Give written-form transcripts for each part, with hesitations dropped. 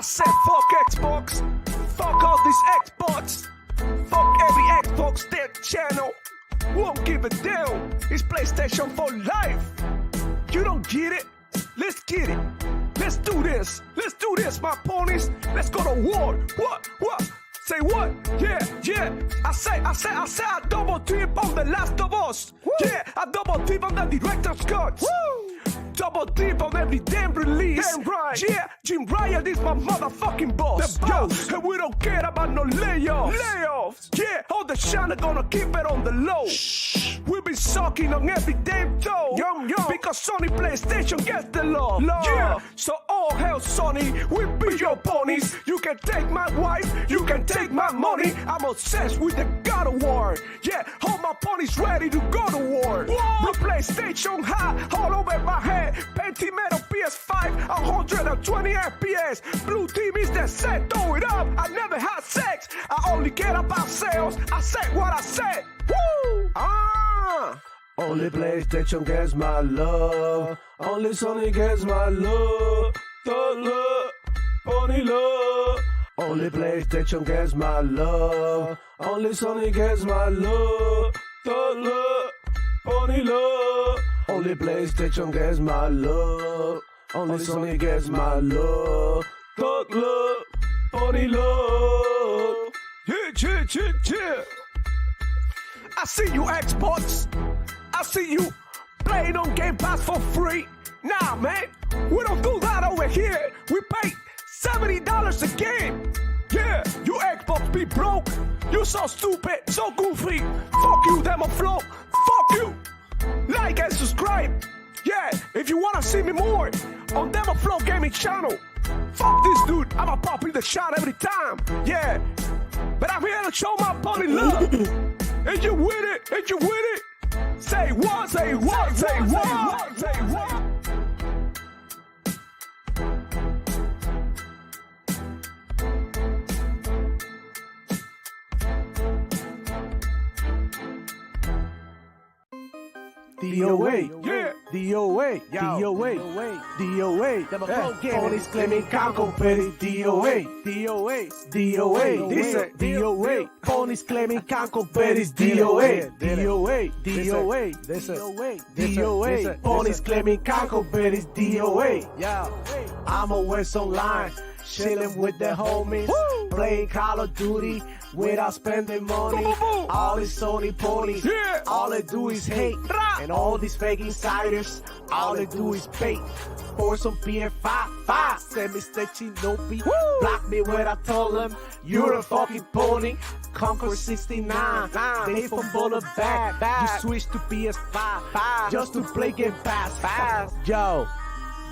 said fuck Xbox, fuck all these Xbox, fuck every Xbox dead channel. Won't give a damn, it's PlayStation for life. You don't get it? Let's get it. Let's do this, my ponies. Let's go to war. What? Say what? Yeah. I say I double tip on The Last of Us. Woo. Yeah, I double tip on the director's cut. Woo. Double tip on every damn release. Damn right. Yeah, Jim Ryan is my motherfucking boss. The boss. Yo, and we don't care about no layoffs. Yeah, all the shine are gonna keep it on the low. Shh. We've been sucking on every damn toe. Yum. Because Sony PlayStation gets the love. Yeah, so all hell Sony, we be your ponies. You can take my wife, you can take my money. I'm obsessed with the God of War. Yeah, all my ponies ready to go to war. The PlayStation high all over my head. Pentimeter PS5, 120 FPS. Blue team is the set, throw it up. I never had sex, I only care about sales. I said what I said. Woo! Only PlayStation gets my love. Only Sony gets my love. The love, pony love. Only PlayStation gets my love. Only Sony gets my love. The love, pony love. Only PlayStation gets my love. Only Sony gets my love. Thug love, pony love. Yeah. I see you Xbox. I see you playing on Game Pass for free. Nah, man, we don't do that over here. We pay $70 a game. Yeah, you Xbox be broke. You so stupid, so goofy. Fuck you, Demo Flow. Fuck you. Like and subscribe. Yeah, if you wanna see me more on Demo Flow Gaming channel. Fuck this dude, I'ma pop in the shot every time. Yeah, but I'm here to show my pony love. And you with it? Say what? DOA, yeah. DOA. Ponies claiming Concord, but it's DOA. Dice DOA. Ponies claiming Concord, but it's DOA. Ponies claiming Concord, but it's DOA. Yeah, I'm always online, chilling with the homies, playing Call of Duty without spending money. All these Sony ponies, all they do is hate. And all these fake insiders, all they do is bait. For some PS5, send me stitching Nopi. Block me when I told them, you're a fucking pony. Concord 69, they fumble it back. You switch to PS5, just to play Game Pass. Yo,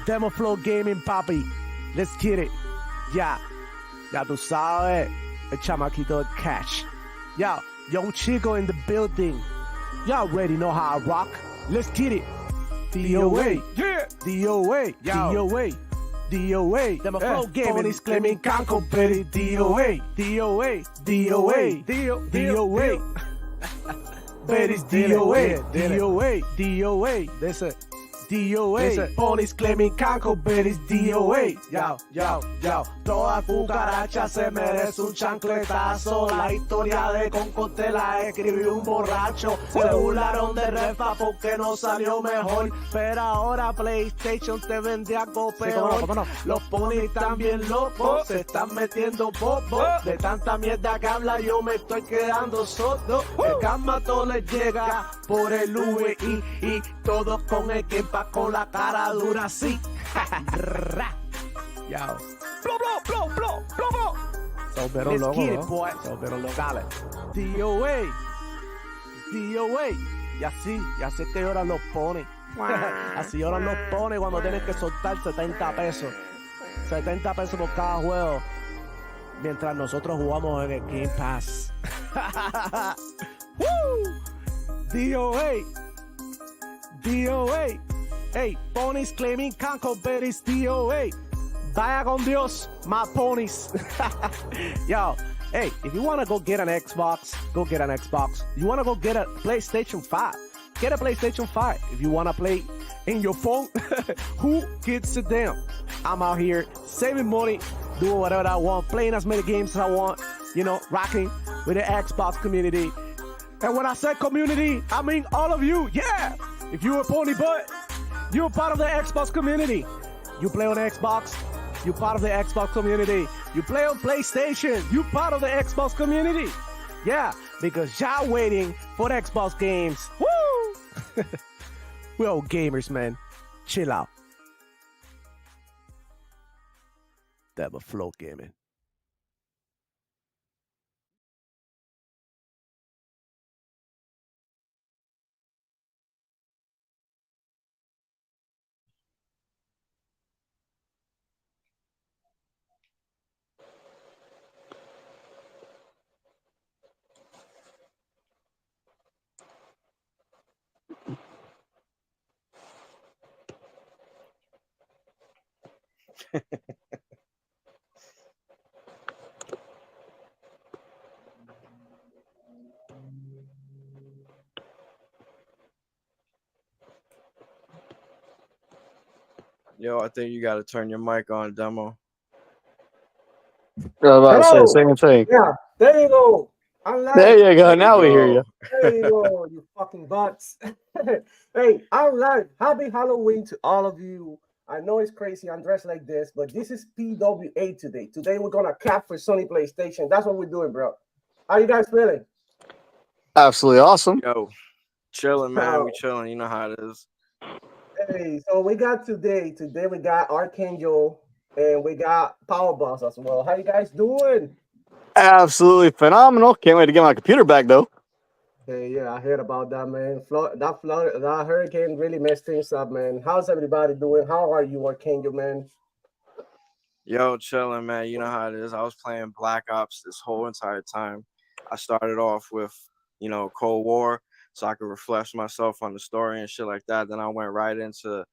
Demo Flow Gaming, papi. Let's get it. Ya tú sabes. El chamaquito cash. Yo, young chico in the building. Y'all already know how I rock. Let's get it. DOA. Yeah. DOA. DOA. Them a flow game. Ponies claiming Concord, but it's DOA. But it's DOA. That's it. DOA, ponies claiming Concord, but it's DOA. Yo, toda cucaracha se merece un chancletazo. La historia de Concord te la escribió un borracho. Se burlaron de Refa porque no salió mejor, pero ahora PlayStation te vende algo peor. Los ponies están bien locos, se están metiendo popo. De tanta mierda que habla yo me estoy quedando sordo. El Gamato les llega por el VI y todos con el Game Pass con la cara dura así. Yo. Blow. Let's get it, boy. Dale. DOA. Y así que lloran los pones. Así lloran los pones cuando tienen que soltar 70 pesos. 70 pesos por cada juego. Mientras nosotros jugamos en el Game Pass. DOA. Hey, ponies claiming Concord, but it's DOA. Vaya con Dios, my ponies. Yo, hey, if you want to go get an Xbox, go get an Xbox. You want to go get a PlayStation 5, get a PlayStation 5. If you want to play in your phone, who gives a damn? I'm out here saving money, doing whatever I want, playing as many games as I want, rocking with the Xbox community. And when I say community, I mean all of you. Yeah. If you're a pony butt, you're part of the Xbox community. You play on Xbox, you're part of the Xbox community. You play on PlayStation, you're part of the Xbox community. Yeah, because y'all waiting for Xbox games. Woo! We're all gamers, man. Chill out. Devil Flow Gaming. Yo, I think you got to turn your mic on, Demo. I was about to say the same thing. Yeah, there you go. I'm live. There you go. Now we hear you. There you go, you fucking butts. Hey, I'm live. Happy Halloween to all of you. I know it's crazy. I'm dressed like this, but this is PWA today. Today we're gonna cap for Sony PlayStation. That's what we're doing, bro. How you guys feeling? Absolutely awesome. Yo, chilling, man. We chilling. You know how it is. Hey, so we got today we got Archangel and we got Power Boss as well. How you guys doing? Absolutely phenomenal. Can't wait to get my computer back, though. Hey, yeah, I heard about that, man. That hurricane really messed things up, man. How's everybody doing? How are you, Archangel, man? Yo, chilling, man. You know how it is. I was playing Black Ops this whole entire time. I started off with, Cold War, so I could refresh myself on the story and shit like that. Then I went right into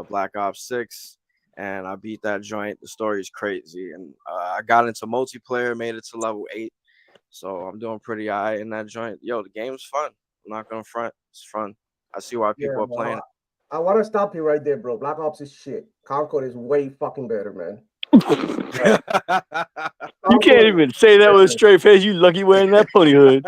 Black Ops 6, and I beat that joint. The story is crazy. And I got into multiplayer, made it to level 8. So I'm doing pretty all right in that joint. Yo, the game's fun. I'm not going to front. It's fun. I see why people are playing it. I want to stop you right there, bro. Black Ops is shit. Concord is way fucking better, man. You can't even say that with a straight face. You lucky wearing that pony hood.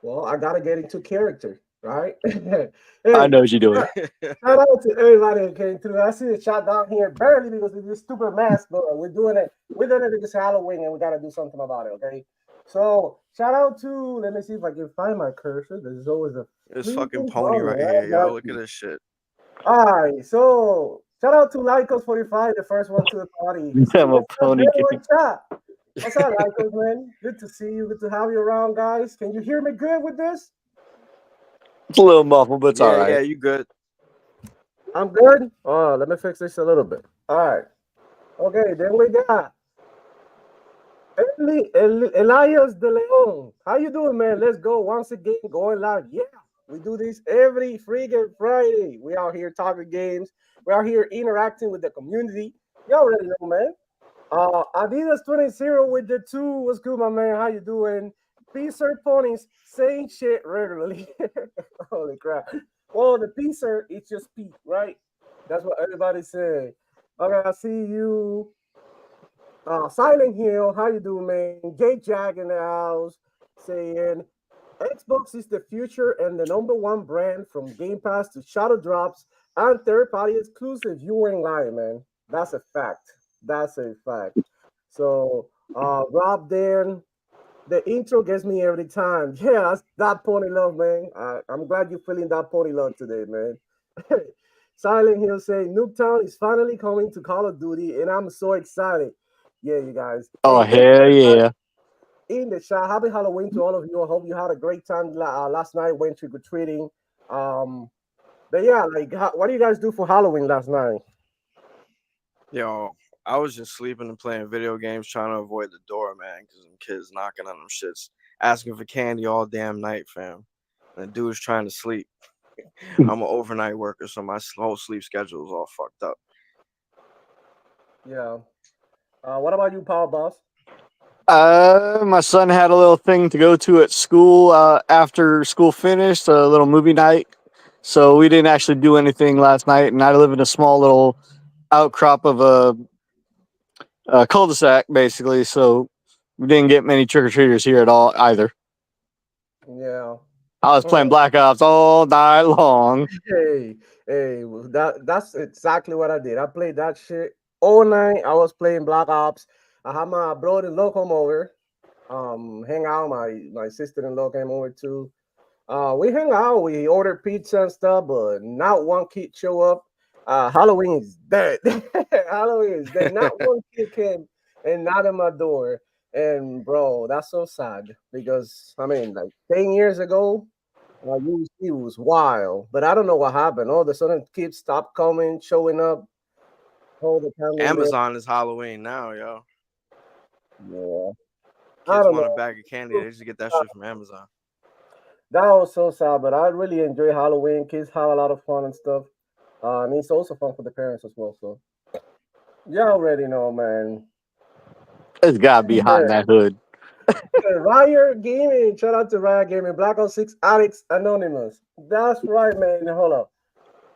Well, I gotta get into character, right? Hey, I know what you're doing. Shout out to everybody who came through. I see the shot down here barely because of this stupid mask, but we're doing it. We're doing it because Halloween, and we gotta do something about it. Okay. So shout out to. Let me see if I can find my cursor. There's always a. This fucking pony right here, yo. Look at this shit. All right, so shout out to Lycos45, the first one to the party. I'm a pony. What's up, Lycos, man? Good to see you. Good to have you around, guys. Can you hear me good with this? It's a little muffled, but it's all right. Yeah, you good. I'm good. Oh, let me fix this a little bit. All right. Okay, then we got Elias De Leon. How you doing, man? Let's go once again, going live. Yeah, we do this every freaking Friday. We out here talking games. We out here interacting with the community. You already know, man. Adidas 20 with the 2. What's good, my man? How you doing? Peacer Ponies saying shit regularly. Holy crap. Well, the Peacer, it's just Pete, right? That's what everybody say. Okay, I see you. Silent Hill, how you doing, man? Jake Jack in the house saying Xbox is the future and the #1 brand from Game Pass to shadow drops and third-party exclusive. You ain't lying, man. That's a fact. That's a fact. So, Rob Dan, the intro gets me every time. Yeah, that's that pony love, man. I'm glad you're feeling that pony love today, man. Silent Hill saying Nuketown is finally coming to Call of Duty, and I'm so excited. Yeah, you guys. Oh, hell yeah. In the chat, happy Halloween to all of you. I hope you had a great time last night, went trick-or-treating. But yeah, what do you guys do for Halloween last night? Yo, I was just sleeping and playing video games, trying to avoid the door, man, because them kids knocking on them shits, asking for candy all damn night, fam. And the dude's trying to sleep. I'm an overnight worker, so my whole sleep schedule is all fucked up. Yeah. What about you, Power Boss? My son had a little thing to go to at school after school finished, a little movie night. So we didn't actually do anything last night, and I live in a small little outcrop of cul-de-sac basically, so we didn't get many trick or treaters here at all either. Yeah. I was playing Black Ops all night long. Hey, well, that's exactly what I did. I played that shit all night. I was playing Black Ops. I had my brother-in-law come over, hang out. My sister-in-law came over too. We hang out. We order pizza and stuff, but not one kid show up. Halloween is dead. Halloween is dead. Not one kid came and knocked on my door. And bro, that's so sad because I mean, like 10 years ago, UC was wild, but I don't know what happened. All of a sudden, kids stopped coming, showing up all the time in there. Amazon is Halloween now, yo. Yeah, I Kids don't want a know. bag of candy, they just get that shit from Amazon. That was so sad, but I really enjoy Halloween. Kids have a lot of fun and stuff. And it's also fun for the parents as well. So, you already know, man. It's gotta be hot in that hood. Riot Gaming. Shout out to Riot Gaming. Black Ops 6 Addicts Anonymous. That's right, man. Hold up.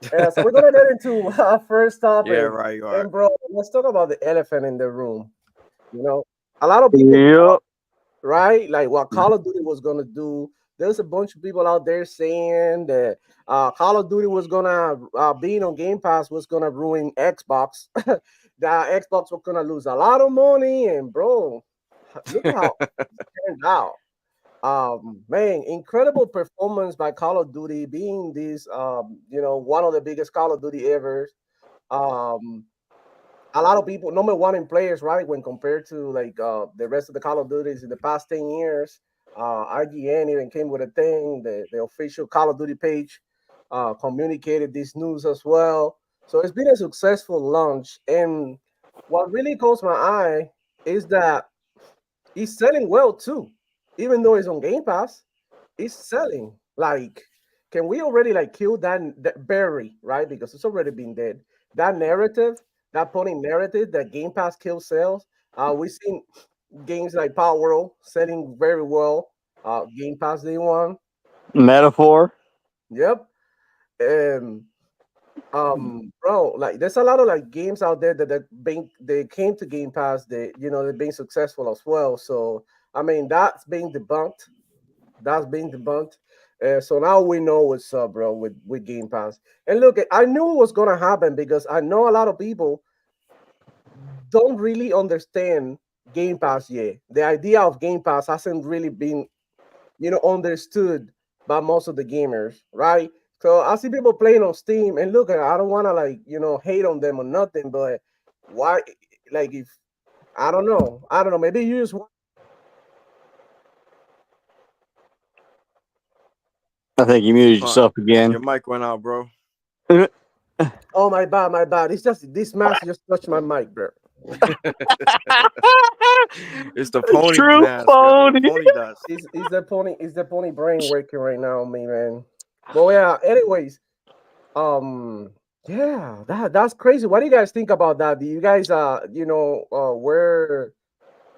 So we're gonna get into our first topic. Yeah, right, you are. And bro, let's talk about the elephant in the room. You know, a lot of people, Yep. right? Like what Call of Duty was gonna do. There's a bunch of people out there saying that Call of Duty was gonna being on Game Pass was gonna ruin Xbox. That Xbox was gonna lose a lot of money, and bro, look how it turned out. Man, incredible performance by Call of Duty, being this one of the biggest Call of Duty ever. Um, a lot of people number one in players, right? When compared to like the rest of the Call of Duties in the past 10 years. IGN even came with a thing, the official Call of Duty page communicated this news as well. So it's been a successful launch. And what really caught my eye is that it's selling well too. Even though it's on Game Pass, it's selling. Like, can we already like kill that berry, right? Because it's already been dead. That narrative, that pony narrative that Game Pass kills sales. We've seen games like Power World selling very well. Game Pass Day One. Metaphor. Yep. Um, bro, like there's a lot of like games out there they came to Game Pass. They're being successful as well. So I mean that's being debunked. That's being debunked. So now we know what's up, bro, with Game Pass. And look, I knew it was gonna happen because I know a lot of people don't really understand Game Pass yet. The idea of Game Pass hasn't really been, understood by most of the gamers, right? So I see people playing on Steam, and look, I don't want to like, hate on them or nothing, but why? Like, if I don't know, maybe you just I think you muted yourself again. Your mic went out, bro. oh my bad. It's just this mask just touched my mic, bro. It's the pony True mask, pony. yo. Pony dust. Is the pony brain working right now on me, man? But yeah, anyways, yeah, that's crazy. What do you guys think about that? Do you guys where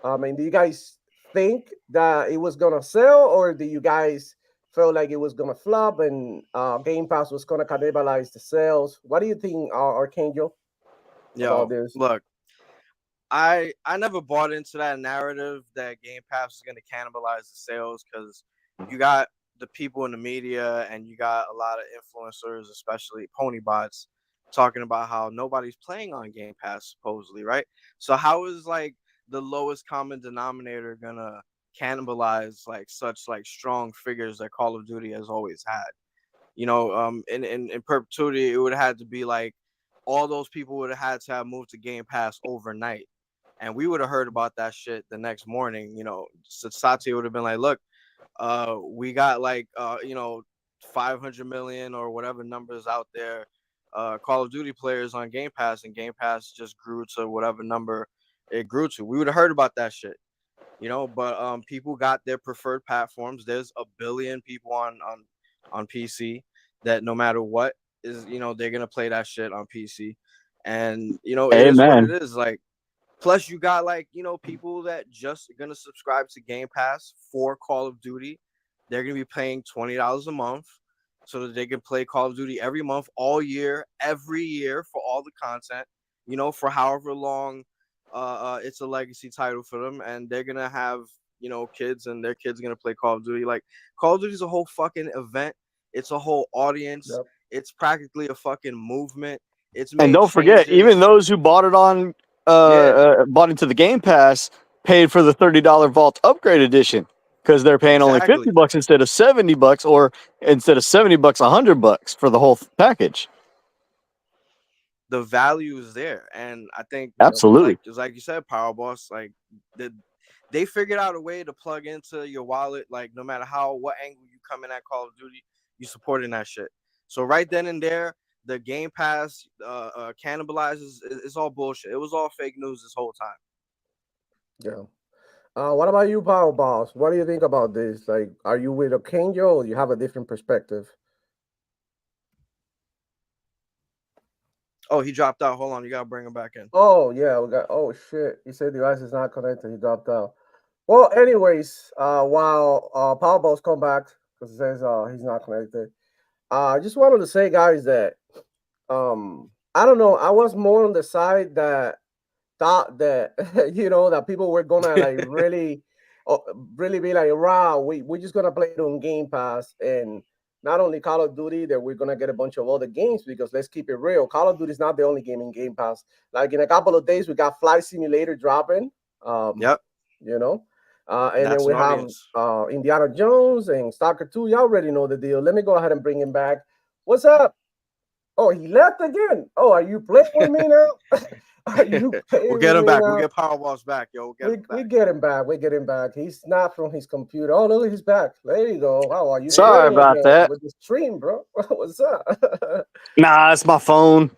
I mean, do you guys think that it was gonna sell, or do you guys felt like it was gonna flop and Game Pass was gonna cannibalize the sales? What do you think, Archangel, about Yo, this? look, I never bought into that narrative that Game Pass is gonna cannibalize the sales because you got the people in the media and you got a lot of influencers, especially pony bots, talking about how nobody's playing on Game Pass supposedly, right? So how is like the lowest common denominator gonna cannibalize like such like strong figures that Call of Duty has always had? In perpetuity, it would have had to be like all those people would have had to have moved to Game Pass overnight. And we would have heard about that shit the next morning. Satya would have been like, look, we got like 500 million or whatever numbers out there, Call of Duty players on Game Pass, and Game Pass just grew to whatever number it grew to. We would have heard about that shit, but people got their preferred platforms. There's a billion people on PC that no matter what is, they're gonna play that shit on PC. And it is what it is. Like, plus you got like, people that just gonna subscribe to Game Pass for Call of Duty. They're gonna be paying $20 a month so that they can play Call of Duty every month, all year, every year, for all the content, for however long it's a legacy title for them, and they're gonna have kids, and their kids are gonna play Call of Duty. Like Call of Duty is a whole fucking event. It's a whole audience. Yep. It's practically a fucking movement. It's And made don't forget, even changes. those who bought it on bought into the Game Pass paid for the $30 Vault Upgrade Edition because they're paying only Exactly. $50 instead of $70, or instead of $70, $100 for the whole package. The value is there, and I think Absolutely. like you said, Power Boss, like they figured out a way to plug into your wallet. Like no matter what angle you come in at Call of Duty, you supporting that shit. So right then and there, the Game Pass cannibalizes. It's all bullshit. It was all fake news this whole time. Yeah. What about you, Power Boss? What do you think about this? Like, are you with Archangel or you have a different perspective? Oh, he dropped out. Hold on, you gotta bring him back in. Oh yeah, we got. Oh shit, he said device is not connected. He dropped out. Well, anyways, while Power Boss come back because it says he's not connected. I just wanted to say, guys, that I don't know. I was more on the side that thought that that people were gonna like really be like, wow, we're just gonna play it on Game Pass, and not only Call of Duty, that we're gonna get a bunch of other games, because let's keep it real, Call of Duty is not the only game in Game Pass. Like in a couple of days we got Flight Simulator dropping. Yep. And That's then we an have audience. Indiana Jones and Stalker 2. Y'all already know the deal. Let me go ahead and bring him back. What's up? Oh, he left again. Oh, are you playing with me now? Are you playing We'll get with him me back. now? We'll get Power Boss back, yo. We get him back. We get him back. He's not from his computer. Oh, look, he's back. There you go. How are you? Sorry about that. With the stream, bro. What's up? Nah, it's my phone.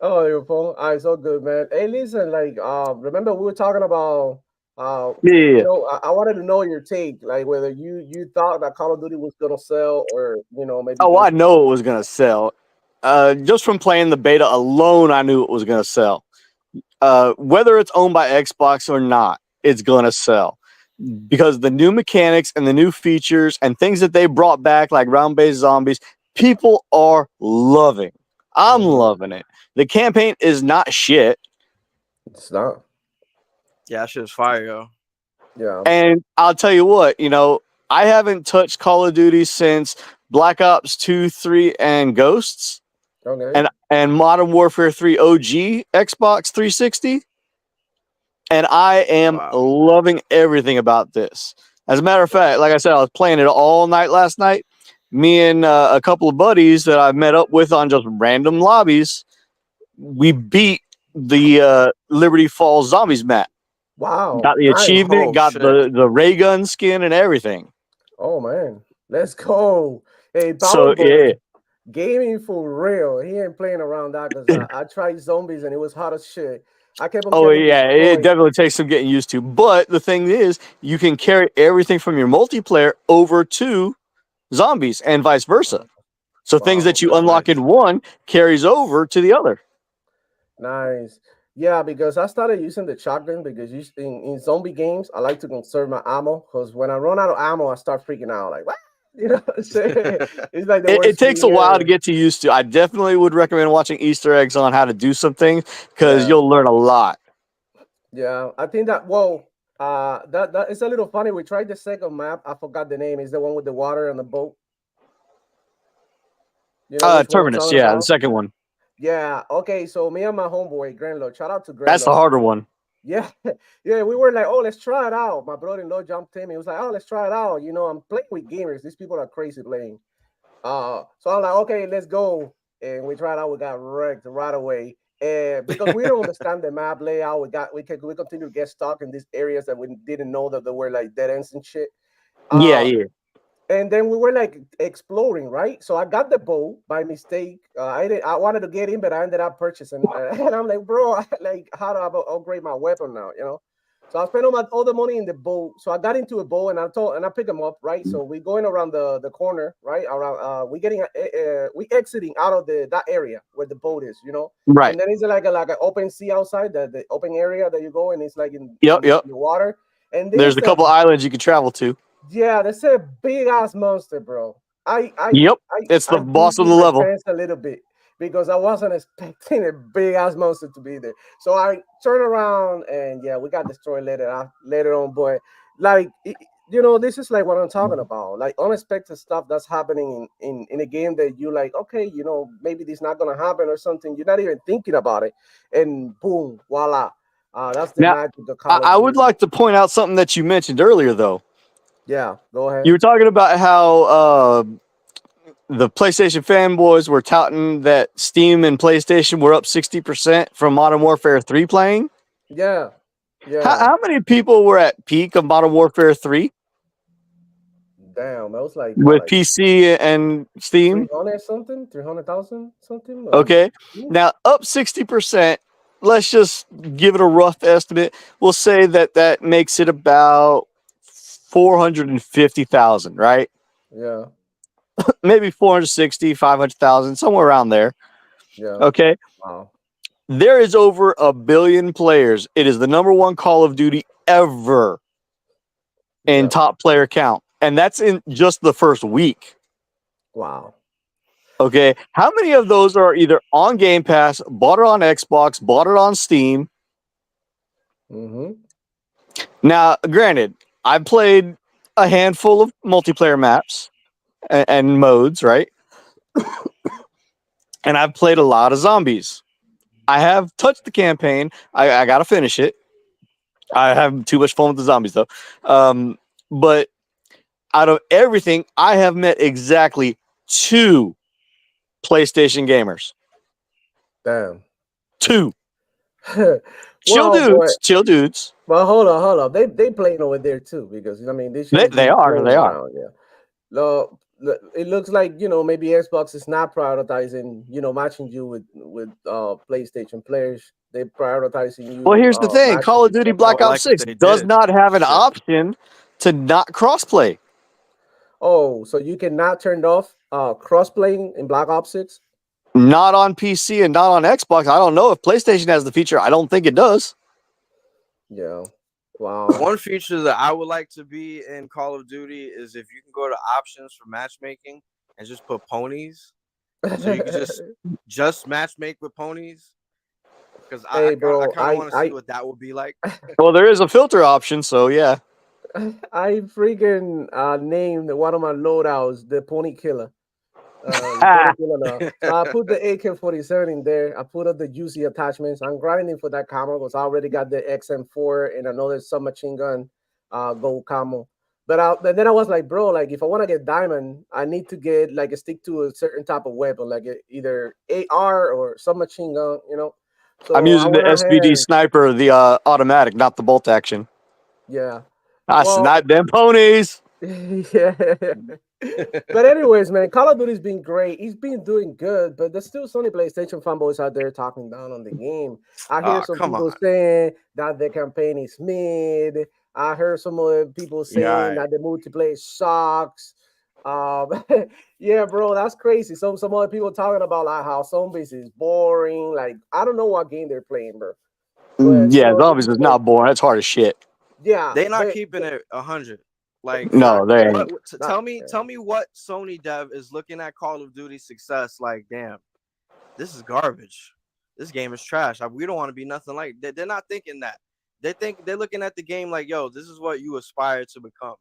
Oh, your phone. All right, so good, man. Hey, listen, like, remember we were talking about, Yeah. I wanted to know your take, like whether you thought that Call of Duty was gonna sell, or maybe. Oh, I know it was gonna sell. Just from playing the beta alone, I knew it was gonna sell. Whether it's owned by Xbox or not, it's gonna sell, because the new mechanics and the new features and things that they brought back, like round-based zombies, people are loving. I'm loving it. The campaign is not shit. It's not. Yeah, that shit's fire, yo. Yeah. And I'll tell you what, I haven't touched Call of Duty since Black Ops 2, 3, and Ghosts. Okay. And Modern Warfare 3 OG Xbox 360. And I am loving everything about this. As a matter of fact, like I said, I was playing it all night last night. Me and a couple of buddies that I've met up with on just random lobbies, we beat the Liberty Falls Zombies map. Wow. Got the achievement, Oh, got shit. the ray gun skin and everything. Oh man, let's go. Hey, So, Powerball, yeah. gaming for real. He ain't playing around that, because I tried zombies and it was hot as shit. I kept on. Oh yeah, it definitely takes some getting used to. But the thing is, you can carry everything from your multiplayer over to zombies and vice versa. So things that you unlock in one carries over to the other. Nice. Yeah, because I started using the shotgun, because in zombie games, I like to conserve my ammo, because when I run out of ammo, I start freaking out. Like, what? You know what I'm saying? It's like the worst It takes a feeling while ever. to get to used to. I definitely would recommend watching Easter eggs on how to do some things, because you'll learn a lot. Yeah, I think that, that it's a little funny. We tried the second map. I forgot the name. Is the one with the water and the boat? You know which one I'm Terminus, talking yeah, about? the second one. Yeah. Okay. So me and my homeboy Grenlo, shout out to Grenlo. That's the harder one. Yeah, yeah. We were like, oh, let's try it out. My brother-in-law jumped in. He was like, oh, let's try it out. I'm playing with gamers. These people are crazy playing. So I'm like, okay, let's go. And we tried out. We got wrecked right away. And because we don't understand the map layout, we continue to get stuck in these areas that we didn't know that there were like dead ends and shit. Yeah. And then we were like exploring, right? So I got the bow by mistake. I wanted to get in, but I ended up purchasing. And I'm like, bro, how do I upgrade my weapon now? So I spent all the money in the bow. So I got into a bow, and I picked them up, right? So we going around the corner, right? Around we exiting out of that area where the boat is, Right. And then it's like an open sea outside, the open area that you go, and it's like in the water. And there's a couple islands you can travel to. Yeah, that's a big ass monster, bro. It's the boss of the level. A little bit, because I wasn't expecting a big ass monster to be there. So I turned around and yeah, we got destroyed later on. But like this is like what I'm talking about. Like unexpected stuff that's happening in a game that you like, okay, maybe this not gonna happen or something. You're not even thinking about it, and boom, voila. That's the Now, magic of Call I of would Duty. like to point out something that you mentioned earlier, though. Yeah, go ahead. You were talking about how the PlayStation fanboys were touting that Steam and PlayStation were up 60% from Modern Warfare 3 playing. Yeah, How many people were at peak of Modern Warfare 3 Damn, that was like what, with like PC and Steam? 300 something, 300,000 something. Okay. Now, up 60%, let's just give it a rough estimate. We'll say that makes it about 450,000, right? Yeah, Maybe 460, 500,000, somewhere around there. yeah. Okay. Wow. There is over 1 billion players. It is the number one Call of Duty ever in Yeah. top player count. And that's in just the first week. Wow. Okay. How many of those are either on Game Pass, bought it on Xbox, bought it on Steam? Mm-hmm. Now, granted, I've played a handful of multiplayer maps and modes, right? And I've played a lot of zombies. I have touched the campaign. I got to finish it. I have too much fun with the zombies, though. But out of everything, I have met exactly 2 PlayStation gamers. Damn. 2. Well, boy. Chill dudes. Well, hold on. They playing over there too, because I mean this shit is They being are. flown They are. around. Yeah. It looks like maybe Xbox is not prioritizing matching you with PlayStation players. They're prioritizing you. Well, here's the thing: matching Call of with Duty somebody Black Oh, Ops like 6 they does did. not have an Shit. option to not crossplay. Oh, so you cannot turn off cross playing in Black Ops 6? Not on PC and not on Xbox. I don't know if PlayStation has the feature. I don't think it does. Yeah. Wow. One feature that I would like to be in Call of Duty is if you can go to options for matchmaking and just put ponies, so you can just matchmake with ponies. Because Hey, I bro, kind of want to see what that would be like. Well, there is a filter option, so yeah. I freaking named one of my loadouts the Pony Killer. So I put the AK-47 in there. I put up the UC attachments. I'm grinding for that camo because I already got the XM4 and another submachine gun gold camo. But then I was like, bro, like if I want to get diamond, I need to get like a stick to a certain type of weapon, like either AR or submachine gun. So I'm I using the went ahead. SVD sniper, the automatic, not the bolt action. Yeah. I snipe them ponies. Yeah. But anyways, man, Call of Duty's been great. He's been doing good, but there's still Sony PlayStation fanboys out there talking down on the game. I hear some Come people on. saying that the campaign is mid. I heard some other people saying that the multiplayer sucks. Yeah, bro, that's crazy. Some other people talking about like how zombies is boring. Like I don't know what game they're playing, bro. But Yeah, zombies is not boring. It's hard as shit. Yeah, They're not keeping it 100. Like no, they ain't. Tell me what Sony dev is looking at Call of Duty success like. Damn, this is garbage. This game is trash. We don't want to be nothing like. They're not thinking that. They're looking at the game like, yo, this is what you aspire to become.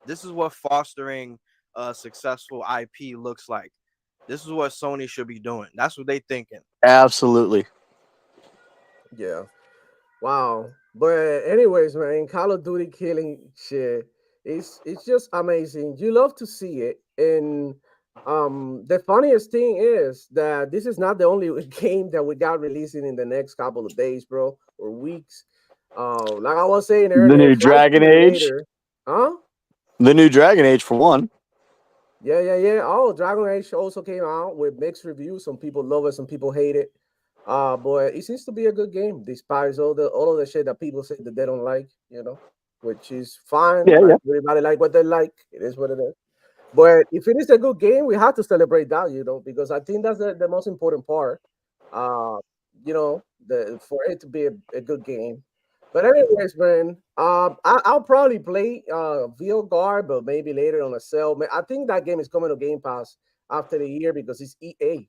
This is what fostering a successful IP looks like. This is what Sony should be doing. That's what they thinking. Absolutely. Yeah. Wow. But anyways, man, Call of Duty killing shit. It's just amazing. You love to see it. And the funniest thing is that this is not the only game that we got releasing in the next couple of days, bro, or weeks. Like I was saying earlier, The new Flight Dragon Age. Simulator. Huh? The new Dragon Age for one. Yeah. Oh, Dragon Age also came out with mixed reviews. Some people love it, some people hate it. But it seems to be a good game, despite all of the shit that people say that they don't like, which is fine. Yeah, like everybody like what they like. It is what it is. But if it is a good game, we have to celebrate that, because I think that's the most important part. Uh, for it to be a good game. But anyways, man, I'll probably play VR, but maybe later on a sale. I think that game is coming to Game Pass after the year because it's EA.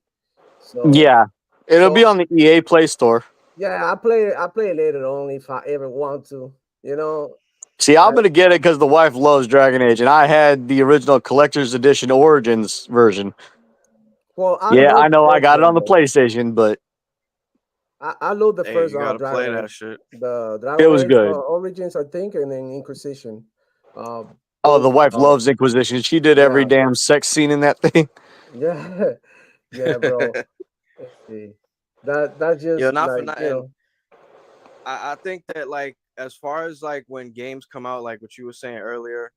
So Yeah, it'll be on the EA Play Store. yeah, I play it later on if I ever want to. You know, See, I'm I, gonna get it because the wife loves Dragon Age, and I had the original collector's edition Origins version. well, I Yeah, love I the know I first got it one on the though. PlayStation, but I love the Hey, first you gotta Dragon play Age, that shit. the it Dragon was Age good. Origins, I think, and then Inquisition. Uh, Oh, the both wife loves Inquisition. She did every yeah, damn sex scene in that thing. yeah, yeah, bro. Let's see. That Yo, just not for like nothing. I think that like as far as like when games come out, like what you were saying earlier,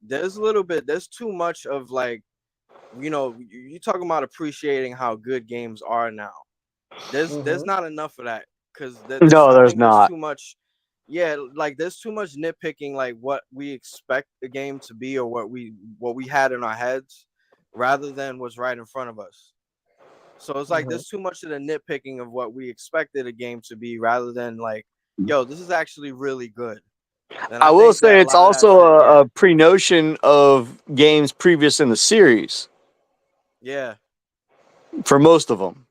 there's too much of like, you talking about appreciating how good games are now. There's mhm, not enough of that because No, I there's think there's not. too much. Yeah, like there's too much nitpicking, like what we expect the game to be or what we had in our heads, rather than what's right in front of us. So it's like mhm. there's too much of the nitpicking of what we expected a game to be, rather than like, yo, this is actually really good. And I I will think that say a it's lot of that also shit, yeah, a pre-notion of games previous in the series yeah, for most of them,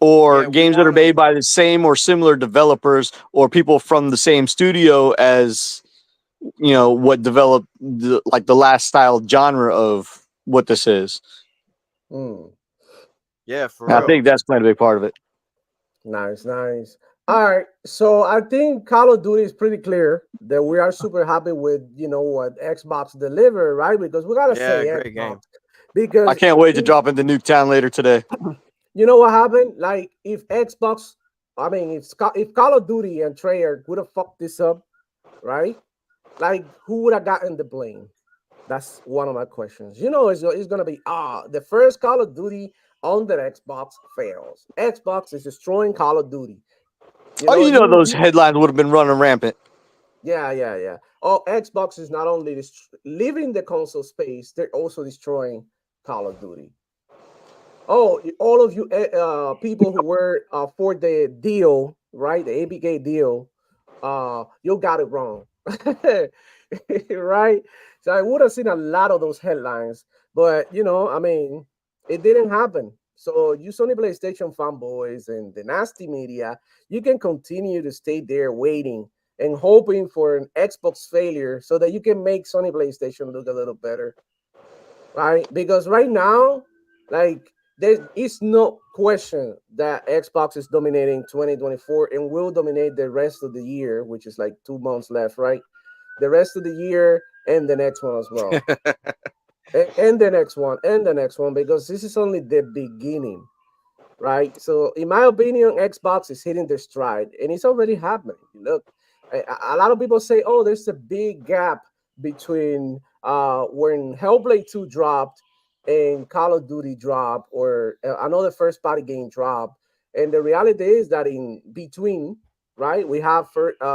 or yeah. We games that are want to, made by the same or similar developers or people from the same studio as what developed like the last style genre of what this is. Mm. yeah, for And I real. think that's playing a big part of it. Nice, nice. All right, so I think Call of Duty is pretty clear that we are super happy with what Xbox deliver, right? Because we gotta Yeah, say great Xbox game. I because can't wait to drop into Nuketown later today. you know what happened? Like if Xbox, I mean, if Call of Duty and Treyarch would have fucked this up, right? Like who would have gotten the blame? That's one of my questions. It's gonna be the first Call of Duty on the Xbox fails. Xbox is destroying Call of Duty. You Oh, know, those headlines would have been running rampant. yeah, yeah, yeah. Oh, Xbox is not only leaving the console space, they're also destroying Call of Duty. Oh, all of you people who were for the deal, right? The ABK deal, you got it wrong. Right? So I would have seen a lot of those headlines, but I mean, it didn't happen. So you Sony PlayStation fanboys and the nasty media, you can continue to stay there waiting and hoping for an Xbox failure so that you can make Sony PlayStation look a little better, right? Because right now, like there is no question that Xbox is dominating 2024 and will dominate the rest of the year, which is like 2 months left, right? The rest of the year and the next one as well. And the next one and the next one, because this is only the beginning, right? So, in my opinion, Xbox is hitting their stride, and it's already happening. Look, a lot of people say, "Oh, there's a big gap between when Hellblade 2 dropped and Call of Duty dropped, or another first-party game dropped." And the reality is that in between, right, we have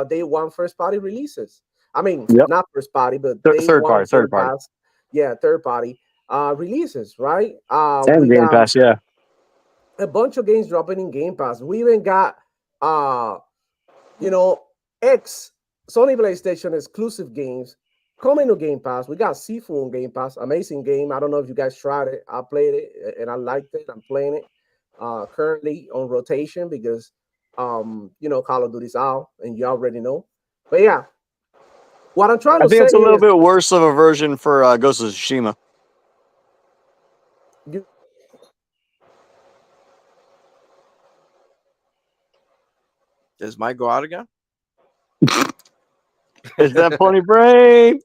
day one first-party releases. I mean, Yep. not first-party, but day Third one party, third Game party, Pass, yeah, third-party releases, right? and We Game got Pass. Yeah. a bunch of games dropping in Game Pass. We even got uh you know X Sony PlayStation exclusive games coming to Game Pass. We got Seafood on Game Pass, amazing game. I don't know if you guys tried it. I played it and I liked it. I'm playing it currently on rotation because Call of Duty's out and you already know. But yeah, what I'm trying I to think say it's a little is bit worse of a version for Ghost of Tsushima. you, Does Mike go out again? Is that funny brain?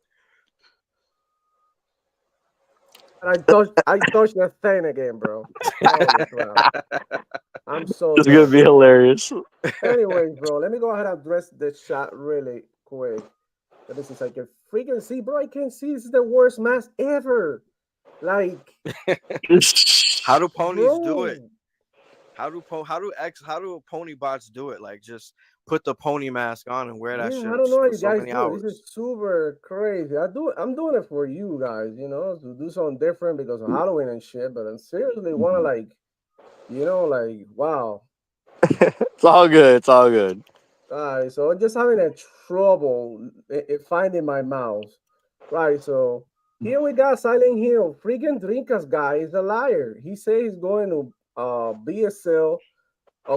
I touched that thing again, bro. Holy crap. I'm so It's gonna done. be hilarious. Anyways, bro, let me go ahead and address the chat really quick. Let me see if I can freaking see, bro. I can't see. This is the worst mask ever. Like, How do ponies do it? bro. How do pony bots do it? Like just put the pony mask on and wear that Yeah, shit I don't know how for you so guys many do it. This hours. is super crazy. I'm doing it for you guys, to do something different because of Halloween and shit. But I seriously want to like, wow. It's all good. It's all good. Right, so I'm just having a trouble finding my mouse. Right, so Here we got Silent Hill. Freaking Dreamcast guy is a liar. He says he's going to BSL.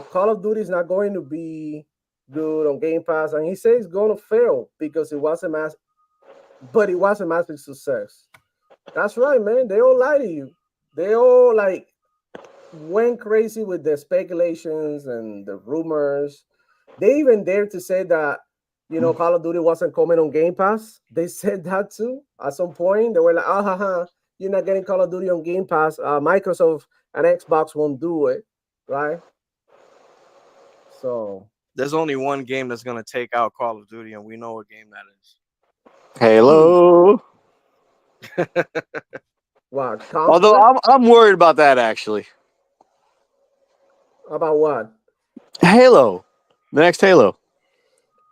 Call of Duty is not going to be good on Game Pass, and he says it's going to fail because it was a massive success. That's right, man. They all lie to you. They all like went crazy with the speculations and the rumors. They even dared to say that Call of Duty wasn't coming on Game Pass. They said that too at some point. They were like, you're not getting Call of Duty on Game Pass. Microsoft and Xbox won't do it, right? So there's only one game that's gonna take out Call of Duty, and we know what game that is. Halo. Wow. Although I'm worried about that actually. About what? Halo. The next Halo.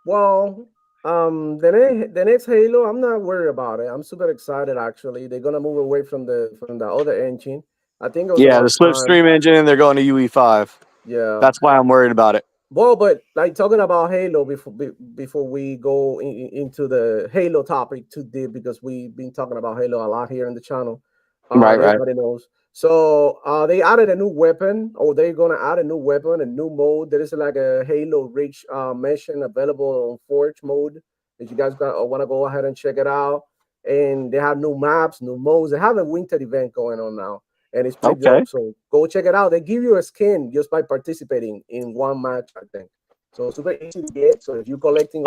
Well, the next Halo, I'm not worried about it. I'm super excited actually. They're gonna move away from the other engine. I think it was the about Slipstream engine, and they're going to UE5. Yeah. That's why I'm worried about it. Well, but like talking about Halo before we go into the Halo topic too deep, because we've been talking about Halo a lot here in the channel. Right. Everybody knows. So they added a new weapon, or they're gonna add a new weapon, a new mode. There is like a Halo Reach mission available on Forge mode. If you guys want to go ahead and check it out, and they have new maps, new modes. They have a winter event going on now, and it's pretty dope. So go check it out. They give you a skin just by participating in one match, I think. So super easy to get. So if you're collecting,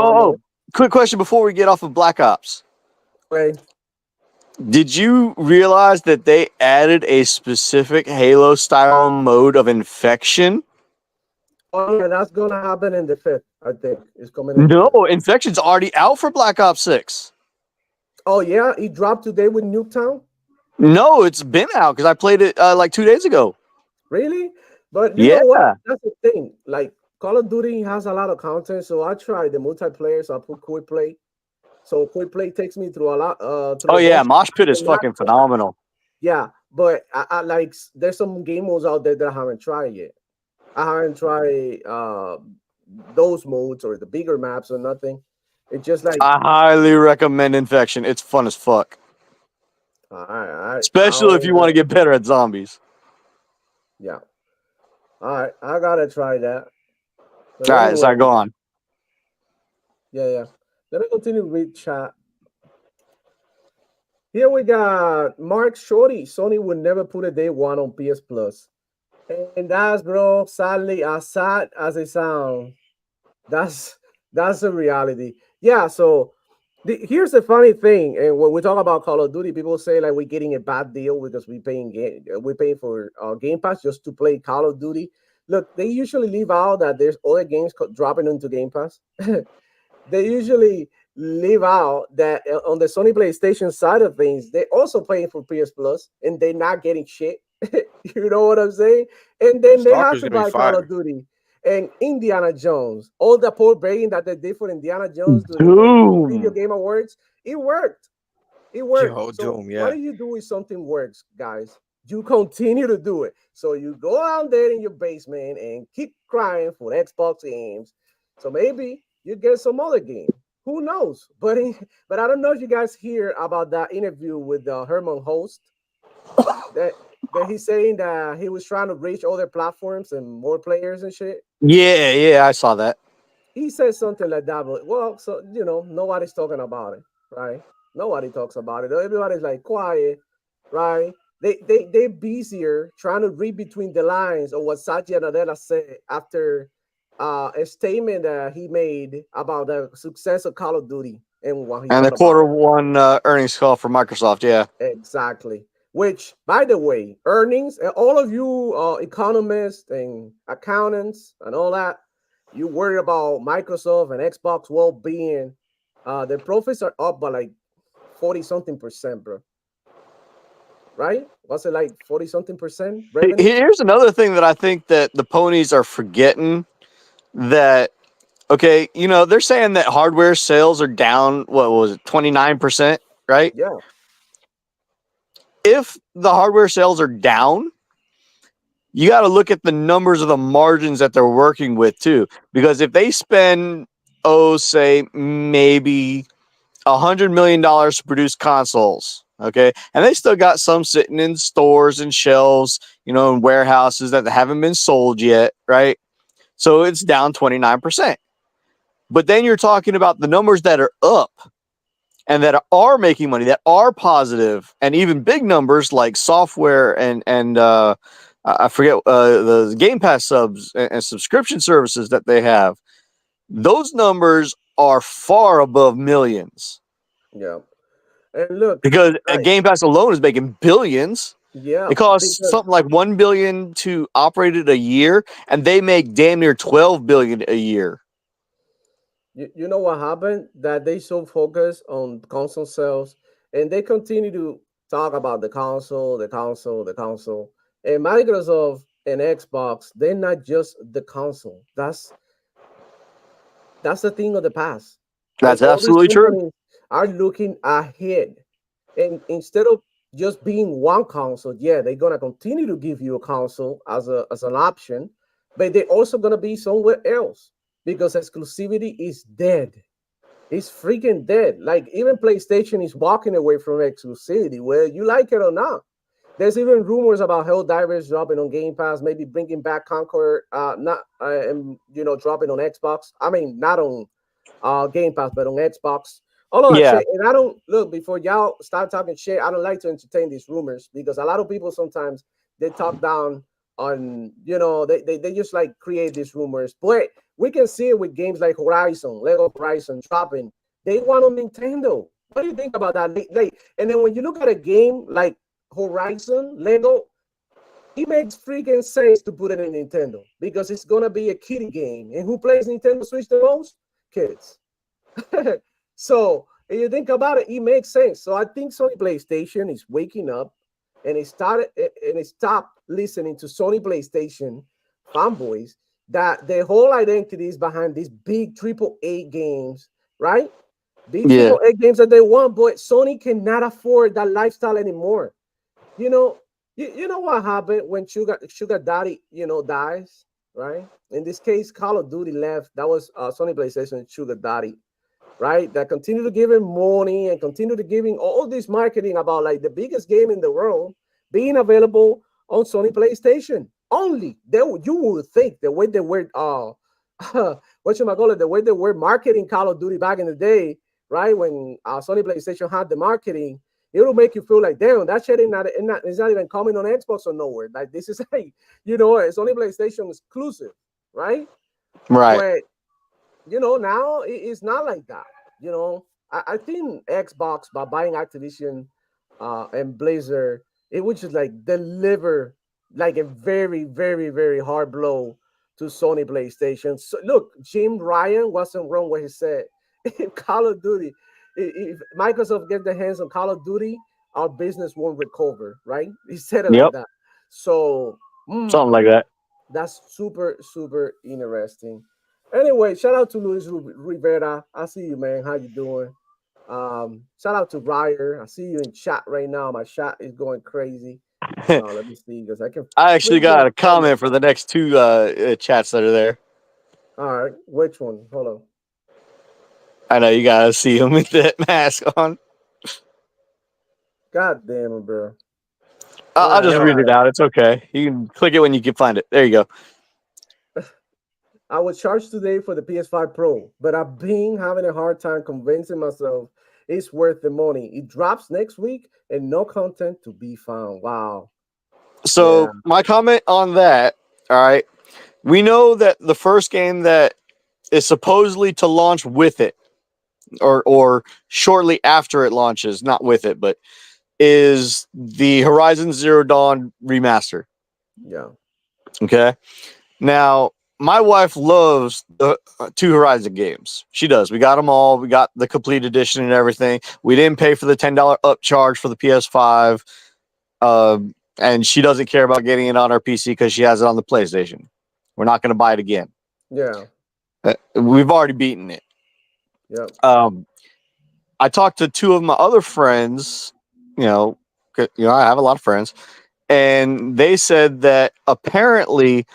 quick question before we get off of Black Ops. Okay. Did you realize that they added a specific Halo style mode of infection? Oh yeah, that's gonna happen in the 5th. I think it's coming. Infection's already out for Black Ops 6. Oh yeah, it dropped today with Nuketown. No, it's been out because I played it like 2 days ago. Really? But you know what? That's the thing. Like Call of Duty has a lot of content, so I tried the multiplayer. So I put quick play. So quick play takes me through a lot. Mosh Pit is fucking phenomenal. Yeah, but I like there's some game modes out there that I haven't tried yet. I haven't tried those modes or the bigger maps or nothing. It's just like I highly recommend Infection. It's fun as fuck. All right. Especially if you want to get better at zombies. Yeah. All right, I gotta try that. But all right, so go on. Yeah. Let me continue with chat. Here we got Mark Shorty. Sony would never put a day one on PS Plus. And that's, bro, sadly, as sad as it sounds, that's the reality. Yeah, so here's the funny thing. And when we talk about Call of Duty, people say like we're getting a bad deal because we're paying for Game Pass just to play Call of Duty. Look, they usually leave out that there's other games dropping into Game Pass. They usually leave out that on the Sony PlayStation side of things, they're also paying for PS Plus and they're not getting shit. You know what I'm saying? And then they have to buy Call of Duty and Indiana Jones. All the poor begging that they did for Indiana Jones to the Video Game Awards, it worked. It worked. What do you do if something works, guys? You continue to do it. So you go out there in your basement and keep crying for Xbox games. So maybe you get some other game. Who knows? But I don't know if you guys hear about that interview with Herman Host. That he's saying that he was trying to reach other platforms and more players and shit. Yeah, I saw that. He said something like that, but nobody's talking about it, right? Nobody talks about it. Everybody's like quiet, right? They're busier trying to read between the lines of what Satya Nadella said after a statement that he made about the success of Call of Duty and the Q1 earnings call for Microsoft. Yeah, exactly. Which, by the way, earnings, all of you economists and accountants and all that, you worry about Microsoft and Xbox well-being. The profits are up by like 40-something%, bro. Right? Was it like 40-something% revenue? Here's another thing that I think that the ponies are forgetting. That, okay, they're saying that hardware sales are down, what was it, 29%, right? Yeah. If the hardware sales are down, you got to look at the numbers of the margins that they're working with too. Because if they spend, say maybe $100 million to produce consoles, Okay, and they still got some sitting in stores and shelves, you know, in warehouses that haven't been sold yet, right? So it's down 29%. But then you're talking about the numbers that are up and that are making money, that are positive, and even big numbers like software and I forget the Game Pass subs and subscription services that they have. Those numbers are far above millions Yeah. And look, because like, Game Pass alone is making billions. yeah, It costs because something like 1 billion to operate it a year, and they make damn near 12 billion a year. you know what happened? That they so focused on console sales, and they continue to talk about the console, the console, the console. And Microsoft and Xbox, they're not just the console. That's the thing of the past. Like That's all these absolutely true. companies are looking ahead, and instead of just being one console, yeah, they're gonna continue to give you a console as an option, but they're also gonna be somewhere else because exclusivity is dead. It's freaking dead. Like even PlayStation is walking away from exclusivity, whether you like it or not. There's even rumors about Helldivers dropping on Game Pass, maybe bringing back Concord, not and dropping on Xbox. I mean, not on Game Pass, but on Xbox. Hold on, Yeah, Shay, and I don't look before y'all start talking shit. I don't like to entertain these rumors because a lot of people sometimes they talk down on they just like create these rumors. But we can see it with games like Horizon, Lego Horizon dropping. They want on Nintendo. What do you think about that? And then when you look at a game like Horizon, Lego, it makes freaking sense to put it in Nintendo because it's gonna be a kiddie game. And who plays Nintendo Switch the most? Kids. So if you think about it, it makes sense. So I think Sony PlayStation is waking up and it stopped listening to Sony PlayStation fanboys that their whole identity is behind these big AAA games, right? Big yeah. AAA games that they want, but Sony cannot afford that lifestyle anymore. You know, you know what happened when Sugar Daddy, dies, right? In this case, Call of Duty left. That was Sony PlayStation Sugar Daddy, right? That continued to give him money and continue to giving all this marketing about like the biggest game in the world being available on Sony PlayStation only. You would think the way they were what you might call it, the way they were marketing Call of Duty back in the day, right? When Sony PlayStation had the marketing, it'll make you feel like, damn, that shit it's not even coming on Xbox or nowhere. Like this is like, it's only PlayStation exclusive, right? Right. But now it's not like that. I think Xbox by buying Activision and Blizzard, it would just like deliver like a very, very, very hard blow to Sony PlayStation. So look, Jim Ryan wasn't wrong what he said. If Call of Duty, if Microsoft gets their hands on Call of Duty, our business won't recover, right? He said it like Yep. that. So Something like that. that's super, super interesting. Anyway, shout out to Luis Rivera. I see you, man. How you doing? Shout out to Ryer. I see you in chat right now. My chat is going crazy. Let me see because I can. I actually got a comment for the next two chats that are there. All right, which one? Hold on. I know you gotta see him with that mask on. God damn it, bro. I'll just All read it out. It's okay. You can click it when you can find it. There you go. I was charged today for the PS5 Pro, but I've been having a hard time convincing myself it's worth the money. It drops next week and no content to be found. Wow. So my comment on that, all right. We know that the first game that is supposedly to launch with it, or shortly after it launches, not with it, but is the Horizon Zero Dawn remaster. Yeah. Okay. Now, my wife loves the two Horizon games. She does. We got them all. We got the complete edition and everything. We didn't pay for the $10 upcharge for the PS5. And she doesn't care about getting it on our PC because she has it on the PlayStation. We're not going to buy it again. Yeah. We've already beaten it. Yeah. I talked to two of my other friends. I have a lot of friends, and they said that apparently,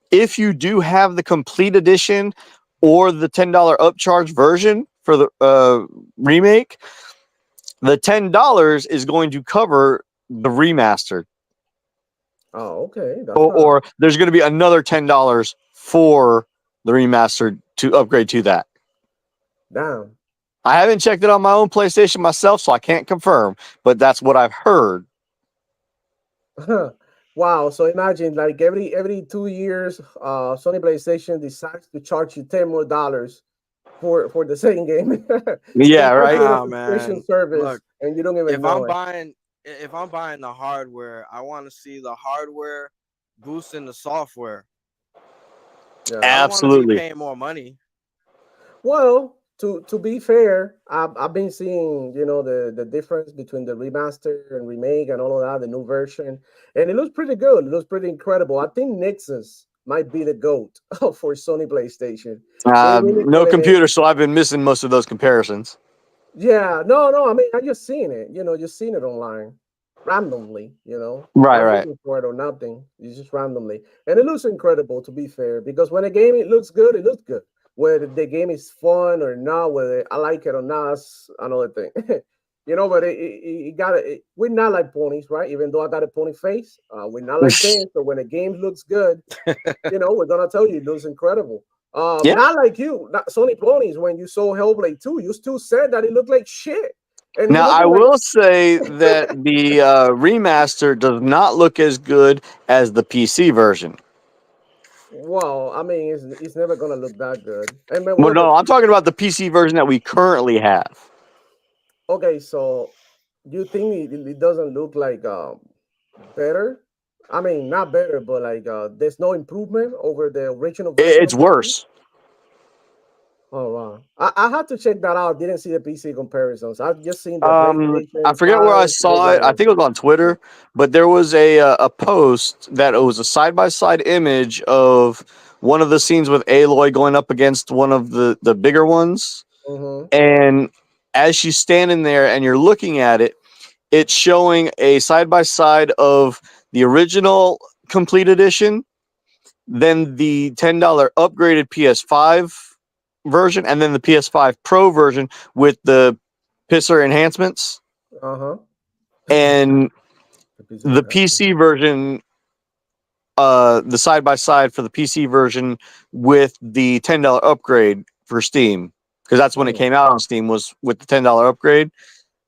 if you do have the complete edition or the $10 upcharge version for the remake, The $10 is going to cover the remastered, Oh, okay. That's or there's going to be another $10 for the remastered to upgrade to that. damn. I haven't checked it on my own PlayStation myself, so I can't confirm, but that's what I've heard. Wow. So imagine like every 2 years, Sony PlayStation decides to charge you $10 more for the same game. Yeah, They right. give you a Nah, subscription man. service Look, and you don't even if know I'm it. buying if I'm buying the hardware, I want to see the hardware boosting the software. Yeah. I don't want to be Absolutely. paying more money. Well, to be fair, I've been seeing the difference between the remaster and remake and all of that, the new version, and it looks pretty good. It looks pretty incredible. I think Nexus might be the goat for Sony PlayStation. They really No killing it. computer, so I've been missing most of those comparisons. Yeah, no. I mean, I just seen it. Just seen it online randomly. Right, Not right. looking for it or nothing. It's just randomly, and it looks incredible. To be fair, because when a game it looks good, it looks good. Whether the game is fun or not, whether I like it or not, that's another thing. But it got it. We're not like ponies, right? Even though I got a pony face, we're not like them. So when a game looks good, we're gonna tell you it looks incredible. Yeah. Not like you, not Sony Ponies. When you saw Hellblade 2, you still said that it looked like shit. And Now, you're I looking like, will say that the remaster does not look as good as the PC version. well, I mean, it's never gonna look that good. And Well, no, I'm talking about the PC version that we currently have. okay, so you think it doesn't look like better? I mean, not better, but like there's no improvement over the original version It's of PC? worse. Oh wow, I had to check that out. Didn't see the PC comparisons. I've just seen the I PlayStation forget where I 5 or saw it. I whatever. think it was on Twitter, but there was a post that it was a side by side image of one of the scenes with Aloy going up against one of the bigger ones, Mm-hmm. and as she's standing there and you're looking at it, it's showing a side by side of the original complete edition, then the $10 upgraded PS5 version, and then the PS5 Pro version with the pisser enhancements. Uh-huh. And the PC. PC version, the side by side for the PC version with the $10 upgrade for Steam, because that's when it came out on Steam, was with the $10 upgrade.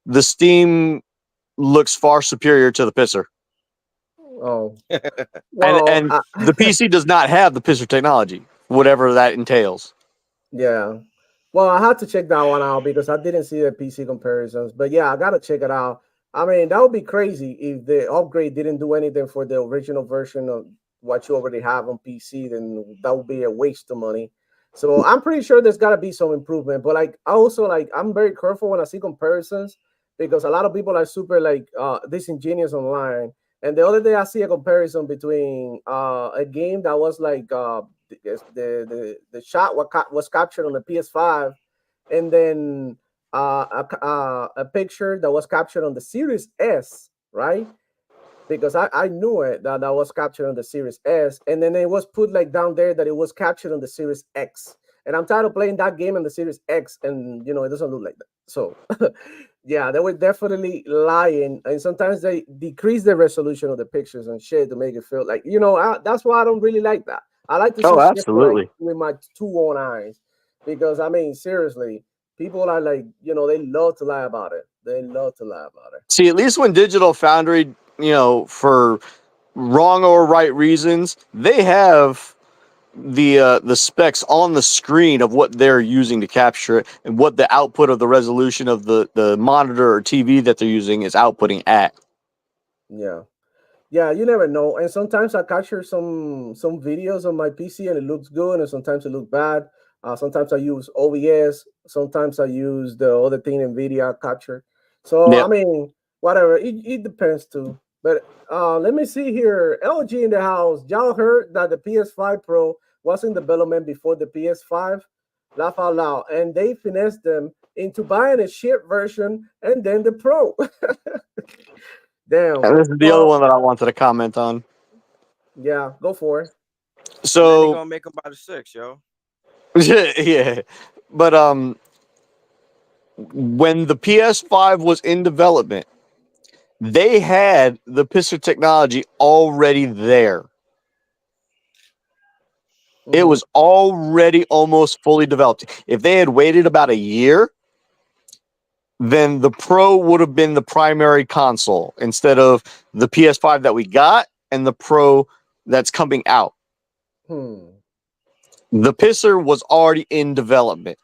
The Steam looks far superior to the pisser. Oh, well, And the PC does not have the pisser technology, whatever that entails. yeah. Well, I had to check that one out because I didn't see the PC comparisons. But yeah, I gotta check it out. I mean, that would be crazy if the upgrade didn't do anything for the original version of what you already have on PC. Then that would be a waste of money. So I'm pretty sure there's gotta be some improvement. But like, I also like, I'm very careful when I see comparisons because a lot of people are super like disingenuous online. And the other day I see a comparison between a game that was like the shot was captured on the PS5, and then a picture that was captured on the Series S, right? Because I knew it that was captured on the Series S, and then it was put like down there that it was captured on the Series X. And I'm tired of playing that game on the Series X, and it doesn't look like that. So, yeah, they were definitely lying, and sometimes they decrease the resolution of the pictures and shit to make it feel like that's why I don't really like that. I like to see shit Absolutely. with my two own eyes, because I mean, seriously, people are like, they love to lie about it. They love to lie about it. See, at least when Digital Foundry, for wrong or right reasons, they have the specs on the screen of what they're using to capture it and what the output of the resolution of the monitor or TV that they're using is outputting at. Yeah. Yeah, you never know. And sometimes I capture some videos on my PC and it looks good, and sometimes it looks bad. Sometimes I use OBS. Sometimes I use the other thing NVIDIA capture. So I Yep. mean, whatever. It depends too. But let me see here. LG in the house. Y'all heard that the PS5 Pro was in development before the PS5? Laugh out loud. And they finessed them into buying a shit version and then the Pro. Damn. And this is the other one that I wanted to comment on. Yeah, go for it. And then they So gonna make them by the 6, yo. yeah, but when the PS5 was in development, they had the pisser technology already there. It was already almost fully developed. If they had waited about a year, then the Pro would have been the primary console instead of the PS5 that we got and the Pro that's coming out. The pisser was already in development.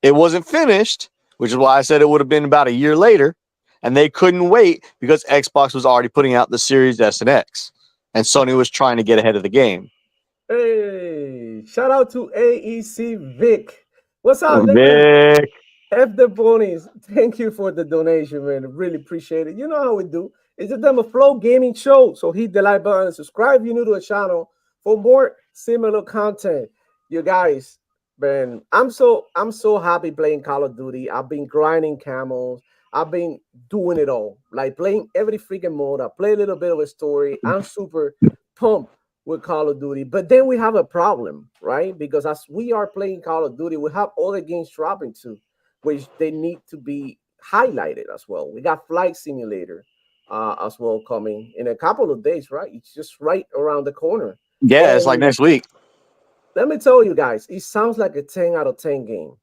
It wasn't finished, which is why I said it would have been about a year later, and they couldn't wait because Xbox was already putting out the Series S and X, and Sony was trying to get ahead of the game. Hey, shout out to AEC Vic. What's up, man? Vic. F the ponies. Thank you for the donation, man. I really appreciate it. You know how we do. It's the Demo Flow Gaming Show. So hit the like button and subscribe if you're new to the channel for more similar content. You guys, man, I'm so happy playing Call of Duty. I've been grinding camels. I've been doing it all, like playing every freaking mode. I play a little bit of a story. I'm super pumped with Call of Duty, but then we have a problem, right? Because as we are playing Call of Duty, we have other games dropping too, which they need to be highlighted as well. We got Flight Simulator as well coming in a couple of days, right? It's just right around the corner. Yeah, it's like next week. Let me tell you guys, it sounds like a 10 out of 10 game.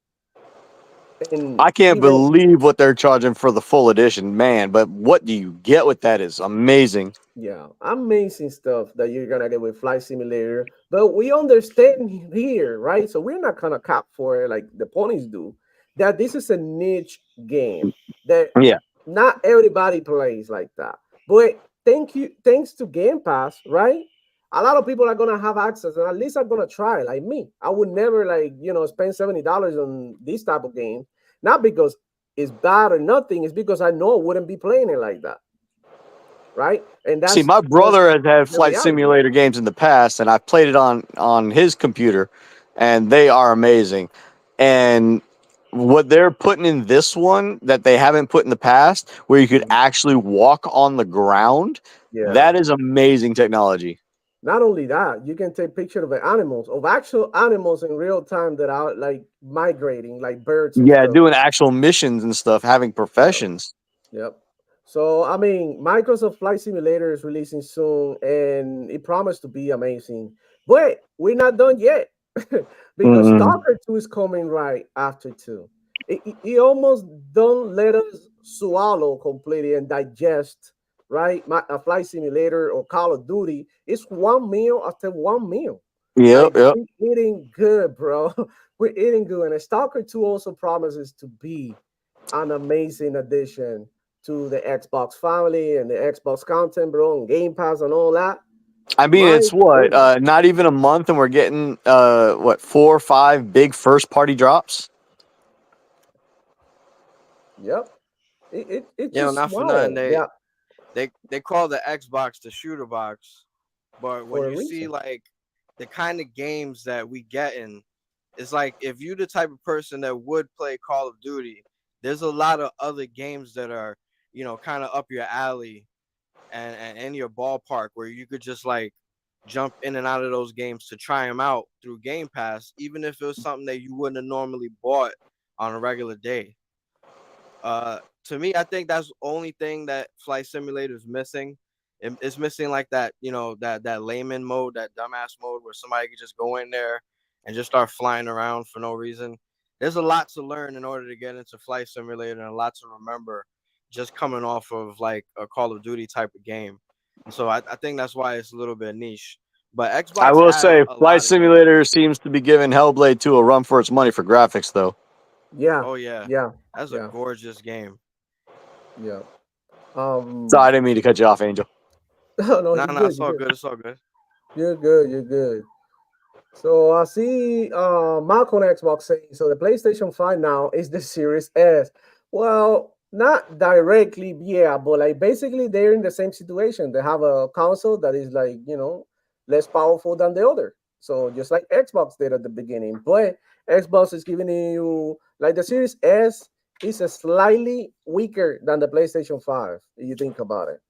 And I can't believe what they're charging for the full edition, man. But what do you get with that is amazing. Yeah, amazing stuff that you're gonna get with Flight Simulator. But we understand here, right? So we're not gonna cap for it like the ponies do, that this is a niche game that not everybody plays like that. But thanks to Game Pass, right? A lot of people are gonna have access, and at least are gonna try. Like me, I would never spend $70 on this type of game, not because it's bad or nothing. It's because I know I wouldn't be playing it like that, right? And that's my brother has had Flight Simulator games in the past, and I've played it on his computer, and they are amazing. And what they're putting in this one that they haven't put in the past, where you could actually walk on the ground, that is amazing technology. Not only that, you can take pictures of the animals, of actual animals in real time that are like migrating, like birds. Yeah, doing actual missions and stuff, having professions. Yep. So, I mean, Microsoft Flight Simulator is releasing soon, and it promised to be amazing. But we're not done yet because Stalker 2 is coming right after 2. It almost don't let us swallow completely and digest, right? A Flight Simulator or Call of Duty. It's one meal after one meal. Yep. We're eating good, bro. We're eating good. And Stalker 2 also promises to be an amazing addition to the Xbox family and the Xbox content, bro, and Game Pass and all that. I mean, it's not even a month, and we're getting 4 or 5 big first party drops. Yep. It's just not for nothing. They call the Xbox the shooter box, but when you see like the kind of games that we get in, it's like if you're the type of person that would play Call of Duty, there's a lot of other games that are, kind of up your alley and in your ballpark where you could just like jump in and out of those games to try them out through Game Pass, even if it was something that you wouldn't have normally bought on a regular day. To me, I think that's the only thing that Flight Simulator is missing. It's missing like that, that layman mode, that dumbass mode where somebody could just go in there and just start flying around for no reason. There's a lot to learn in order to get into Flight Simulator and a lot to remember just coming off of like a Call of Duty type of game. So I think that's why it's a little bit niche. But Xbox, I will say, Flight Simulator seems to be giving Hellblade 2 a run for its money for graphics, though. Yeah. Oh yeah. That's a gorgeous game. Yeah. So I didn't mean to cut you off, Angel. No, it's all good. It's all good. You're good. You're good. So I see Mark on Xbox saying, so the PlayStation 5 now is the Series S. Well, not directly, but like basically they're in the same situation. They have a console that is like, less powerful than the other. So just like Xbox did at the beginning. But Xbox is giving you, like the Series S is a slightly weaker than the PlayStation 5, if you think about it,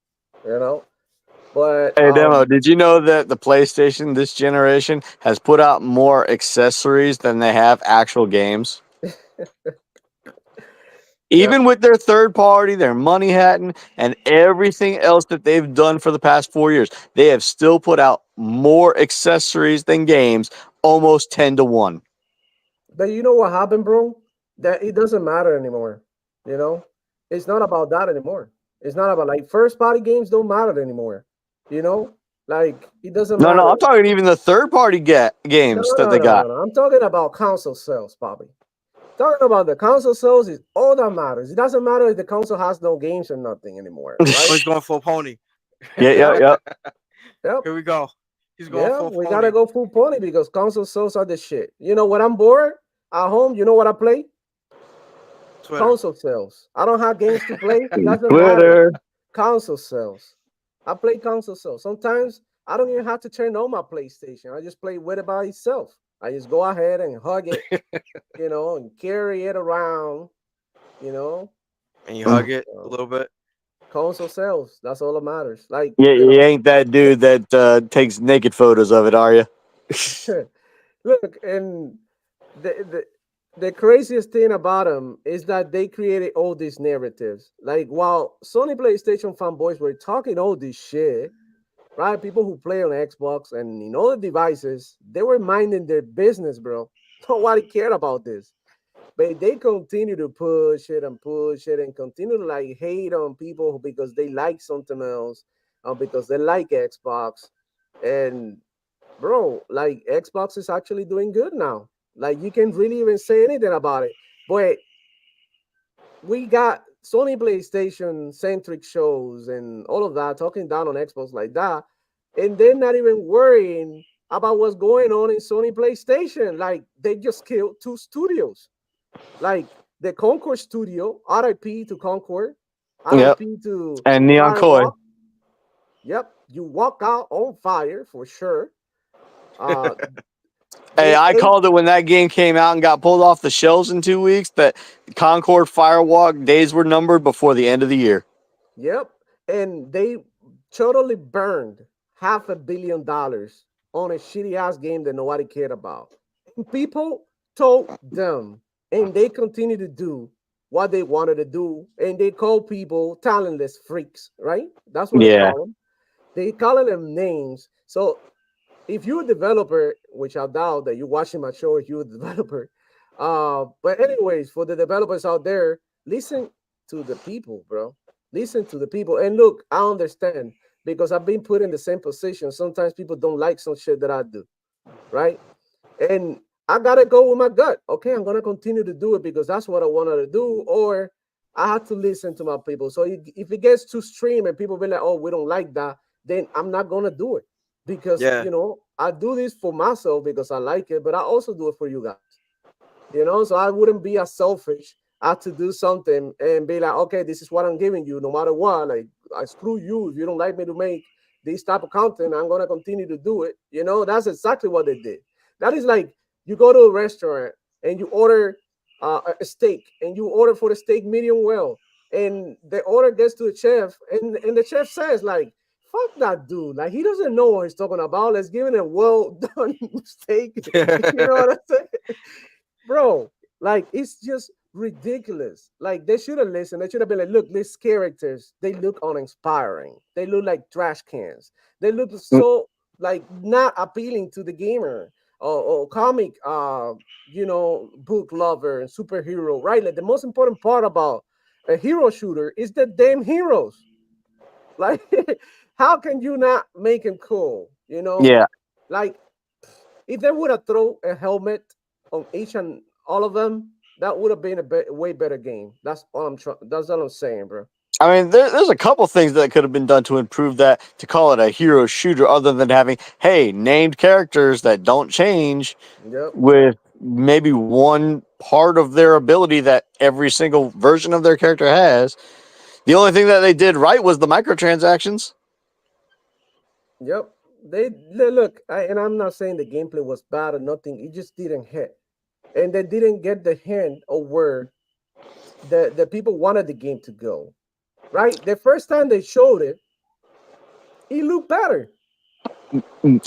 But hey, Demo, did you know that the PlayStation this generation has put out more accessories than they have actual games? Even with their third party, their money hatting, and everything else that they've done for the past 4 years, they have still put out more accessories than games, almost 10-1. But you know what happened, bro? That it doesn't matter anymore. You know, it's not about that anymore. It's not about like first party games don't matter anymore. You know, like it doesn't No, matter. I'm talking even the third party No, games that no, they no, no, got. no. I'm talking about console sales, Bobby. Talking about the console sales is all that matters. It doesn't matter if the console has no games or nothing anymore, Oh, right? he's going full pony. Yeah. Yep. Here we go. He's going Yeah, full we pony. gotta go full pony because console sales are the shit. You know, when I'm bored at home, you know what I play? Twitter. Console sales. I don't have games to play. It doesn't matter. Twitter. Console sales. I play console sales. Sometimes I don't even have to turn on my PlayStation. I just play with it by itself. I just go ahead and hug it, you know, and carry it around, you know. And you hug it a little bit. Console sales. That's all that matters. Like, Yeah, you you know, ain't that dude that takes naked photos of it, are you? look, and the craziest thing about them is that they created all these narratives. Like while Sony PlayStation fanboys were talking all this shit, right? People who play on Xbox and in other devices, they were minding their business, bro. Nobody cared about this. But they continue to push it and continue to like hate on people because they like something else, because they like Xbox. And bro, like Xbox is actually doing good now. Like you can really even say anything about it. But we got Sony PlayStation centric shows and all of that talking down on Xbox like that, and they're not even worrying about what's going on in Sony PlayStation. Like they just killed two studios, like the Concord studio, RIP to Concord, Yep. RIP to And Neon Koi. Firewalk. Yep, you walk out on fire for sure. Hey, I ate, called it when that game came out and got pulled off the shelves in 2 weeks that Concord Firewalk days were numbered before the end of the year. yep, and they totally burned $500 million on a shitty ass game that nobody cared about. And people told them, and they continue to do what they wanted to do, and they call people talentless freaks, right? That's what they Yeah. call them. They calling them names. So if you're a developer, which I doubt that you're watching my show if you're a developer, but anyways, for the developers out there, listen to the people, bro. Listen to the people. And look, I understand because I've been put in the same position. Sometimes people don't like some shit that I do, right? And I gotta go with my gut. Okay, I'm gonna continue to do it because that's what I wanted to do, or I have to listen to my people. So if it gets too extreme and people be like, "Oh, we don't like that," then I'm not gonna do it because Yeah. I do this for myself because I like it, but I also do it for you guys. So I wouldn't be as selfish as to do something and be like, okay, this is what I'm giving you, no matter what. Like, I screw you if you don't like me to make this type of content. I'm gonna continue to do it. That's exactly what they did. That is like you go to a restaurant and you order a steak and you order for the steak medium well, and the order gets to the chef and the chef says like, fuck that dude. Like he doesn't know what he's talking about. Let's give him a well done steak. You know what I'm saying? Bro, like it's just ridiculous. Like they should have listened. They should have been like, look, these characters, they look uninspiring. They look like trash cans. They look so like not appealing to the gamer or comic book lover and superhero, right? Like the most important part about a hero shooter is the damn heroes. Like, how can you not make him cool? Yeah. Like if they would have thrown a helmet on each and all of them, that would have been a way better game. That's all I'm saying, bro. I mean, there's a couple things that could have been done to improve that, to call it a hero shooter, other than having, hey, named characters that don't change Yep. with maybe one part of their ability that every single version of their character has. The only thing that they did right was the microtransactions. Yep. They look, and I'm not saying the gameplay was bad or nothing. It just didn't hit, and they didn't get the hint of where the people wanted the game to go. Right, the first time they showed it, it looked better.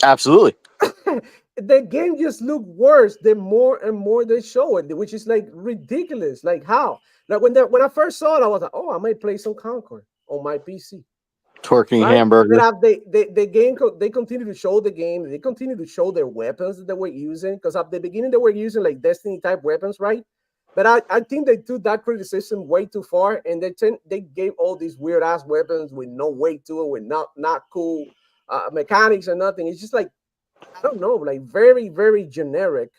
Absolutely. the game just look worse the more and more they show it, which is like ridiculous. Like how? Like when I first saw it, I was like, oh, I might play some Concord on my PC. Twerking Right? hamburger. But they continue to show the game. They continue to show their weapons that they were using. Because at the beginning they were using like Destiny type weapons, right? But I think they took that criticism way too far, and they gave all these weird ass weapons with no weight to it, with not cool mechanics or nothing. It's just like I don't know, like very very generic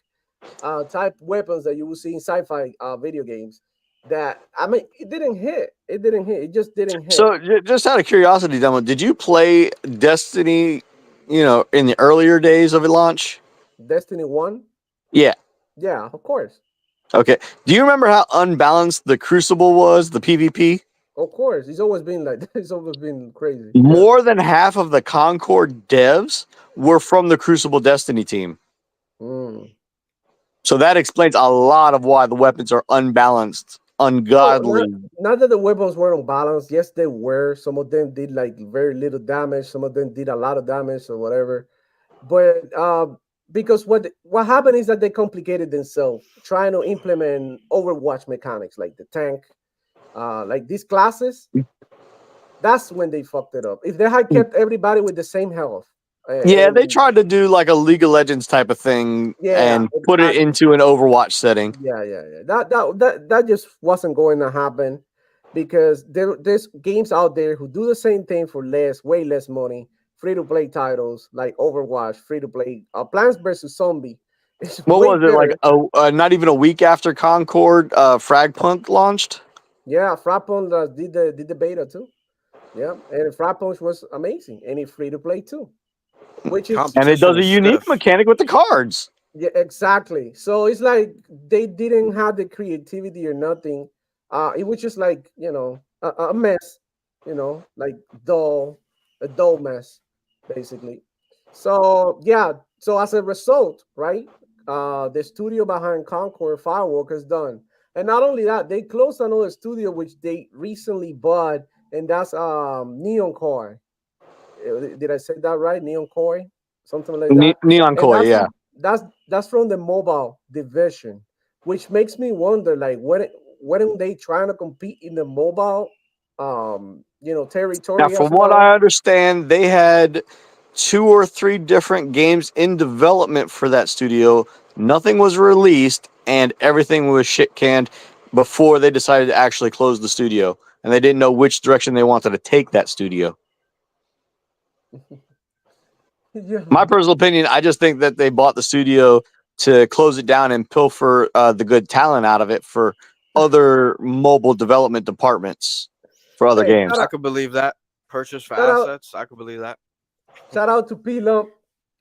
type weapons that you will see in sci-fi video games. That I mean, it didn't hit. It didn't hit. It just didn't hit. So, just out of curiosity, Demo, did you play Destiny? You know, in the earlier days of its launch. Destiny 1? Yeah. Yeah, of course. Okay. Do you remember how unbalanced the Crucible was, the PvP? Of course. It's always been like that. It's always been crazy. More than half of the Concord devs were from the Crucible Destiny team. Mm. So that explains a lot of why the weapons are unbalanced, ungodly. Not that the weapons were unbalanced. Yes, they were. Some of them did like very little damage. Some of them did a lot of damage or whatever. But because what happened is that they complicated themselves trying to implement Overwatch mechanics like the tank, like these classes. That's when they fucked it up. If they had kept everybody with the same health. Yeah, they tried to do like a League of Legends type of thing and put it into an Overwatch setting. Yeah. That just wasn't going to happen because there's games out there who do the same thing for way less money. Free to play titles like Overwatch, free to play. Plants vs Zombie. What was it like? Not even a week after Concord, Fragpunk launched. Yeah, Fragpunk did the beta too. Yeah, and Fragpunk was amazing, and it's free to play too. Which is and it does a unique mechanic with the cards. Yeah, exactly. So it's like they didn't have the creativity or nothing. It was just like a mess, like a dull mess, basically. So yeah. So as a result, right? The studio behind Concord Firewalk is done, and not only that, they closed another studio which they recently bought, and that's Neon Core. Did I say that right? Neon Koi, something like that. Neon Koi, yeah. That's from the mobile division, which makes me wonder, like, weren't they trying to compete in the mobile, territory? Now, from what I understand, they had 2 or 3 different games in development for that studio. Nothing was released, and everything was shit canned before they decided to actually close the studio, and they didn't know which direction they wanted to take that studio. Yeah. My personal opinion, I just think that they bought the studio to close it down and pilfer the good talent out of it for other mobile development departments for other games. I could believe that. Purchase for assets. I could believe that. Shout out to P-Lump.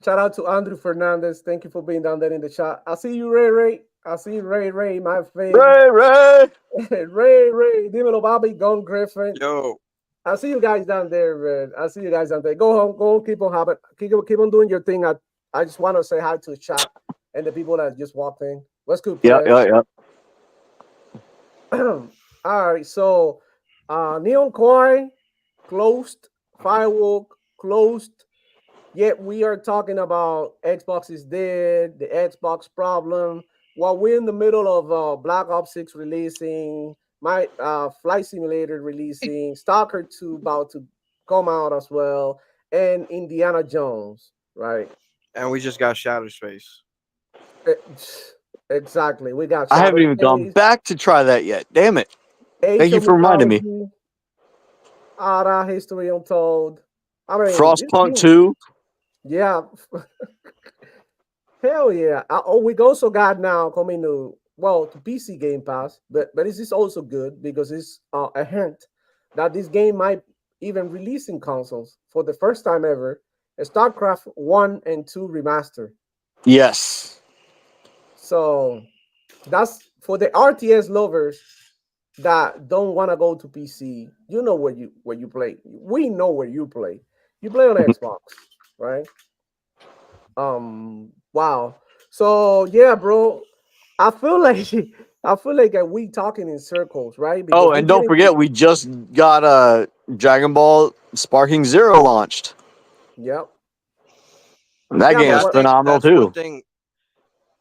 Shout out to Andrew Fernandez. Thank you for being down there in the chat. I see you, Ray. I see you, Ray, my favorite. Ray. Dímelo, Bobby. Gone Griffin. Yo. I see you guys down there, man. I see you guys down there. Go home, keep on doing your thing. I just want to say hi to the chat and the people that just walked in. What's good? Yeah. All right, so Neon Koi closed, Firewalk closed. Yet we are talking about Xbox is dead, the Xbox problem. While we're in the middle of Black Ops 6 releasing, my Flight Simulator releasing, Stalker 2 about to come out as well, and Indiana Jones, right? And we just got Shadow Space. Exactly. We got. I haven't even gone back to try that yet. Damn it! Thank you for reminding me. Ara History Untold. I mean, Frostpunk 2. Yeah. Hell yeah. We also got now coming to PC Game Pass, but this is also good because it's a hint that this game might even release in consoles for the first time ever. A StarCraft 1 and 2 remaster. Yes. So that's for the RTS lovers that don't want to go to PC. You know where you play. We know where you play. You play on Xbox, right? Wow. So yeah, bro. I feel like we talking in circles, right? Because and don't forget, we just got Dragon Ball Sparking Zero launched. Yep. That Yeah, game but is I what? think phenomenal that's one too. thing.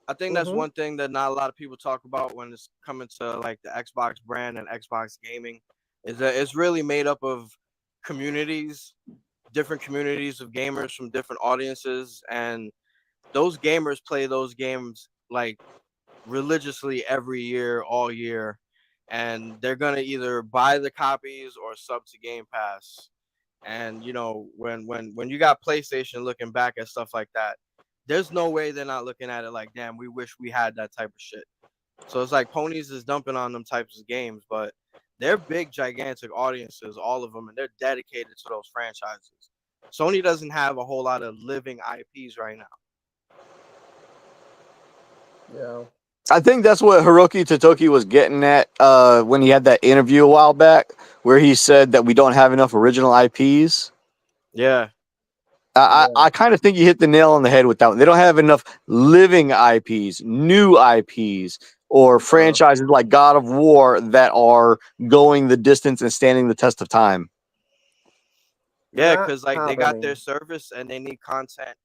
I think that's Mm-hmm. one thing that not a lot of people talk about when it's coming to like the Xbox brand and Xbox gaming, is that it's really made up of communities, different communities of gamers from different audiences, and those gamers play those games like religiously every year, all year, and they're gonna either buy the copies or sub to Game Pass. And you know, when you got PlayStation looking back at stuff like that, there's no way they're not looking at it like, damn, we wish we had that type of shit. So it's like Ponies is dumping on them types of games, but they're big, gigantic audiences, all of them, and they're dedicated to those franchises. Sony doesn't have a whole lot of living IPs right now. Yeah. I think that's what Hiroki Totoki was getting at when he had that interview a while back, where he said that we don't have enough original IPs. Yeah. I kind of think you hit the nail on the head with that one. They don't have enough living IPs, new IPs, or franchises like God of War that are going the distance and standing the test of time. Yeah, Not because like they got their happening. service and they need content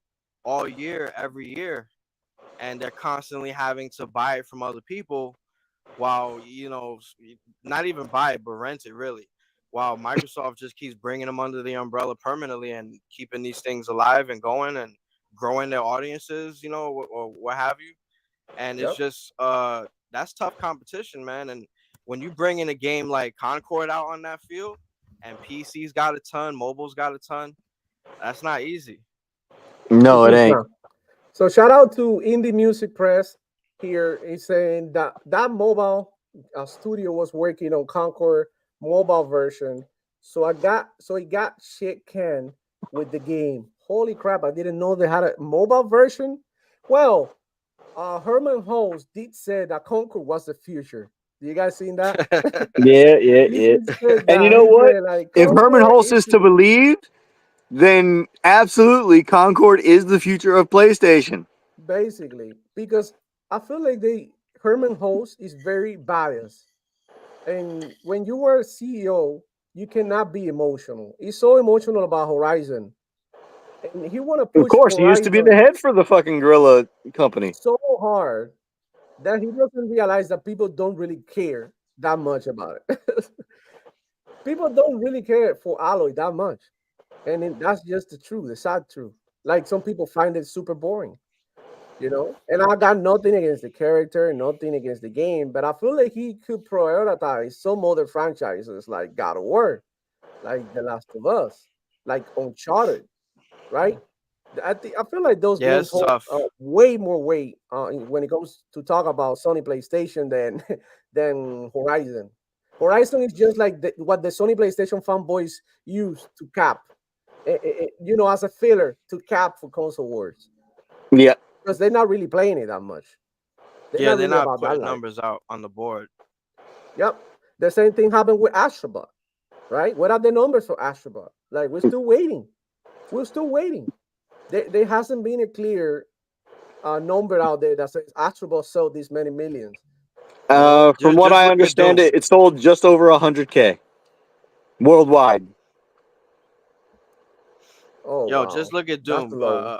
all year, every year, and they're constantly having to buy it from other people, while not even buy it but rent it really. While Microsoft just keeps bringing them under the umbrella permanently and keeping these things alive and going and growing their audiences, or what have you. And it's Yep. just that's tough competition, man. And when you bring in a game like Concord out on that field, and PC's got a ton, mobile's got a ton, that's not easy. No, it It's ain't. not. So shout out to Indie Music Press here. He's saying that mobile studio was working on Concord mobile version. So he got shit canned with the game. Holy crap! I didn't know they had a mobile version. Well, Herman Holmes did say that Concord was the future. You guys seen that? Yeah, yeah, He yeah. did say And you that. know He what? said like If Herman Concord Hulse is is the to future. believe, then absolutely Concord is the future of PlayStation. Basically, because I feel like Herman Host is very biased, and when you were a CEO, you cannot be emotional. He's so emotional about Horizon, and he want to Of push course, he used to be the Horizon head for the fucking Gorilla company. so hard that he doesn't realize that people don't really care that much about it. People don't really care for Alloy that much, and that's just the truth, the sad truth. Like some people find it super boring. And I got nothing against the character, nothing against the game, but I feel like he could prioritize some other franchises like God of War, like The Last of Us, like Uncharted, right? I feel like those Yeah, games it's hold tough. way more weight when it comes to talk about Sony PlayStation than than Horizon. Horizon is just like what the Sony PlayStation fanboys use to cap, as a filler to cap for console wars Yeah. because they're not really playing it that much. They're Yeah, not they're really not about that putting life. numbers out on the board. Yep. The same thing happened with Astrobot, right? What are the numbers for Astrobot? Like we're still waiting. We're still waiting. There hasn't been a clear number out there that says Astrobot sold this many millions. From what Just I look at understand, Doom. it sold just over 100K worldwide. Oh Yo, just wow, look at that's Doom. low.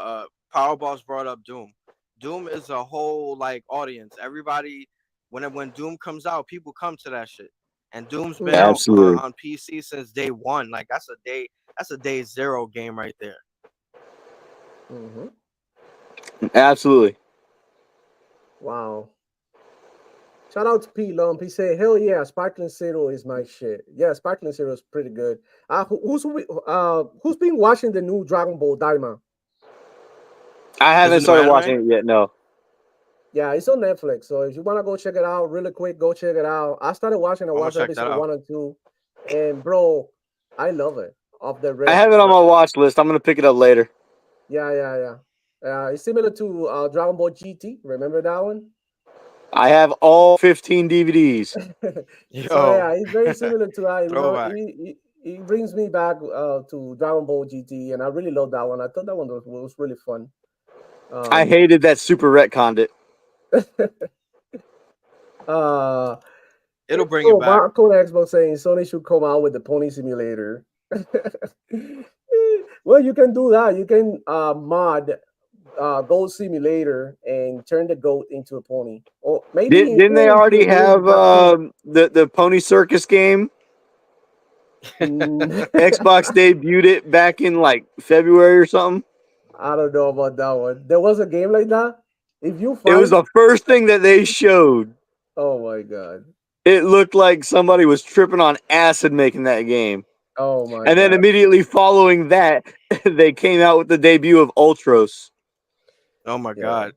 Powerboss brought up Doom. Doom is a whole like audience. Everybody, when Doom comes out, people come to that shit. And Doom's been Mhm. out Absolutely. on PC since day one. Like that's a day zero game right there. Mhm. Absolutely. Wow. Shout out to P Lump. He said, "Hell yeah, Sparkling Zero is my shit." Yeah, Sparkling Zero is pretty good. Who's been watching the new Dragon Ball Daima? I There's a haven't new started anime. watching it yet. No. Yeah, it's on Netflix. So if you want to go check it out really quick, go check it out. I started watching. I I'm gonna watched check that episode out. 1 and 2, and bro, I love it. Of the I red, have it on my watch list. I'm gonna pick it up later. yeah. It's similar to Dragon Ball GT. Remember that one? I have all 15 DVDs. So Yo, yeah, it's very similar to that. throwback. It brings me back to Dragon Ball GT, and I really love that one. I thought that one was really fun. I Um, hated that super retconned it. uh, It'll bring it oh, back. Marco on Xbox saying Sony should come out with the Pony Simulator. Well, you can do that. You can mod goat simulator and turn the goat into a pony. Or maybe Didn't they even if already you're doing have the job too. the Pony Circus game? Mm, Xbox debuted it back in like February or something. I don't know about that one. There was a game like that. If you It was find, the first thing that they showed. oh my god, It looked like somebody was tripping on acid making that game. oh my And then god. immediately following that, they came out with the debut of Ultros. Oh my Yeah. god.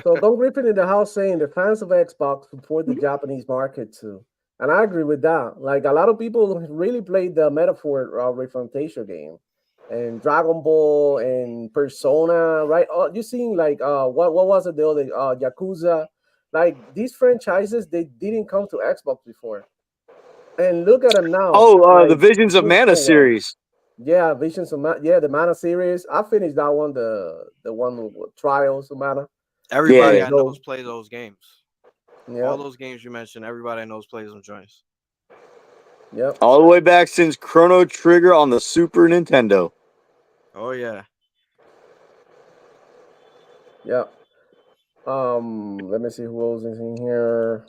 So Don Griffin in the house saying the fans of Xbox support the Japanese market too. And I agree with that. Like a lot of people really played the Metaphor Refrontation game and Dragon Ball and Persona, right? Oh, you seen like what was it the other Yakuza? Like these franchises they didn't come to Xbox before. And look at them now, Oh, the like Visions of doing Mana so well. series. Yeah, yeah, the Mana series. I finished that one, the one with Trials of Mana. Everybody Yeah. I knows play those games. Yeah. All those games you mentioned, everybody I knows plays them joints. Yep. All the way back since Chrono Trigger on the Super Nintendo. Oh yeah. Yeah. Let me see who else is in here.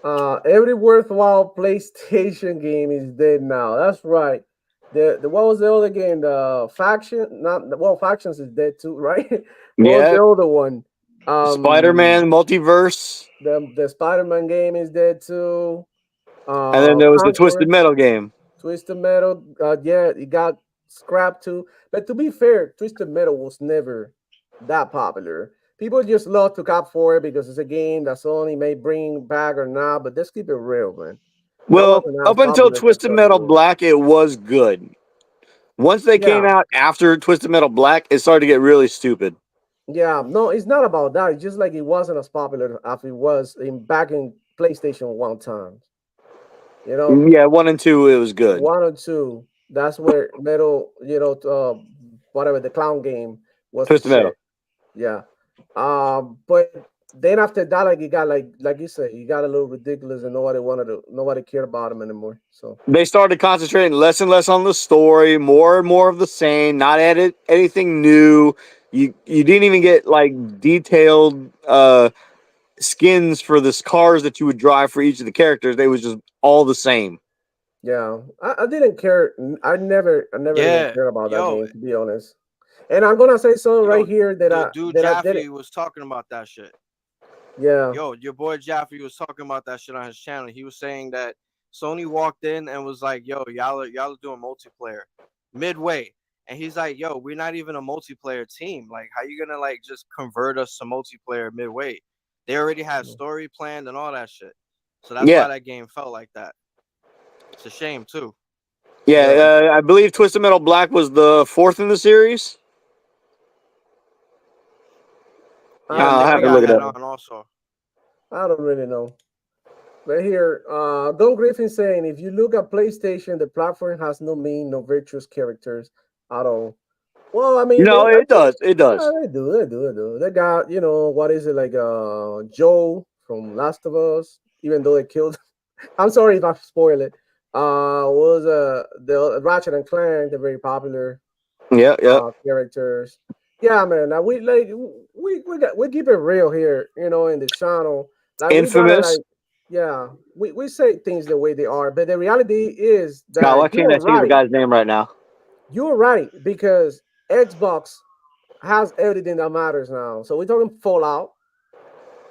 Every worthwhile PlayStation game is dead now. That's right. The what was the other game? The faction, not well, factions is dead too, right? What was Yeah. the other one? Spider-Man Multiverse. The Spider-Man game is dead too. And then there was the Twisted Concord, Metal game. Twisted Metal. Yeah, it got scrapped too. But to be fair, Twisted Metal was never that popular. People just love to cop for it because it's a game that Sony may bring back or not. But let's keep it real, man. That Well, wasn't as up until popular as they Twisted thought it Metal was. Black, it was good. Once they came Yeah, out after Twisted Metal Black, it started to get really stupid. yeah. No, it's not about that. It's just like it wasn't as popular as it was in back in PlayStation one time. You know, Yeah, 1 and 2, it was good. one or two. That's where Metal, whatever the clown game was the Twisted Metal. shit. Yeah. But then after that, like it got like you said, it got a little ridiculous, and nobody cared about him anymore. So They started concentrating less and less on the story, more and more of the same, not added anything new. You didn't even get like detailed skins for the cars that you would drive for each of the characters. They was just all the same. yeah, I didn't care. I never even Yeah. cared about that Yo, game, to be honest. And I'm gonna say so right here that the I dude that I did Jaffe it. was talking about that shit. Yeah, Yo, your boy Jaffe was talking about that shit on his channel. He was saying that Sony walked in and was like, "Yo, y'all are doing multiplayer midway," and he's like, "Yo, we're not even a multiplayer team. Like, how you gonna like just convert us to multiplayer midway? They already had story planned and all that shit. So that's Yeah. why that game felt like that. It's a shame too. Yeah, I believe Twisted Metal Black was the 4th in the series. Yeah, I'll they have to got look it that up. on also. I don't really know. But here, Don Griffin saying, if you look at PlayStation, the platform has no mean, no virtuous characters at all. Well, I mean, No, I it think does. It does. they do. They got, what is it like? Joe from Last of Us. Even though they killed, I'm sorry if I spoil it. Was the Ratchet and Clank? They're very popular Yeah. characters. Yeah, man. Now we keep it real here, in the channel. Like we gotta Infamous. yeah, we say things the way they are, but the reality is God, why that can't I think of the guy's name right now? you're right because Xbox has everything that matters now. So we're talking Fallout,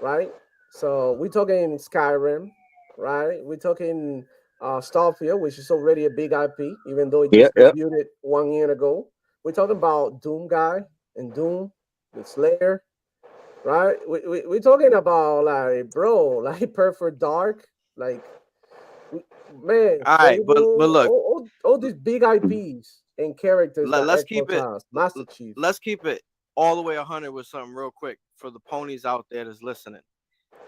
right? So we're talking Skyrim, right? We're talking Starfield, which is already a big IP, even though it just Yep. debuted 1 year ago. We're talking about Doom Guy and Doom, the Slayer, right? We're talking about like, bro, like Perfect Dark, like, man, All right, but Fable, look, all these big IPs and characters that let's keep Xbox it has. Master Chief. let's keep it all the way 100 with something real quick for the ponies out there that's listening.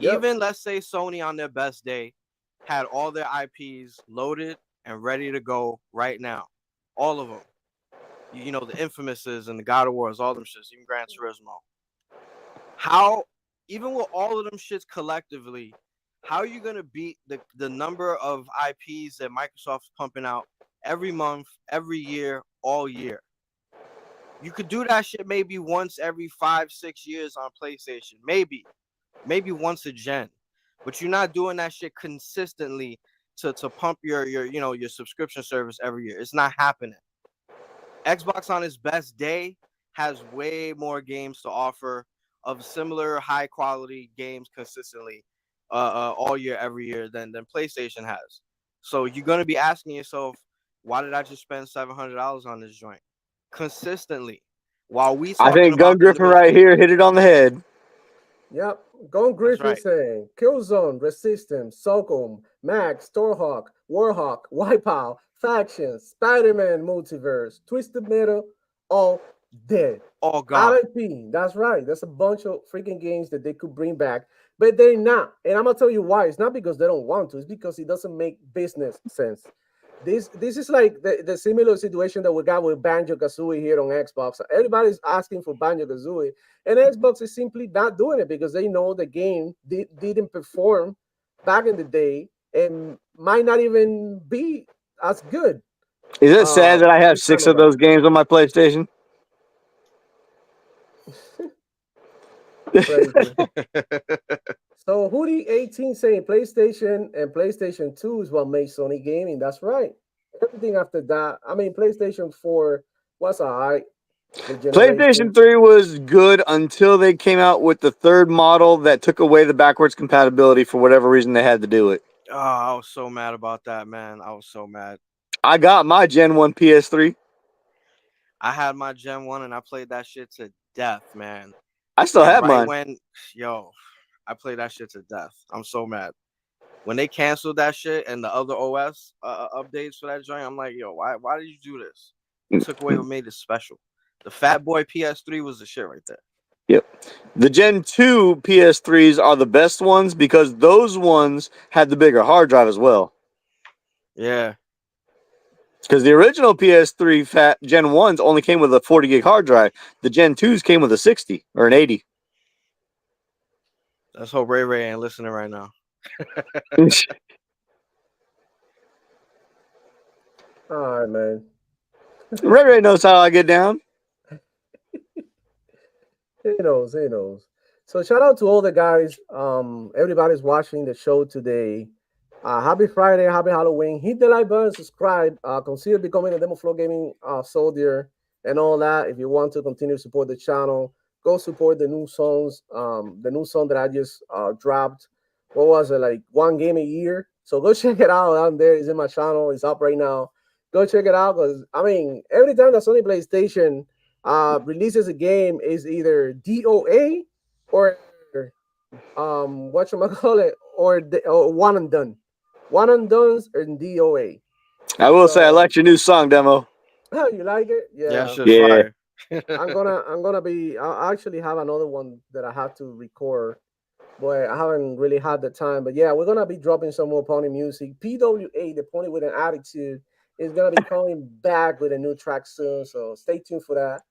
Yep. Even let's say Sony on their best day had all their IPs loaded and ready to go right now, all of them. You know, the Infamouses and the God of Wars, all them shits, even Gran Turismo. How, even with all of them shits collectively, how are you gonna beat the number of IPs that Microsoft's pumping out every month, every year, all year? You could do that shit maybe once every 5-6 years on PlayStation, maybe once a gen, but you're not doing that shit consistently to pump your your subscription service every year. It's not happening. Xbox on its best day has way more games to offer of similar high quality games consistently all year every year than PlayStation has. So you're gonna be asking yourself, why did I just spend $700 on this joint consistently? While we I talking think Gun about the Griffin newest right game. here hit it on the head. Yep. Gone That's Griffin right. saying Killzone, Resistance, Socom, Max, Storhawk, Warhawk, Wipeout, Factions, Spider-Man Multiverse, Twisted Metal, all dead. All gone. RIP. That's right. That's a bunch of freaking games that they could bring back, but they're not. And I'm gonna tell you why. It's not because they don't want to. It's because it doesn't make business sense. This is like the similar situation that we got with Banjo Kazooie here on Xbox. Everybody's asking for Banjo Kazooie, and Xbox is simply not doing it because they know the game didn't perform back in the day and might not even be as good Is it sad that I have this time 6 of around. those games on my PlayStation? Crazy. So Hoodie 18 saying PlayStation and PlayStation 2 is what makes Sony gaming. That's right. Everything after that, I mean, PlayStation 4 was alright. The generation. PlayStation 3 was good until they came out with the third model that took away the backwards compatibility for whatever reason they had to do it. Oh, I was so mad about that, man. I was so mad. I got my Gen 1 PS3. I had my Gen 1 and I played that shit to death, man. I still And have right mine. when, I played that shit to death. I'm so mad. When they canceled that shit and the other OS updates for that joint, I'm like, why did you do this? You took away what made it special. The Fat Boy PS3 was the shit right there. Yep. The Gen 2 PS3s are the best ones because those ones had the bigger hard drive as well. Yeah. Because the original PS3 Fat Gen 1s only came with a 40 gig hard drive. The Gen 2s came with a 60 or an 80. Let's hope Ray ain't listening right now. All right, man. Ray knows how I get down. He knows. He knows. So shout out to all the guys. Everybody's watching the show today. Happy Friday, happy Halloween. Hit the like button, subscribe. Consider becoming a Demo Flow Gaming soldier and all that. If you want to continue to support the channel, go support the new songs. The new song that I just dropped. What was it, like one game a year? So go check it out on there. It's in my channel. It's up right now. Go check it out because I mean, every time that Sony PlayStation releases a game, is either DOA or whatchamacallit, or one and done. One and done's and DOA. I will say I like your new song demo. Oh, you like it? Yeah, Yeah. shit's fire. I'm gonna be. I actually have another one that I have to record, but I haven't really had the time. But yeah, we're gonna be dropping some more pony music. PWA, the Pony with an Attitude, is gonna be coming back with a new track soon. So stay tuned for that.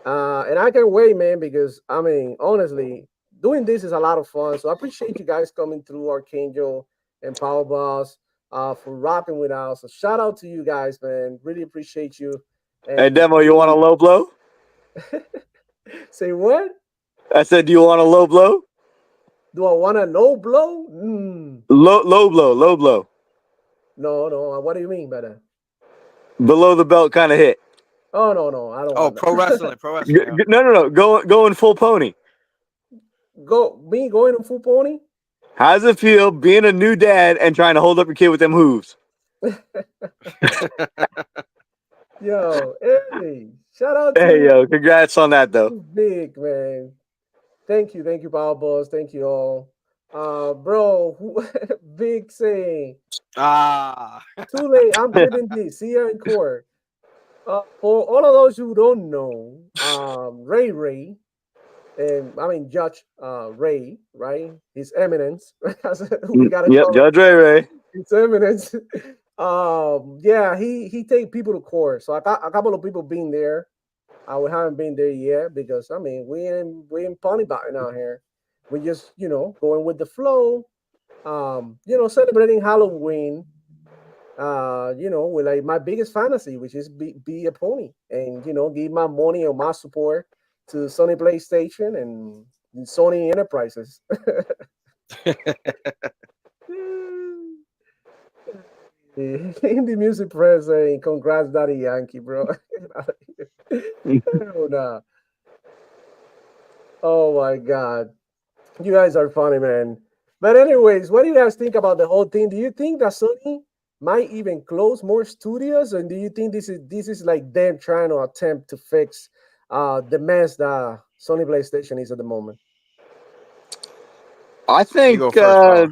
And I can't wait, man, because I mean, honestly, doing this is a lot of fun. So I appreciate you guys coming through, Archangel and Power Boss, for rocking with us. So shout out to you guys, man. Really appreciate you. And Hey, Demo, you want a low blow? say what? I said, do you want a low blow? Do I want a low blow? Low blow. No. What do you mean by that? Below the belt kind of hit. Oh no, I don't. Oh, want pro that. wrestling. Yeah. No. Going full pony. Me going in full pony? How's it feel being a new dad and trying to hold up your kid with them hooves? Yo, hey, shout out to Hey, yo, congrats on that, though. big man. Thank you, Power Boss. Thank you all. Bro, big saying. Too late. I'm tipping this. See you in court. For all of those who don't know, Ray, and I mean Judge Ray, right? His Eminence. We gotta Yep, call Judge Ray. His Eminence. Yeah, he take people to court. So I got a couple of people being there. We haven't been there yet because I mean we in pony button out here. We just going with the flow. Celebrating Halloween. with like my biggest fantasy, which is be a pony, and give my money or my support to Sony PlayStation and Sony Enterprises. Indie music press saying, "Congrats, Daddy Yankee, bro." Hell nah. Oh my god, you guys are funny, man. But anyways, what do you guys think about the whole thing? Do you think that Sony might even close more studios, and do you think this is like them trying to attempt to fix the mess that Sony PlayStation is at the moment? I You go think, first, Power.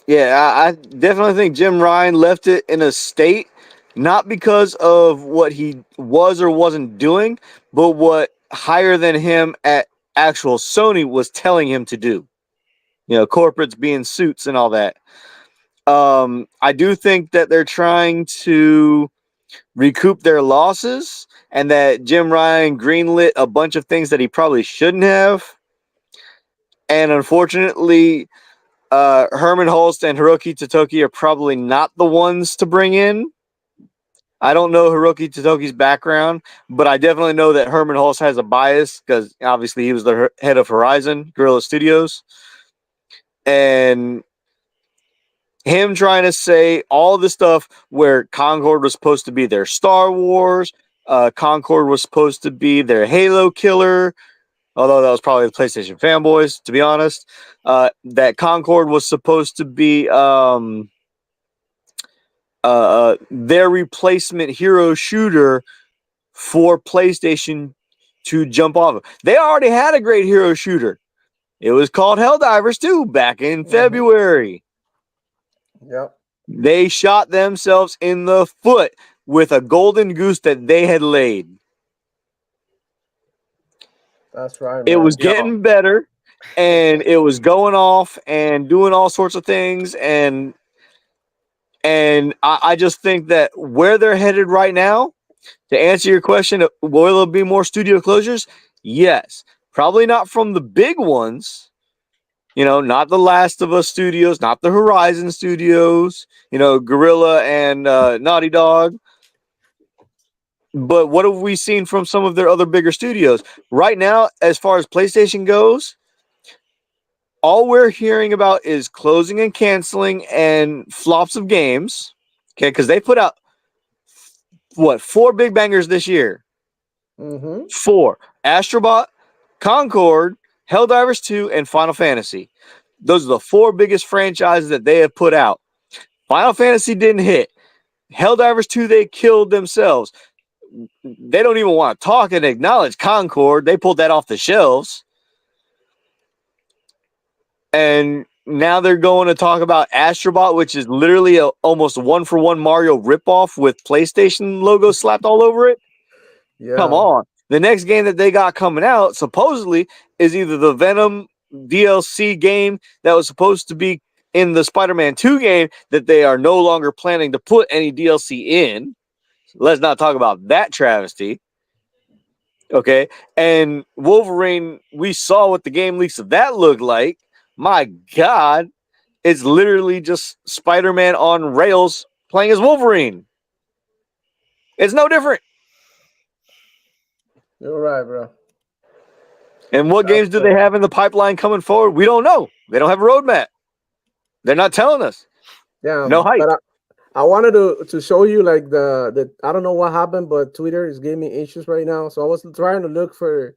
yeah, I definitely think Jim Ryan left it in a state, not because of what he was or wasn't doing, but what higher than him at actual Sony was telling him to do. Corporates being suits and all that. I do think that they're trying to recoup their losses and that Jim Ryan greenlit a bunch of things that he probably shouldn't have. And unfortunately, Herman Holst and Hiroki Totoki are probably not the ones to bring in. I don't know Hiroki Totoki's background, but I definitely know that Herman Holst has a bias because obviously he was the head of Horizon Guerrilla Studios. And him trying to say all the stuff where Concord was supposed to be their Star Wars, Concord was supposed to be their Halo killer, although that was probably the PlayStation fanboys, to be honest. That Concord was supposed to be their replacement hero shooter for PlayStation to jump off of. They already had a great hero shooter. It was called Helldivers 2 back in February. Yep. They shot themselves in the foot with a golden goose that they had laid. That's right, man. It was getting better, and it was going off and doing all sorts of things, and I just think that where they're headed right now, to answer your question, will there be more studio closures? Yes. Probably not from the big ones, not the Last of Us studios, not the Horizon studios, Guerrilla and Naughty Dog. But what have we seen from some of their other bigger studios? Right now, as far as PlayStation goes, all we're hearing about is closing and canceling and flops of games. Okay, because they put out, 4 big bangers this year? 4. Astrobot, Concord, Helldivers 2, and Final Fantasy. Those are the 4 biggest franchises that they have put out. Final Fantasy didn't hit. Helldivers 2, they killed themselves. They don't even want to talk and acknowledge Concord. They pulled that off the shelves. And now they're going to talk about Astrobot, which is literally a almost one-for-one Mario ripoff with PlayStation logo slapped all over it. Yeah. Come on. The next game that they got coming out, supposedly, is either the Venom DLC game that was supposed to be in the Spider-Man 2 game that they are no longer planning to put any DLC in. Let's not talk about that travesty. Okay. And Wolverine, we saw what the game leaks of that looked like. My God. It's literally just Spider-Man on rails playing as Wolverine. It's no different. You're right, bro. And what games do they have in the pipeline coming forward? We don't know. They don't have a roadmap. They're not telling us. Yeah. No hype. But I wanted to show you like the I don't know what happened, but Twitter is giving me issues right now. So I was trying to look for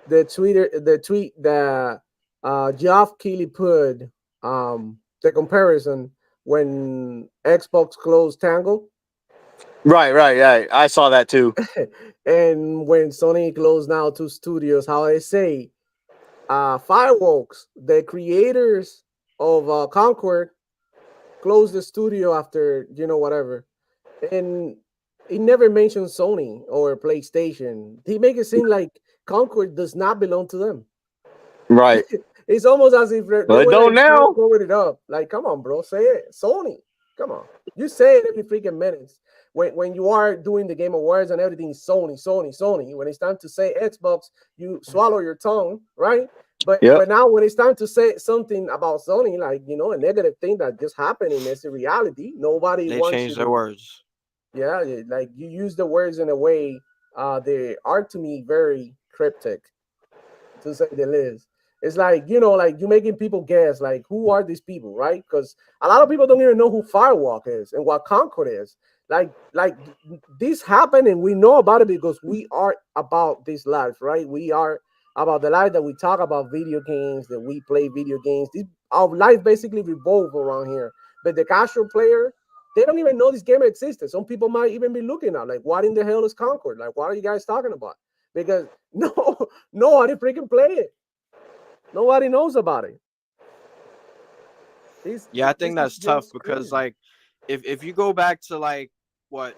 the tweet that Geoff Keighley put the comparison when Xbox closed Tango. Right. I saw that too. And when Sony closed now 2 studios, how they say Fireworks, the creators of Concord, closed the studio after whatever, and he never mentioned Sony or PlayStation. He make it seem like Concord does not belong to them. Right. It's almost as if they Well, it were don't like now. growing it up. Like, come on, bro, say it. Sony, come on. You say it every freaking minute. When you are doing the Game Awards and everything, Sony. When it's time to say Xbox, you swallow your tongue, right? Yep. now when it's time to say something about Sony, like a negative thing that just happened and it's a reality, nobody They wants you changed their to. words. Yeah, like you use the words in a way they are to me very cryptic, to say the least. It's like like you making people guess, like who are these people, right? Because a lot of people don't even know who Firewalk is and what Concord is. This happened, and we know about it because we are about this life, right? We are about the life that we talk about video games, that we play video games. Our life basically revolve around here. But the casual player, they don't even know this game existed. Some people might even be looking at like, what in the hell is Concord? Like, what are you guys talking about? Because nobody freaking play it. Nobody knows about it. Yeah, I This think is that's tough just because crazy. like if you go back to like what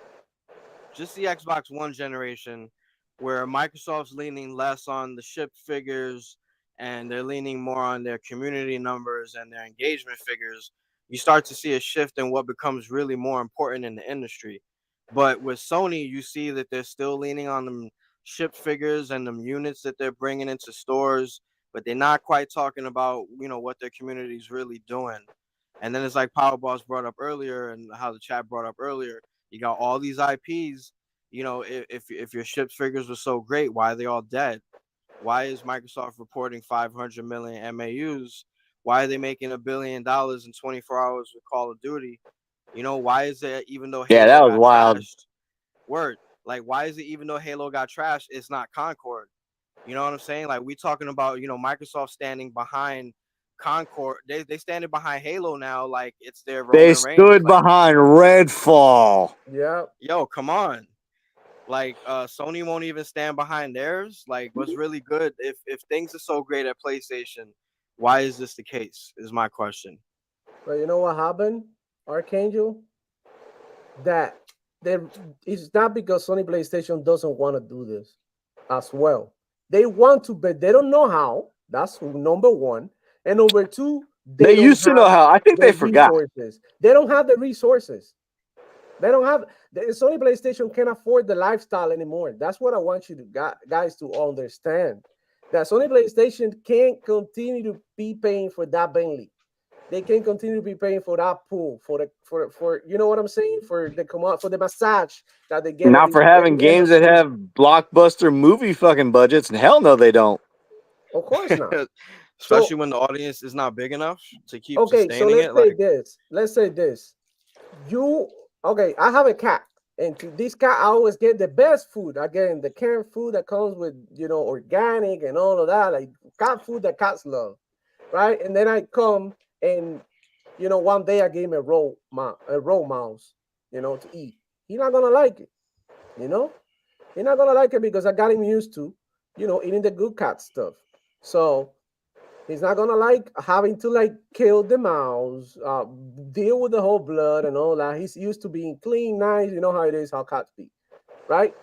just the Xbox One generation, where Microsoft's leaning less on the ship figures and they're leaning more on their community numbers and their engagement figures, you start to see a shift in what becomes really more important in the industry. But with Sony, you see that they're still leaning on them ship figures and them units that they're bringing into stores, but they're not quite talking about, what their community is really doing. And then it's like Powerboss brought up earlier and how the chat brought up earlier. You got all these IPs. If your ship figures were so great, why are they all dead? Why is Microsoft reporting 500 million MAUs? Why are they making $1 billion in 24 hours with Call of Duty? Why is it even though Yeah, Halo that was got wild. trashed? Word. Like, why is it even though Halo got trashed, it's not Concord? You know what I'm saying? Like, we talking about, Microsoft standing behind Concord. They standing behind Halo now, like it's their They Roman Reigns. stood Like, behind Redfall. Yeah. yo, come on. Like Sony won't even stand behind theirs. Like what's really good if things are so great at PlayStation, why is this the case? Is my question. But you know what happened, Archangel? That there it's not because Sony PlayStation doesn't want to do this as well. They want to, but they don't know how. That's number one. And number two, They they don't used to know have how. I think the they forgot. resources. They don't have the resources. They don't have the Sony PlayStation can't afford the lifestyle anymore. That's what I want you to guys to understand. That Sony PlayStation can't continue to be paying for that Bentley. They can continue to be paying for that pool, for you know what I'm saying, for the for the massage that they get Not for having every end of games the that year. have blockbuster movie fucking budgets. And hell no, they don't. Of course not. Especially So when the audience is not big enough to keep okay, so sustaining let's it. say Like, this. Let's say this. You okay? I have a cat, and to this cat, I always get the best food. Again, the canned food that comes with organic and all of that, like cat food that cats love, right? And then I come and one day I gave him a raw mouse, to eat. He's not gonna like it, you know. He's not gonna like it because I got him used to, eating the good cat stuff. So he's not gonna like having to like kill the mouse, deal with the whole blood and all that. He's used to being clean, nice. You know how it is, how cats be, right?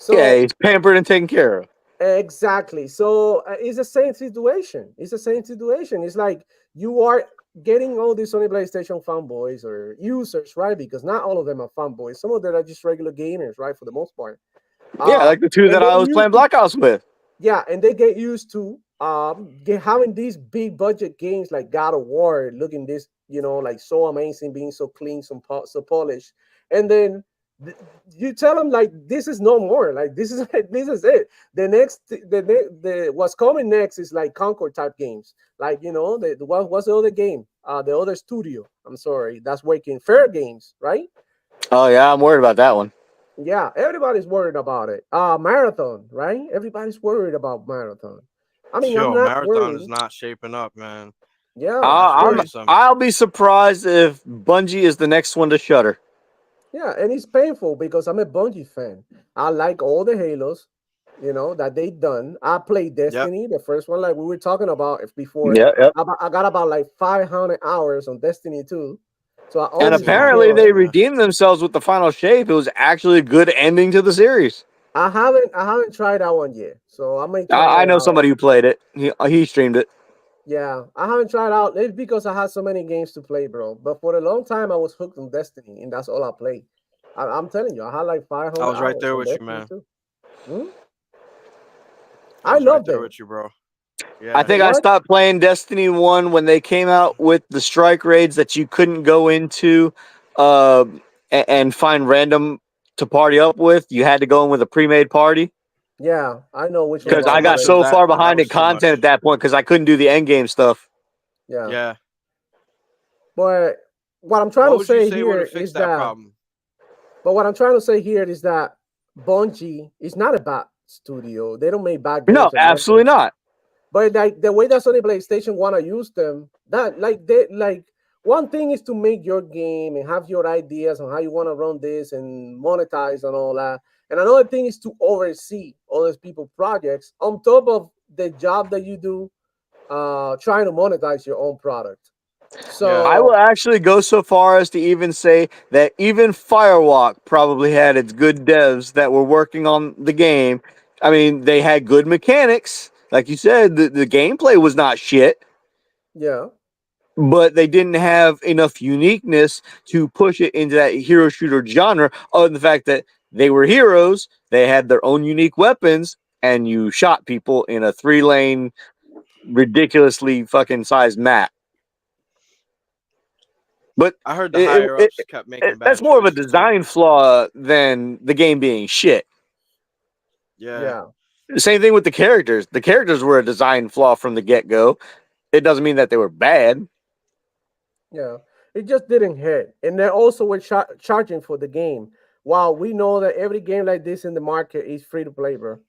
Yeah, So he's pampered and taken care of. exactly. So it's the same situation. It's the same situation. It's like you are getting all these Sony PlayStation fanboys or users, right? Because not all of them are fanboys. Some of them are just regular gamers, right? For the most part. Yeah, like the two And that they I was used playing to, Black Ops with. yeah, and they get used to having these big budget games like God of War, looking this, like so amazing, being so clean, so polished, and then th- you tell them like this is no more, like this is this is it. The what's coming next is like Concord type games, like what's the other game? The other studio. I'm sorry, that's working Fair Games, right? Oh yeah, I'm worried about that one. Yeah, everybody's worried about it. Marathon, right? Everybody's worried about Marathon. I mean, I'm yo, not Marathon is worried. not shaping up, man. Yeah, That's I'm and worrisome. I'll be surprised if Bungie is the next one to shutter. yeah, and it's painful because I'm a Bungie fan. I like all the Halos, that they done. I played Yep. Destiny, the first one, like we were talking about before. Yeah, yep. I got about like 500 hours on Destiny 2. So I And That's always not apparently enjoy. they enough, man. redeemed themselves with the final shape. It was actually a good ending to the series. I haven't tried that one yet. So I may try I that know out. somebody who played it. He streamed it. Yeah, I haven't tried out. It's because I had so many games to play, bro. But for a long time, I was hooked on Destiny, and that's all I played. I'm telling you, I had like I 500 was right hours there on with you, Destiny man. too. Hmm? I I was right loved there it. with you, bro. Yeah. I think I What? stopped playing Destiny 1 when they came out with the strike raids that you couldn't go into and find random to party up with. You had to go in with a pre-made party. Yeah, I know which Yeah, one Because you're I too got much referring of so to. far that. That behind in was too content much. at that point because I couldn't do the end game stuff. Yeah. Yeah. But what I'm trying What to would you say say would here have fixed is that that, problem? but what I'm trying to say here is that Bungie is not a bad studio. They don't make bad No, games or absolutely nothing. not. But like the way that Sony PlayStation wanna use them, that like they like one thing is to make your game and have your ideas on how you want to run this and monetize and all that. And another thing is to oversee other people's projects on top of the job that you do, trying to monetize your own product. Yeah. I will So actually go so far as to even say that even Firewalk probably had its good devs that were working on the game. I mean, they had good mechanics. Like you said, the gameplay was not shit, yeah, but they didn't have enough uniqueness to push it into that hero shooter genre, other than the fact that they were heroes, they had their own unique weapons, and you shot people in a 3-lane, ridiculously fucking sized map. But I heard the higher ups kept making that's bad more of a choices too. design flaw than the game being shit. Yeah. yeah, Same thing with the characters. The characters were a design flaw from the get go. It doesn't mean that they were bad. yeah. It just didn't hit, and they also were charging for the game. While we know that every game like this in the market is free to play, bro.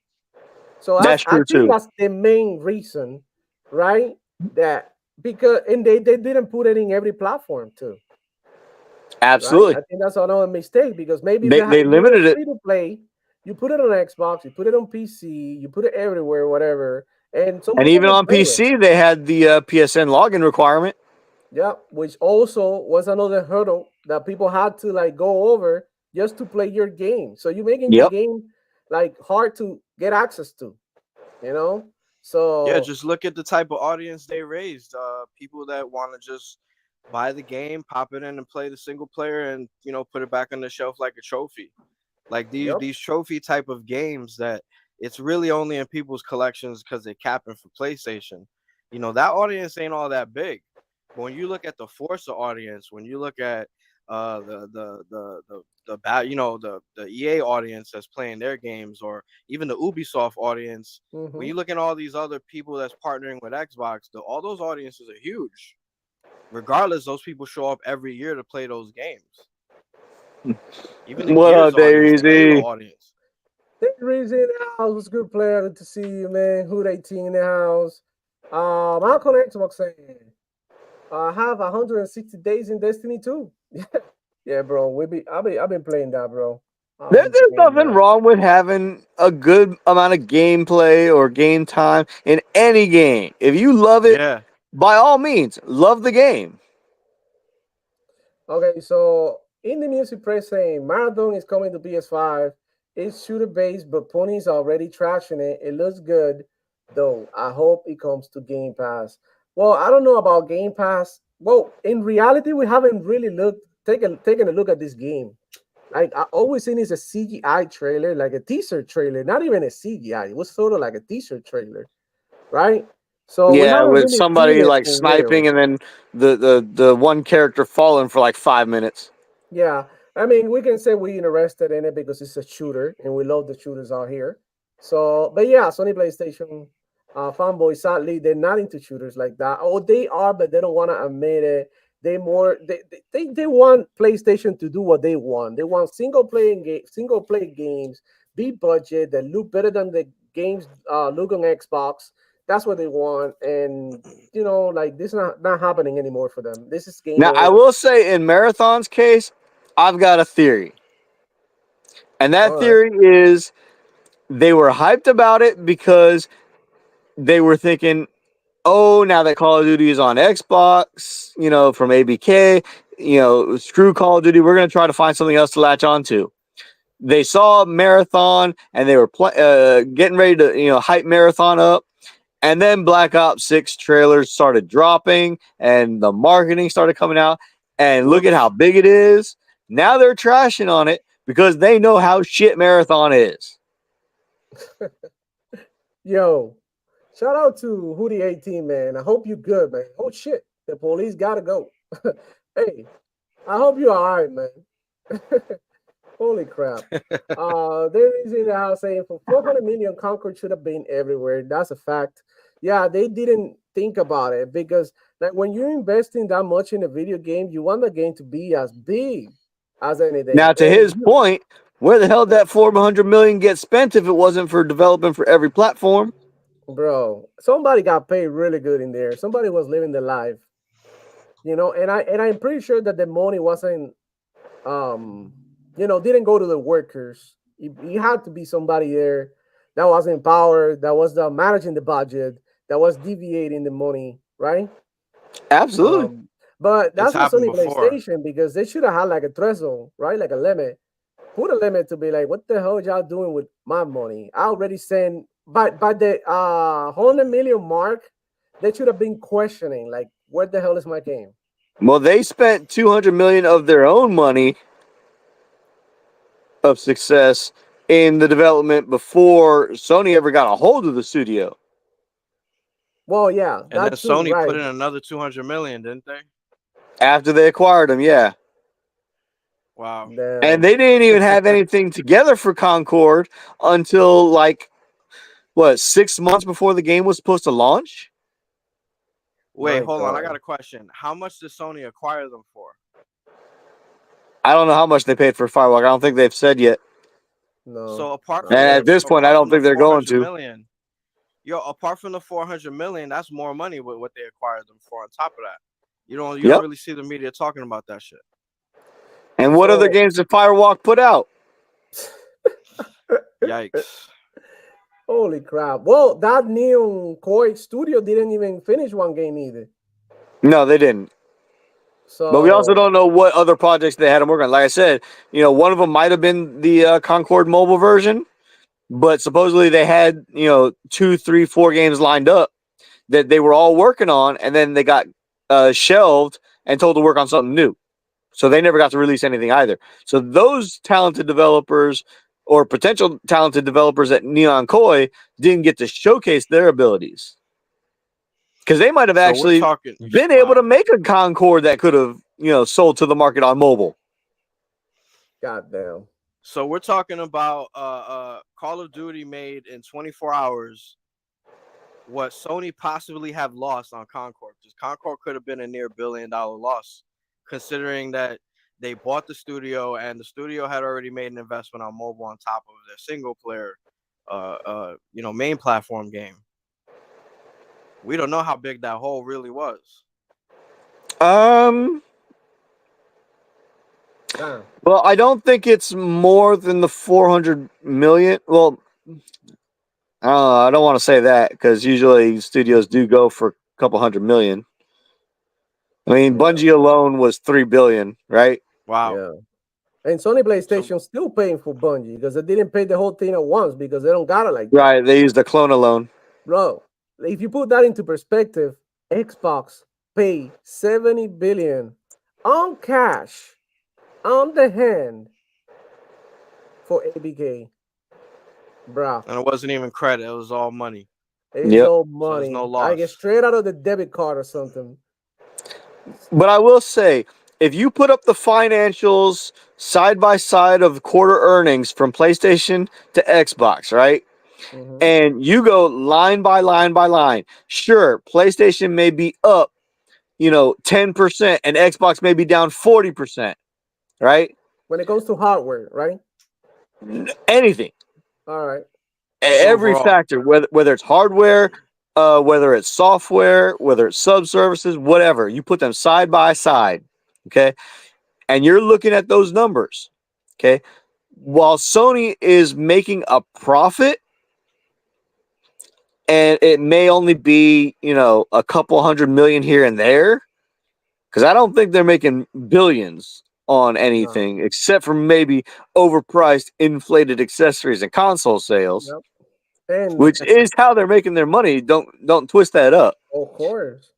So That's I true think too. that's the main reason, right? That because and they didn't put it in every platform too, right? Absolutely. I think that's another mistake because maybe if They you made it limited it. free to play, you put it on Xbox, you put it on PC, you put it everywhere, whatever, and some And people even will on play it. PC, they had the PSN login requirement. Yeah, which also was another hurdle that people had to like go over just to play your game. So you're making the Yep. game like hard to get access to, you know? Yeah, So just look at the type of audience they raised. People that want to just buy the game, pop it in and play the single player and, put it back on the shelf like a trophy. Like yep. these trophy type of games that it's really only in people's collections because they capping for PlayStation. That audience ain't all that big. But when you look at the Forza audience, when you look at the EA audience that's playing their games, or even the Ubisoft audience, when Hmm. you look at all these other people that's partnering with Xbox, all those audiences are huge. Regardless, those people show up every year to play those games. Even the What up, Gears audience, the Halo Daisy? audience. Hey, Reese in the house. It's good player. Good to see you, man. Hood 18 in the house. Malcolm Xbox saying, I have 160 days in Destiny 2. Yeah, bro. I've been playing that, bro. I'll be There's playing nothing that. wrong with having a good amount of gameplay or game time in any game. If you love it, Yeah. by all means, love the game. Okay, so in the music press saying Marathon is coming to PS5. It's shooter based, but Pony's already trashing it. It looks good, though. I hope it comes to Game Pass. Well, I don't know about Game Pass. Well, in reality, we haven't really taken a look at this game. Like I always seen is a CGI trailer, like a teaser trailer, not even a CGI. It was sort of like a teaser trailer, right? So we Yeah, haven't with really seen somebody it like for real. sniping and then the one character falling for like 5 minutes. Yeah, I mean, we can say we're interested in it because it's a shooter and we love the shooters out here. So, but yeah, Sony PlayStation fanboys, sadly, they're not into shooters like that. Oh, they are, but they don't want to admit it. They want PlayStation to do what they want. They want single play games, big budget that look better than the games look on Xbox. That's what they want, and like this is not happening anymore for them. This is game Now, I over. will say in Marathon's case, I've got a theory. And All that right. theory is they were hyped about it because they were thinking, oh, now that Call of Duty is on Xbox, from ABK, screw Call of Duty, we're going to try to find something else to latch onto. They saw Marathon and they were getting ready to, hype Marathon up. And then Black Ops 6 trailers started dropping and the marketing started coming out. And look at how Whoops. big it is. Now they're trashing on it because they know how shit Marathon is. Yo, Shout out to Hootie 18, man. I hope you good, man. Oh shit, the police gotta go. Hey, I hope you're all right, man. Holy crap. There is in the house saying for 400 million, Concord should have been everywhere. That's a fact. Yeah, they didn't think about it because like when you're investing that much in a video game, you want the game to be as big as anything. Now, to his point, where the hell did that 400 million get spent if it wasn't for developing for every platform? Bro, somebody got paid really good in there. Somebody was living the life, and I'm pretty sure that the money wasn't didn't go to the workers. It had to be somebody there that was empowered, that was managing the budget, that was deviating the money, right? Absolutely. But that's not Sony before. PlayStation because they should have had like a threshold, right? Like a limit. Put a limit to be like, what the hell y'all doing with my money? I already sent by the 100 million mark, they should have been questioning, like, where the hell is my game? Well, they spent 200 million of their own money of success in the development before Sony ever got a hold of the studio. Well, yeah, And then too, Sony right. put in another 200 million, didn't they? After they acquired them, yeah. Wow. Damn. And they didn't even have anything together for Concord until 6 months before the game was supposed to launch? Wait, hold on. I got a question. How much did Sony acquire them for? I don't know how much they paid for Firewalk. I don't think they've said yet. No. So apart from And at this point, I don't think they're going to. Apart from the 400 million, that's more money with what they acquired them for. On top of that, you don't really see the media talking about that shit. And what other games did Firewalk put out? Yikes. Holy crap. Well, that new Koi studio didn't even finish one game either. No, they didn't. So, but we also don't know what other projects they had them working on. Like I said, one of them might have been the Concord mobile version, but supposedly they had, 2, 3, 4 games lined up that they were all working on, and then they got shelved and told to work on something new. So they never got to release anything either. So those talented developers or potential talented developers at Neon Koi didn't get to showcase their abilities. Because they might have actually been able to make a Concord that could have, sold to the market on mobile. Goddamn. So we're talking about Call of Duty made in 24 hours what Sony possibly have lost on Concord. Because Concord could have been a near $1 billion loss, considering that they bought the studio and the studio had already made an investment on mobile on top of their single player, main platform game. We don't know how big that hole really was. Well, I don't think it's more than the 400 million. Well, I don't want to say that because usually studios do go for a couple hundred million. I mean, Bungie alone was $3 billion, right? Wow. Yeah. And Sony PlayStation still paying for Bungie because they didn't pay the whole thing at once because they don't got it like that. Right. They used a clone alone. Bro, if you put that into perspective, Xbox paid $70 billion on cash, on the hand, for ABK. Bro. And it wasn't even credit. It was all money. It's all money. So no loss. I get straight out of the debit card or something. But I will say, if you put up the financials side by side of quarter earnings from PlayStation to Xbox, right? Mm-hmm. And you go line by line by line. Sure, PlayStation may be up, 10%, and Xbox may be down 40%, right? When it goes to hardware, right? Anything. All right. Every factor, whether it's hardware, whether it's software, whether it's sub-services, whatever, you put them side by side, okay? And you're looking at those numbers, okay? While Sony is making a profit, and it may only be, a couple $100 million here and there, because I don't think they're making billions on anything except for maybe overpriced, inflated accessories and console sales. Yep. And which is how they're making their money. Don't twist that up. Of course.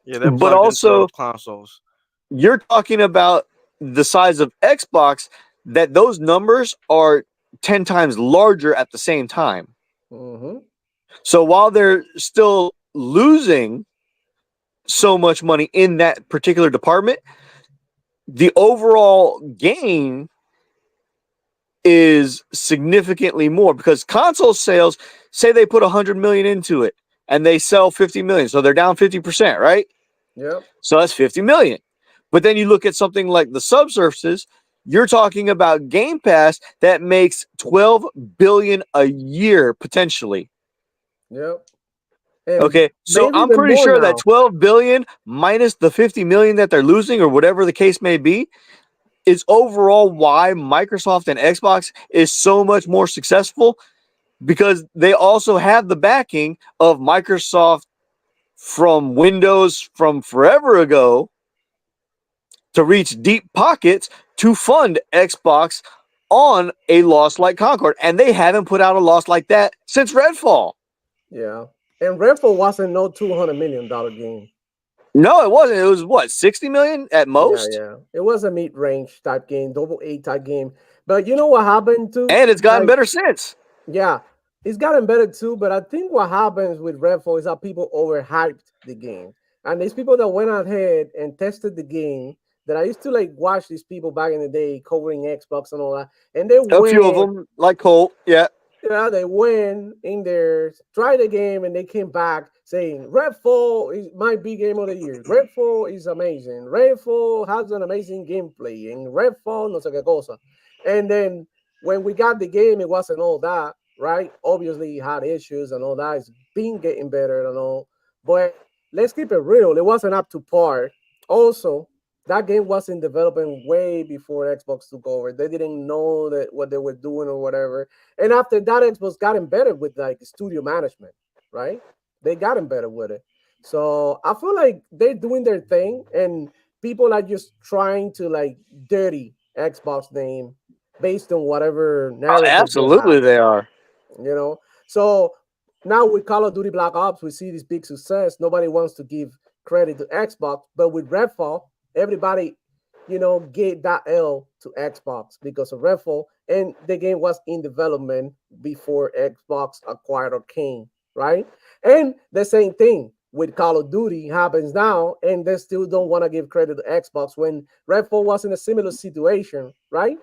Yeah, they're but also consoles. You're talking about the size of Xbox, that those numbers are 10 times larger at the same time. Mm-hmm. So while they're still losing so much money in that particular department, the overall gain is significantly more because console sales, say they put 100 million into it and they sell 50 million, so they're down 50%, right? Yep. So that's 50 million. But then you look at something like the subsurfaces, you're talking about Game Pass that makes 12 billion a year potentially. Yep. And Okay, so maybe I'm even pretty more sure now. that 12 billion minus the 50 million that they're losing or whatever the case may be is overall why Microsoft and Xbox is so much more successful, because they also have the backing of Microsoft from Windows from forever ago to reach deep pockets to fund Xbox on a loss like Concord. And they haven't put out a loss like that since Redfall. Yeah. And Redfall wasn't no $200 million game. No, it wasn't. It was what, 60 million at most? Yeah. It was a mid-range type game, double A type game. But you know what happened too? And it's gotten Like, better since. yeah, it's gotten better too. But I think what happens with Redfall is that people overhyped the game. And these people that went ahead and tested the game, that I used to like watch these people back in the day covering Xbox and all that. And they A few of went, them, like Colt, yeah. yeah, they went in there, tried the game, and they came back saying Redfall is my big game of the year. Redfall is amazing. Redfall has an amazing gameplay, and Redfall no sé qué cosa. And then when we got the game, it wasn't all that, right? Obviously, it had issues and all that. It's been getting better and all, but let's keep it real. It wasn't up to par. Also, that game was in development way before Xbox took over. They didn't know that what they were doing or whatever. And after that, Xbox got better with like studio management, right? They got better with it. So I feel like they're doing their thing, and people are just trying to like dirty Xbox name based on whatever Oh, narrative they have, absolutely they are. you know. So now with Call of Duty Black Ops, we see this big success. Nobody wants to give credit to Xbox, but with Redfall, everybody, gave that L to Xbox because of Redfall, and the game was in development before Xbox acquired Arcane, right? And the same thing with Call of Duty happens now, and they still don't want to give credit to Xbox when Redfall was in a similar situation, right?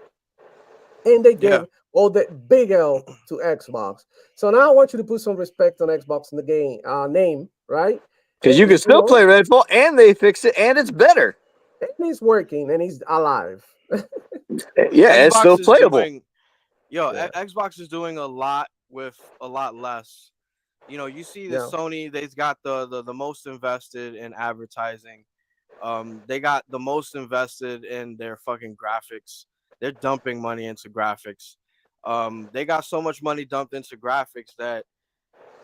And they Yeah. give all the big L to Xbox. So now I want you to put some respect on Xbox in the game name, right? Because you And can still play Redfall and they fixed it and it's better. and he's working and he's alive. Yeah, it's still Xbox is playable. doing Yeah. Xbox is doing a lot with a lot less. You see the Yeah. Sony, they've got the most invested in advertising. They got the most invested in their fucking graphics. They're dumping money into graphics. They got so much money dumped into graphics that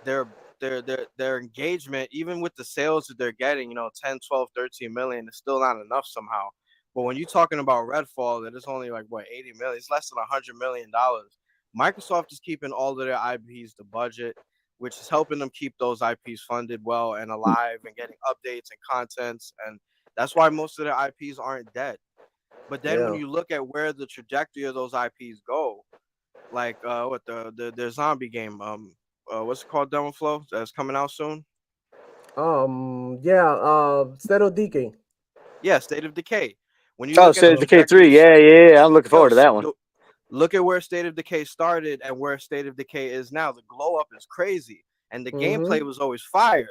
their engagement, even with the sales that they're getting, 10, 12, 13 million, is still not enough somehow. But when you're talking about Redfall, that it's only like what, 80 million, it's less than $100 million. Microsoft is keeping all of their IPs the budget, which is helping them keep those IPs funded well and alive and getting updates and contents. And that's why most of their IPs aren't dead. But then when Yeah. you look at where the trajectory of those IPs go, like what the zombie game, what's it called, Demo Flow, that's coming out soon. State of Decay. Yeah, State of Decay. When you Oh, look at State the of Decay 3. trajectory, Yeah. I'm looking forward to that one. Look at where State of Decay started and where State of Decay is now. The glow up is crazy, and the gameplay was always fire.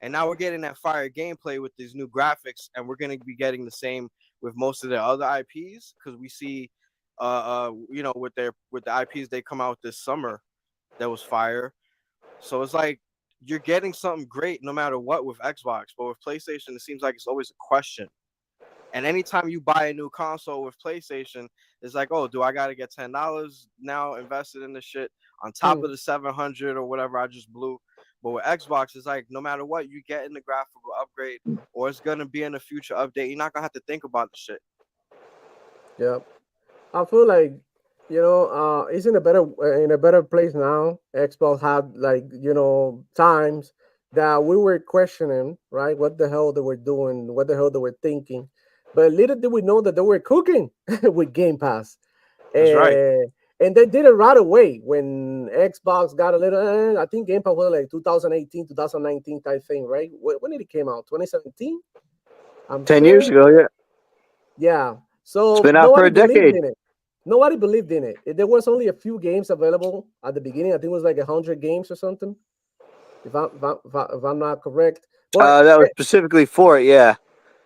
And now we're getting that fire gameplay with these new graphics, and we're going to be getting the same with most of their other IPs, because we see, with the IPs they come out this summer, that was fire. So it's like you're getting something great no matter what with Xbox, but with PlayStation, it seems like it's always a question. And anytime you buy a new console with PlayStation, it's like, oh, do I got to get $10 now invested in this shit on top of the 700 or whatever I just blew? But with Xbox, it's like no matter what, you get in the graphical upgrade, or it's gonna be in a future update. You're not gonna have to think about the shit. Yeah. I feel like it's in a better place now. Xbox had like times that we were questioning, right? What the hell they were doing? What the hell they were thinking? But little did we know that they were cooking with Game Pass. That's right. And they did it right away when Xbox got a little. I think Game Pass was like 2018, 2019 type thing, right? When did it came out? 2017. I'm 10 years sure. ago, yeah. Yeah. It's So been out for nobody a believed decade. in it. Nobody believed in it. There was only a few games available at the beginning. I think it was like 100 games or something, if I'm not correct. But That was specifically for it, yeah.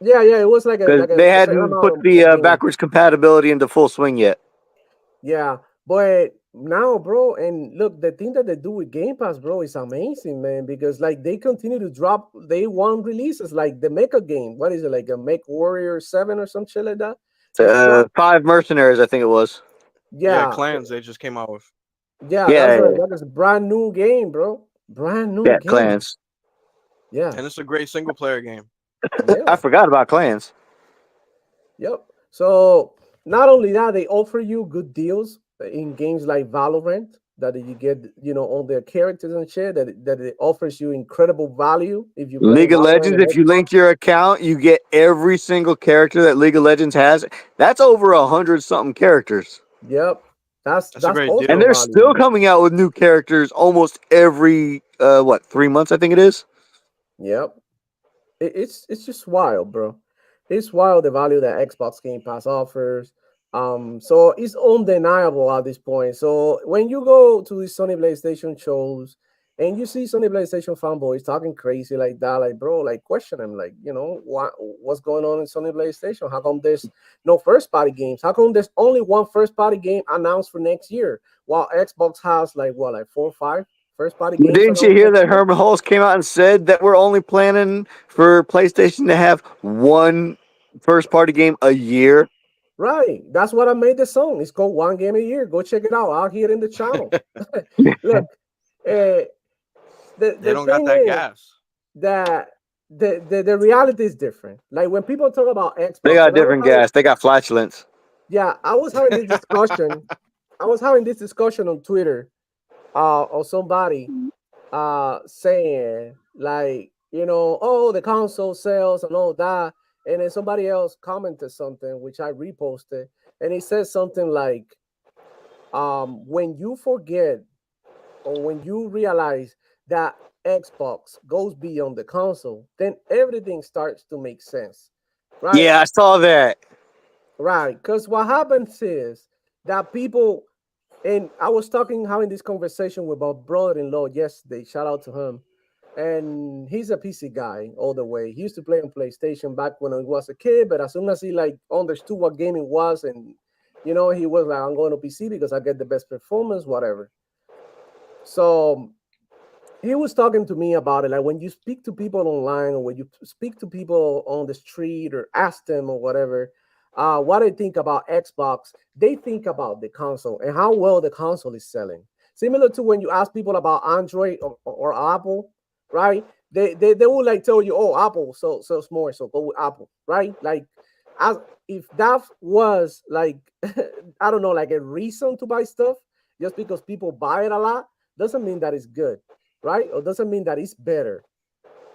yeah, it was like Because a they certain hadn't amount put of the games. backwards compatibility into full swing yet. Yeah, but now, bro, and look, the thing that they do with Game Pass, bro, is amazing, man. Because like they continue to drop day one releases, like the Mecha game. What is it, like a Mech Warrior 7 or some shit like that? Just drop. 5 mercenaries, I think it was. Yeah, Yeah, clans they just came out with. yeah, Yeah, that is a brand new game, bro. Brand new yeah, game. clans. Yeah, And it's a great single player game. I yeah, forgot about clans. yep. So not only that, they offer you good deals in games like Valorant that you get, all their characters and shit. That it offers you incredible value if you play League of Valorant Legends, and if you Xbox. link your account, you get every single character that League of Legends has. That's over 100-something characters. Yep, That's a that's great And also deal. they're value. still coming out with new characters almost every 3 months, I think it is. Yep, it's just wild, bro. It's wild the value that Xbox Game Pass offers. So it's undeniable at this point. So when you go to the Sony PlayStation shows and you see Sony PlayStation fanboys talking crazy like that, like bro, like question them, like what's going on in Sony PlayStation? How come there's no first party games? How come there's only one first party game announced for next year, while Xbox has like 4 or 5 first party games Didn't you announced hear next that year? Herman Hulse came out and said that we're only planning for PlayStation to have one first party game a year? Right. That's what I made the song. It's called One Game a Year. Go check it out out here in the channel. Look, uh, They the don't got thing that is gas. that the reality is different. Like when people talk about They Xbox, got and different gas. They got flatulence. I was having this discussion. I was having this discussion on Twitter, or somebody saying like, oh, the console sales and all that. And then somebody else commented something which I reposted, and he said something like, when you forget or when you realize that Xbox goes beyond the console, then everything starts to make sense, right? Yeah, I saw that. Right, because what happens is that people, and I was having this conversation with my brother-in-law yesterday. Shout out to him. And he's a PC guy all the way. He used to play on PlayStation back when he was a kid, but as soon as he like understood what gaming was, and he was like, I'm going to PC because I get the best performance, whatever. So he was talking to me about it. Like when you speak to people online or when you speak to people on the street or ask them or whatever, what they think about Xbox, they think about the console and how well the console is selling. Similar to when you ask people about Android or Apple, right? They will like tell you, oh, Apple sells more, so go with Apple, right? Like, as if that was like I don't know, like a reason to buy stuff, just because people buy it a lot doesn't mean that it's good, right? Or doesn't mean that it's better,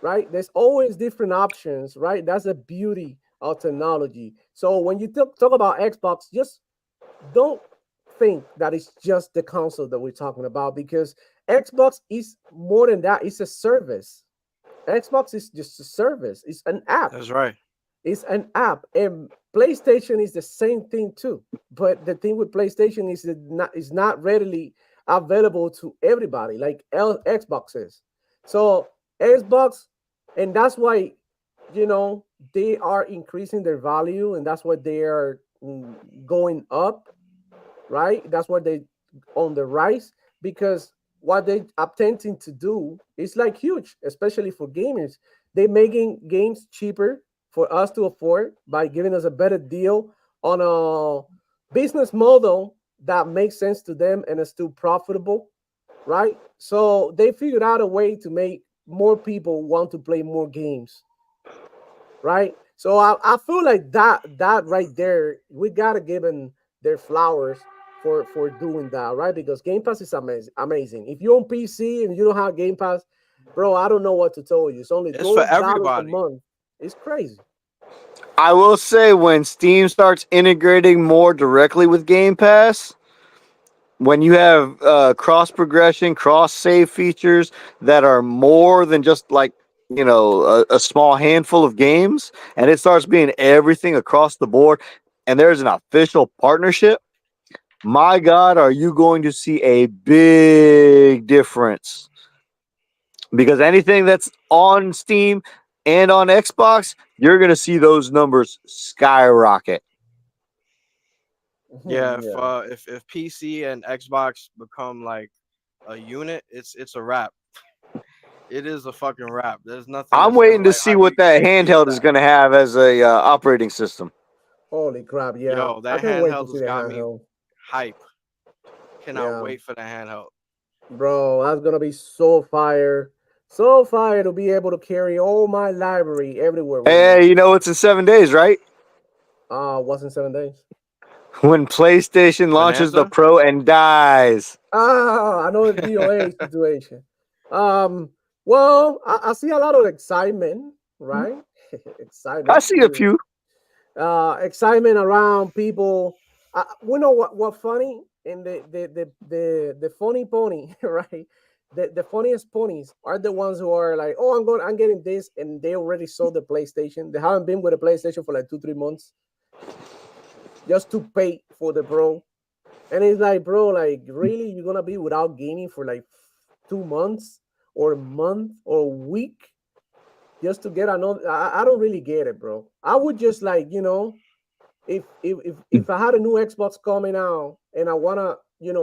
right? There's always different options, right? That's the beauty of technology. So when you talk about Xbox, just don't think that it's just the console that we're talking about, because Xbox is more than that. It's a service. Xbox is just a service. It's an app. That's right. It's an app. And PlayStation is the same thing too. But the thing with PlayStation is that it's not readily available to everybody like Xbox is. So Xbox, and that's why they are increasing their value, and that's why they are going up, right? That's why they on the rise, because what they attempting to do is like huge, especially for gamers. They making games cheaper for us to afford by giving us a better deal on a business model that makes sense to them and is still profitable, right? So they figured out a way to make more people want to play more games, right? So I feel like that right there, we gotta give them their flowers for doing that, right? Because Game Pass is amazing. If you're on PC and you don't have Game Pass, bro, I don't know what to tell you. It's only It's for $12 a everybody. month. It's crazy. I will say when Steam starts integrating more directly with Game Pass, when you have cross progression, cross save features that are more than just like a small handful of games, and it starts being everything across the board, and there's an official partnership. My God, are you going to see a big difference? Because anything that's on Steam and on Xbox, you're going to see those numbers skyrocket. Yeah, Yeah. if PC and Xbox become like a unit, it's a wrap. It is a fucking wrap. There's nothing I'm that's gonna waiting to like. see How do what you that can't beat handheld is that? going to have as a operating system. Holy crap! Yeah, Yo, I that can't wait to handheld see has the got me handheld. hype. Cannot Yeah, wait for the handheld. bro, that's gonna be so fire to be able to carry all my library everywhere with me. Hey, it's in 7 days, right? Wasn't 7 days. When PlayStation launches the Bonanza? Pro and dies. I know the DOA situation. Um, well, I see a lot of excitement, right? I Excitement. see a few. Excitement around people. We know what funny and the funny pony, right? The funniest ponies are the ones who are like, oh, I'm getting this, and they already sold the PlayStation. They haven't been with the PlayStation for like 2-3 months just to pay for the Pro. And it's like, bro, like, really, you're gonna be without gaming for like 2 months or a month or a week just to get another? I don't really get it, bro. I would just like, if I had a new Xbox coming out and I wanna,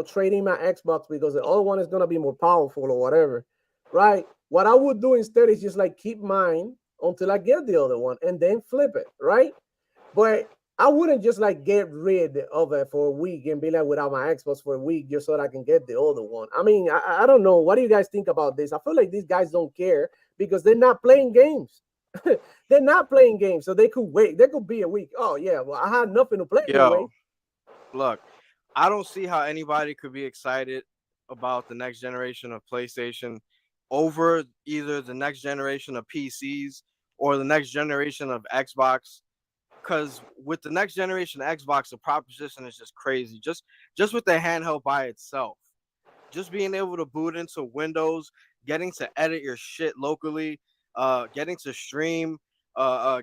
trade in my Xbox because the other one is gonna be more powerful or whatever, right? What I would do instead is just like keep mine until I get the other one and then flip it, right? But I wouldn't just like get rid of it for a week and be like without my Xbox for a week just so that I can get the other one. I mean, I don't know. What do you guys think about this? I feel like these guys don't care because they're not playing games. They're not playing games, so they could wait. They could be a week. Oh yeah, well I had nothing to play anyway. Yo, look, I don't see how anybody could be excited about the next generation of PlayStation over either the next generation of PCs or the next generation of Xbox. Because with the next generation Xbox, the proposition is just crazy. Just with the handheld by itself, just being able to boot into Windows, getting to edit your shit locally, getting to stream,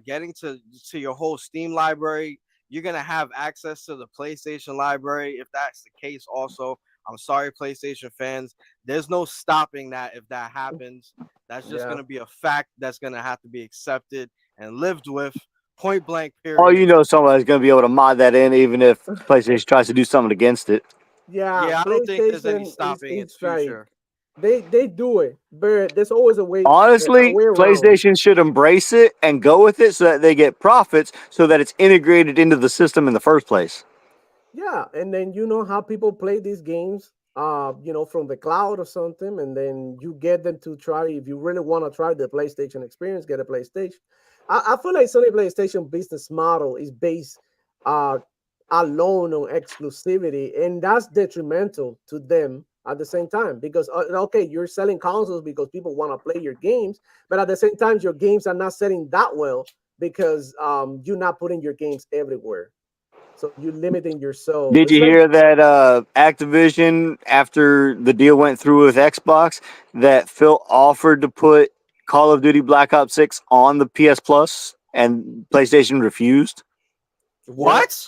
getting to your whole Steam library. You're gonna have access to the PlayStation library if that's the case. Also, I'm sorry, PlayStation fans. There's no stopping that if that happens. That's just Yeah, gonna be a fact that's gonna have to be accepted and lived with. Point blank. Oh, Period. somebody's going to be able to mod that in, even if PlayStation tries to do something against it. yeah. Yeah, I don't think there's any PlayStation is stopping its it's like future. they do it, but there's always a Honestly, way around. PlayStation should embrace it and go with it so that they get profits, so that it's integrated into the system in the first place. Yeah, and then you know how people play these games, from the cloud or something, and then you get them to try. If you really want to try the PlayStation experience, get a PlayStation. I feel like Sony PlayStation business model is based uh alone on exclusivity, and that's detrimental to them at the same time because okay, you're selling consoles because people want to play your games, but at the same time, your games are not selling that well because you're not putting your games everywhere. So you're limiting yourself. Did It's you like, hear that Activision, after the deal went through with Xbox, that Phil offered to put Call of Duty Black Ops 6 on the PS Plus and PlayStation refused? yeah, What?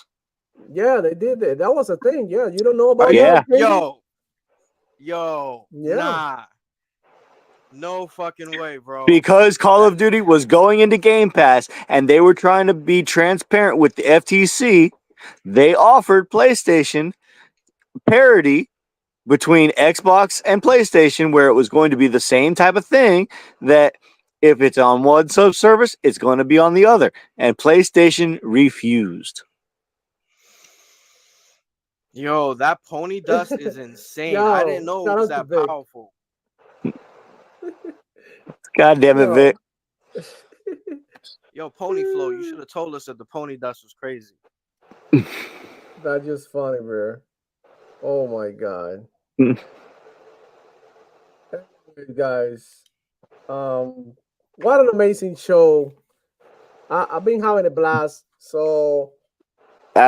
yeah, they did that. That was a thing. Yeah, you don't know Are about you Yeah. that, Jason? yo, Yeah, nah. No fucking way, bro. Because Call That of Duty was going into Game Pass and they were trying to be transparent with the FTC, they offered PlayStation parity between Xbox and PlayStation, where it was going to be the same type of thing, that if it's on one subservice, it's going to be on the other. And PlayStation refused. yo, that pony dust is insane. I didn't yo, know it shout was out to that Vic. powerful. God damn it, Vic. Yo, Yo, Pony Flow, you should have told us that the pony dust was crazy. that's just funny, bro. Oh my god, Anyways, guys. What an amazing show. I've been having a blast. So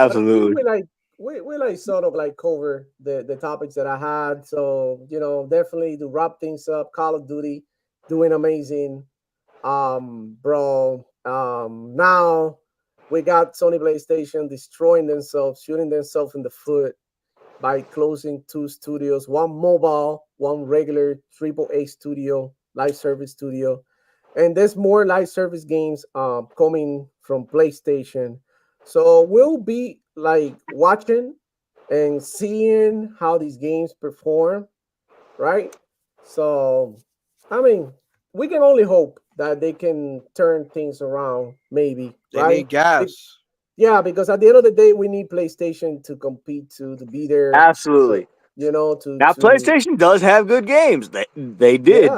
I think Absolutely. we we like sort of like cover the topics that I had. So definitely to wrap things up, Call of Duty doing amazing, bro. Now we got Sony PlayStation destroying themselves, shooting themselves in the foot by closing two studios, one mobile, one regular AAA studio, live service studio, and there's more live service games coming from PlayStation. So we'll be like watching and seeing how these games perform, right? So I mean, we can only hope that they can turn things around, maybe, They right? need gas. Yeah, because at the end of the day, we need PlayStation to compete, to be there. So Absolutely. Now, to PlayStation does have good games. They yeah. did,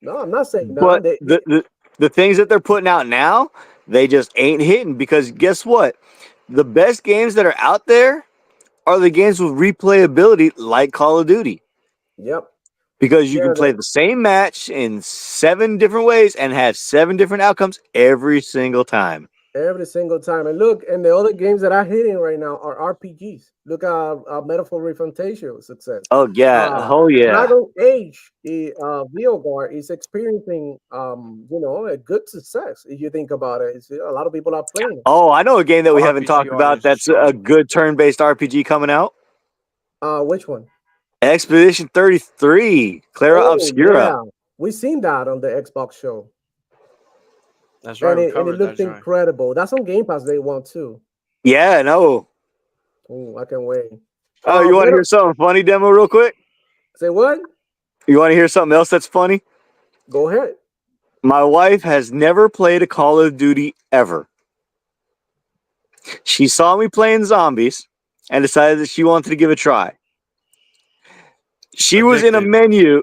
No, I'm not saying no. but the things that they're putting out now, they just ain't hitting. Because guess what? The best games that are out there are the games with replayability, like Call of Duty, Yep. because you Yeah. can play the same match in 7 different ways and have 7 different outcomes every single time. Every single time. And look, and the other games that are hitting right now are RPGs. Look at Metaphor Refantasio success. Oh yeah, oh yeah. Dragon Age, VOGAR is experiencing, a good success. If you think about it, a lot of people are playing it. Oh, I know a game that we haven't RPG talked about. audience is That's a strong. good turn-based RPG coming out. Which one? Expedition 33, Clara Oh Obscura. yeah, we seen that on the Xbox show, That's right. and We it covered that looked joint. incredible. That's on Game Pass Day 1 too. Yeah, no. Oh, I can wait. Oh, you want to hear something funny, Demo, real quick? Say what? You want to hear something else that's funny? Go ahead. My wife has never played a Call of Duty ever. She saw me playing zombies and decided that she wanted to give it a try. She was in a menu.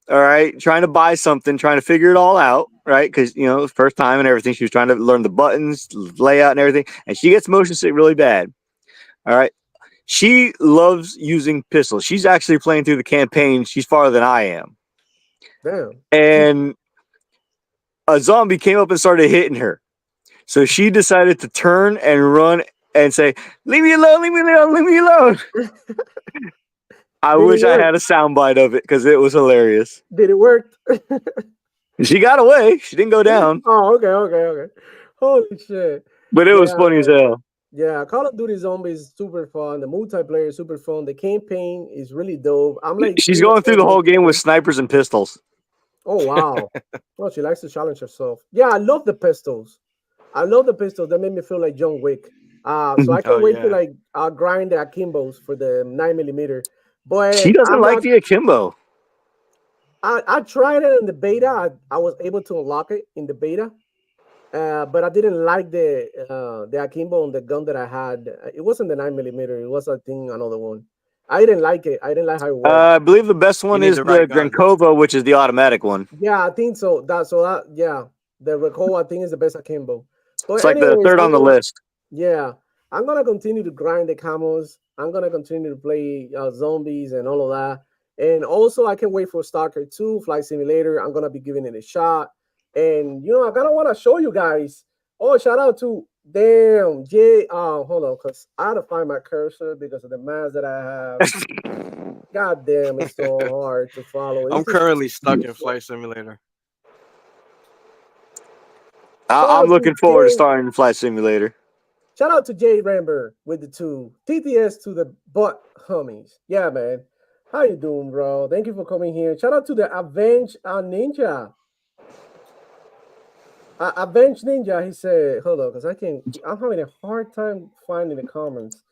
All right, trying to buy something, trying to figure it all out, right? Because it was first time and everything. She was trying to learn the buttons, layout, and everything. And she gets motion sick really bad. All right. She loves using pistols. She's actually playing through the campaign. She's farther than I am. Damn. And a zombie came up and started hitting her. So she decided to turn and run and say, "Leave me alone, leave me alone, leave me alone." I wish I had a soundbite of it because it was hilarious. Did it work? She got away. She didn't go down. Oh, okay. Holy shit. But it was funny as hell. Yeah, Call of Duty Zombies is super fun. The multiplayer is super fun. The campaign is really dope. I'm like, She's going through the whole game with snipers and pistols. Oh wow. Well, she likes to challenge herself. Yeah, I love the pistols. That made me feel like John Wick. So I can't wait to like grind the akimbos for the 9mm. But she doesn't like the akimbo. I tried it in the beta. I was able to unlock it in the beta. But I didn't like the akimbo on the gun that I had. It wasn't the 9mm. It was, I think, another one. I didn't like it. I didn't like how it worked. I believe the best one is the Grankova, which is the automatic one. Yeah, I think so. The Rakova, I think, is the best akimbo. But it's like the third on the list. Yeah, I'm gonna continue to grind the camos. I'm gonna continue to play zombies and all of that. And also, I can wait for Stalker 2 Flight Simulator. I'm gonna be giving it a shot. And I kind of want to show you guys. Oh, shout out to Jay. Hold on, because I had to find my cursor because of the mask that I have. God damn, it's so hard to follow. I'm currently stuck in Flight Simulator. I'm looking forward to starting Flight Simulator. Shout out to Jay Ramber with the 2 TTS to the butt homies. Yeah, man. How you doing, bro? Thank you for coming here. Shout out to the Avenge Ninja. Avenge Ninja, he said, hold on, because I'm having a hard time finding the comments.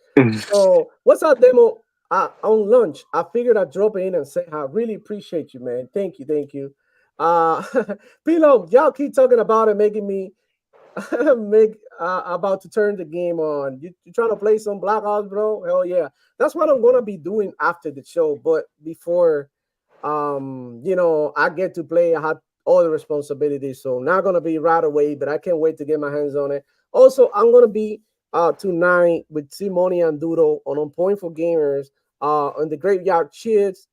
So, what's up, Demo? On lunch, I figured I'd drop in and say, I really appreciate you, man. Thank you. Pilo, y'all keep talking about it, making me about to turn the game on. You trying to play some Black Ops, bro? Hell yeah. That's what I'm going to be doing after the show. But before, I get to play, I had all the responsibilities, so not gonna be right away, but I can't wait to get my hands on it. Also, I'm gonna be tonight with Simone and Doodle on Point for Gamers on the Graveyard Shift,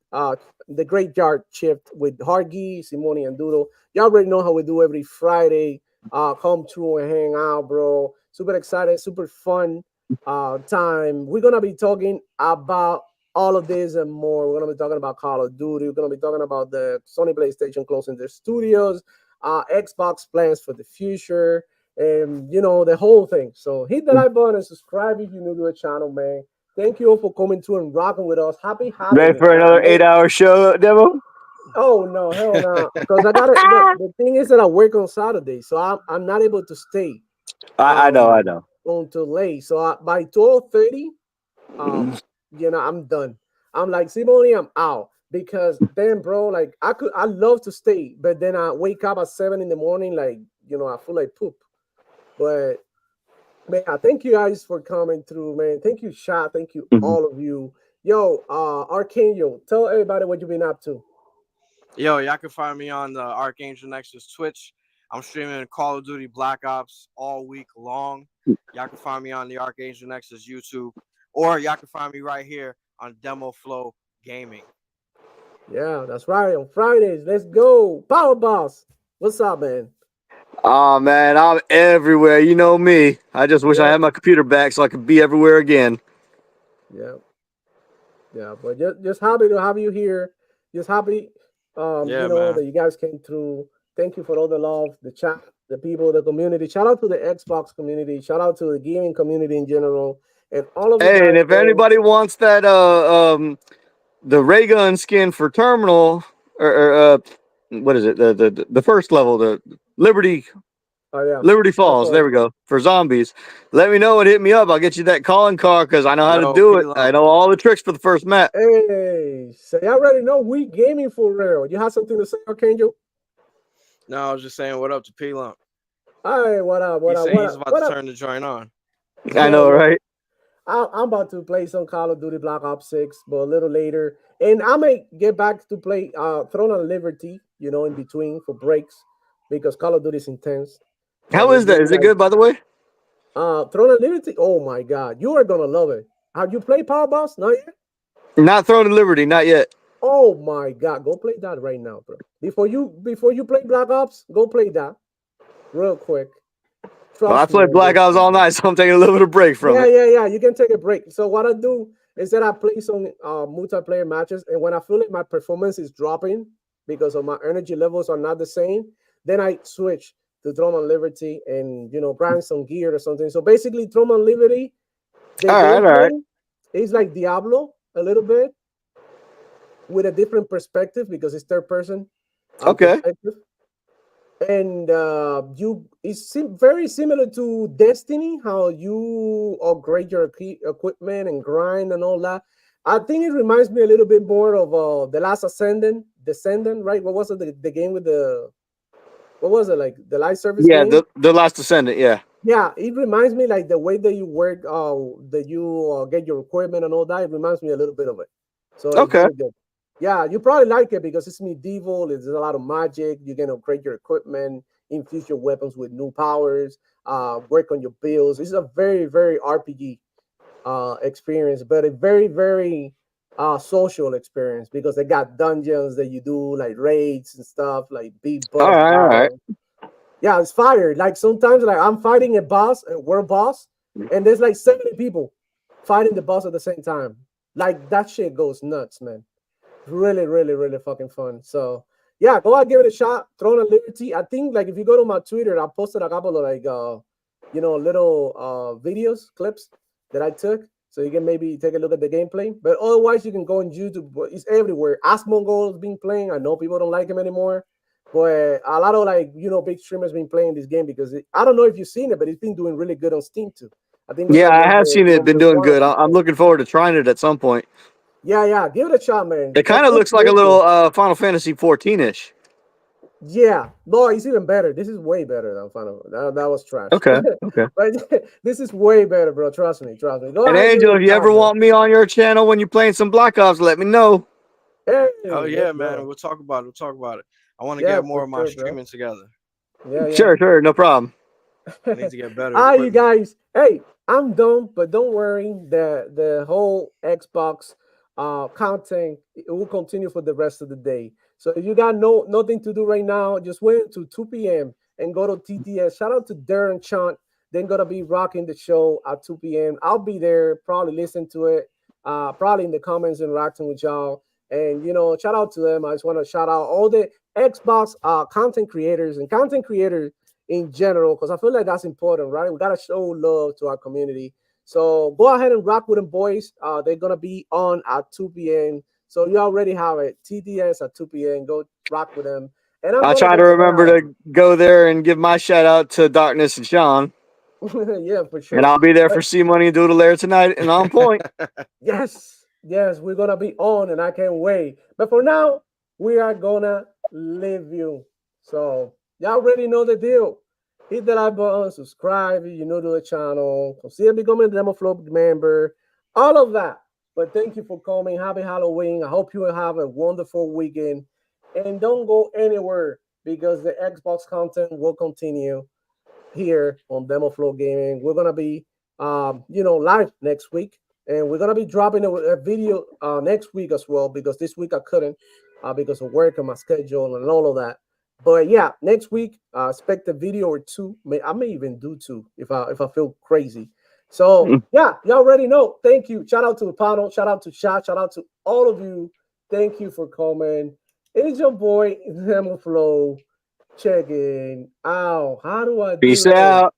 with Hargy, Simone, and Doodle. Y'all already know how we do every Friday. Come through and hang out, bro. Super excited, super fun. time, we're gonna be talking about all of this and more. We're gonna be talking about Call of Duty. We're gonna be talking about the Sony PlayStation closing their studios, Xbox plans for the future, and the whole thing. So hit the like button and subscribe if you're new to the channel, man. Thank you all for coming to and rocking with us. Happy Ready Halloween. for another 8-hour show, Demo? Oh no, hell no! Because I got it. The thing is that I work on Saturday, so I'm not able to stay I know, I um know. until late. So by 12:30, I'm done. I'm like, Simone, I'm out because then, bro, like I love to stay, but then I wake up at 7 in the morning, like I feel like poop. But man, I thank you guys for coming through, man. Thank you, Shot. Thank you, Mhm. all of you. Yo, Archangel, tell everybody what you've been up to. Yo, y'all can find me on the Archangel Nexus Twitch. I'm streaming Call of Duty Black Ops all week long. Y'all can find me on the Archangel Nexus YouTube, or y'all can find me right here on Demo Flow Gaming. Yeah, that's right. On Fridays, let's go. Power Boss. What's up, man? Oh man, I'm everywhere. You know me. I just wish I Yeah. had my computer back so I could be everywhere again. Yeah. Yeah. But just happy to have you here. Just happy Yeah, man. that you guys came through. Thank you for all the love, the chat, the people, the community. Shout out to the Xbox community. Shout out to the gaming community in general. And all of you Hey, and guys, if man. anybody wants that the ray gun skin for Terminal or what is it? The first level, the Liberty Oh yeah. Liberty Falls. There Also, we go. For zombies. Let me know and hit me up. I'll get you that calling card because I know how to Yo, do it. I P-Lump. know all the tricks for the first map. hey, so you already know we gaming for real. You have something to say, Archangel? No, I was just saying what up to P-Lump. Hey, what up? What He's up? saying What he's up? about What to up? turn the joint on. I Yeah, know, yeah. right? I'm about to play some Call of Duty Black Ops 6, but a little later. And I may get back to play Throne of Liberty, in between for breaks because Call of Duty is intense. How And it's is that? really Is it like good, by the way? Throne of Liberty. Oh my God, you are gonna love it. Have you played Power Boss? Not yet? Not Throne of Liberty, not yet. Oh my God, go play that right now, bro. Before you play Black Ops, go play that real quick. Well, I Trust me played on Black this Ops one, all bro. night, so I'm taking a little bit of break from Yeah, it. yeah, yeah. You can take a break. So what I do is that I play some multiplayer matches, and when I feel like my performance is dropping because of my energy levels are not the same, then I switch to Throne and Liberty and grind some gear or something. So basically, Throne and Liberty, the All right, all right. gameplay is like Diablo a little bit with a different perspective because it's third person Okay. perspective. And very similar to Destiny, how you upgrade your equipment and grind and all that. I think it reminds me a little bit more of the last Descendant, right? What was it? The game with the what was it, like the live service Yeah, game? the Last Descendant, yeah. Yeah, it reminds me like the way that you work, that you get your equipment and all that. It reminds me a little bit of it. So it's Okay. very good. Yeah, you probably like it because it's medieval. There's a lot of magic. You can upgrade your equipment, infuse your weapons with new powers, work on your builds. It's a very, very RPG experience, but a very, very social experience because they got dungeons that you do like raids and stuff, like big All boss right, all right. battle. Yeah, it's fire. Like sometimes, like I'm fighting a world boss, and there's like 70 people fighting the boss at the same time. Like that shit goes nuts, man. Really, really, really fucking fun. So yeah, go out, give it a shot. Throne of Liberty. I think like if you go to my Twitter, I posted a couple of like little videos, clips that I took. So you can maybe take a look at the gameplay. But otherwise, you can go on YouTube. It's everywhere. Asmongold has been playing. I know people don't like him anymore. But a lot of like big streamers been playing this game because I don't know if you've seen it, but it's been doing really good on Steam too. I think Yeah, it I was have the seen it. Been number doing one good. on I'm Steam. looking forward to trying it at some point. Yeah, yeah, give it a shot, man. It Of kind of course, looks like a little Final Fantasy 14-ish. yeah, no, it's even better. This is way better than Final. That was trash. Okay, okay. But this is way better, bro. Trust me, trust me. Go And ahead, give it Angel, a if you shot, ever man. want me on your channel when you're playing some Black Ops, let me know. Hey, Oh let's yeah, man. go. We'll talk about it. We'll talk about it. I want to Yeah, get more for of my sure, bro. streaming together. Yeah, yeah. Sure, sure, no problem. I need to get better Ah, you equipment. guys. Hey, I'm done, but don't worry. The whole Xbox content, it will continue for the rest of the day. So if you got nothing to do right now, just wait until 2 p.m. and go to TTS. Shout out to Darren Chant. They're gonna be rocking the show at 2 p.m. I'll be there, probably listen to it, probably in the comments interacting with y'all. And shout out to them. I just want to shout out all the Xbox content creators and content creators in general, because I feel like that's important, right? We gotta show love to our community. So go ahead and rock with them, boys. They're gonna be on at 2 p.m. So you already have it. TDS at 2 p.m. Go rock with them. And I'll try to remember to go there and give my shout out to Darkness and Sean. Yeah, for sure. And I'll be there for C Money and Doodle Lair tonight and on point. Yes, we're gonna be on, and I can't wait. But for now, we are gonna leave you. So y'all already know the deal. Hit the like button, subscribe if you're new to the channel, consider becoming a Demo Flow member, all of that. But thank you for coming. Happy Halloween. I hope you will have a wonderful weekend. And don't go anywhere, because the Xbox content will continue here on Demo Flow Gaming. We're gonna be live next week, and we're gonna be dropping a video next week as well, because this week I couldn't because of work and my schedule and all of that. But yeah, next week expect a video or two. I may even do two if I feel crazy. So yeah, y'all already know. Thank you. Shout out to the panel. Shout out to Shout out to all of you. Thank you for coming. It's your boy Demo Flow. Checking out. How do I do Peace out.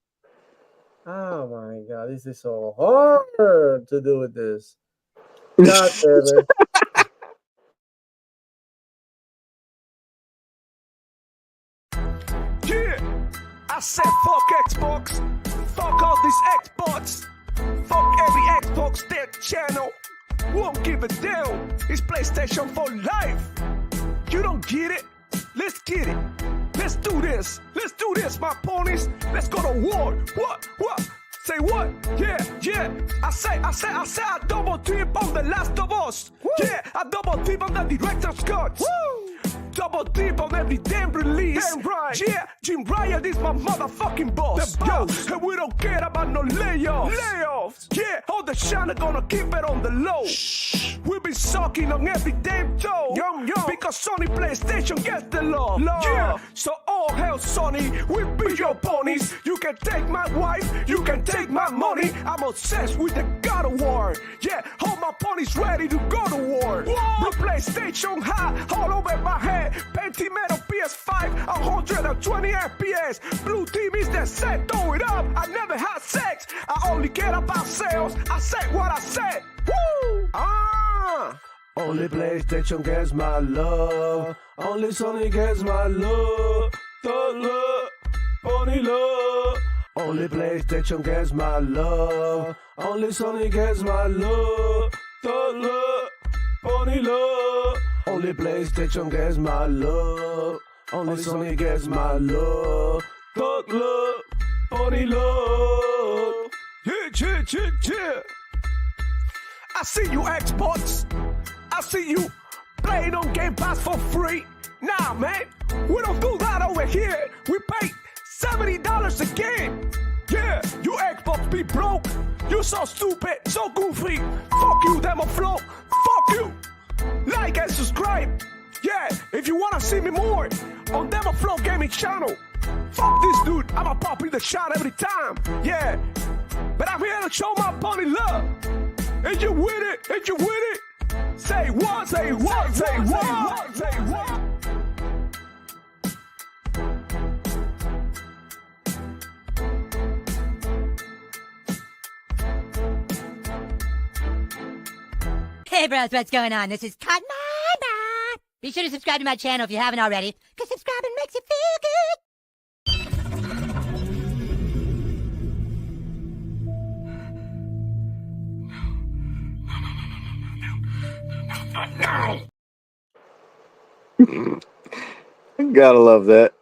Oh my god, this is so hard to do with this. God damn it. Yeah, I said fuck Xbox, fuck all these Xbox, fuck every Xbox dead channel. Won't give a damn. It's PlayStation for life. You don't get it? Let's get it. Let's do this. Let's do this, my ponies. Let's go to war. What? Say what? Yeah. I say, I double dip on The Last of Us. Woo. Yeah, I double dip on the director's cut. Woo. Double dip on every damn release. Damn right. Yeah, Jim Ryan is my motherfucking boss. The boss. Yo, and we don't care about no layoffs. Yeah, all the shine are gonna keep it on the low. Shh. We be sucking on every damn toe. Yum. Because Sony PlayStation gets the love. Yeah, so all hell Sony, we be your ponies. You can take my wife, you can take my money. I'm obsessed with the God of War. Yeah, all my ponies ready to go to war. Whoa. The PlayStation high all over my head. Pentimeter PS5, 120 FPS. Blue team is the set, throw it up. I never had sex, I only care about sales. I said what I said. Woo! Only PlayStation gets my love. Only Sony gets my love. Thug love, pony love. Only PlayStation gets my love. Only Sony gets my love. Thug love, pony love. Only PlayStation gets my love. Only Sony gets my love. Thug love, pony love. Yeah. I see you Xbox. I see you playing on Game Pass for free. Nah, man, we don't do that over here. We pay $70 a game. Yeah, you Xbox be broke. You so stupid, so goofy. Fuck you, Demo Flow. Fuck you. Like and subscribe. Yeah, if you wanna see me more on Demo Flow Gaming channel. Fuck this dude, I'ma pop in the shot every time. Yeah, but I'm here to show my pony love. And you with it? Say what? Hey bros, what's going on? This is Cotton Man. Be sure to subscribe to my channel if you haven't already, because subscribing makes you feel good. Gotta love that.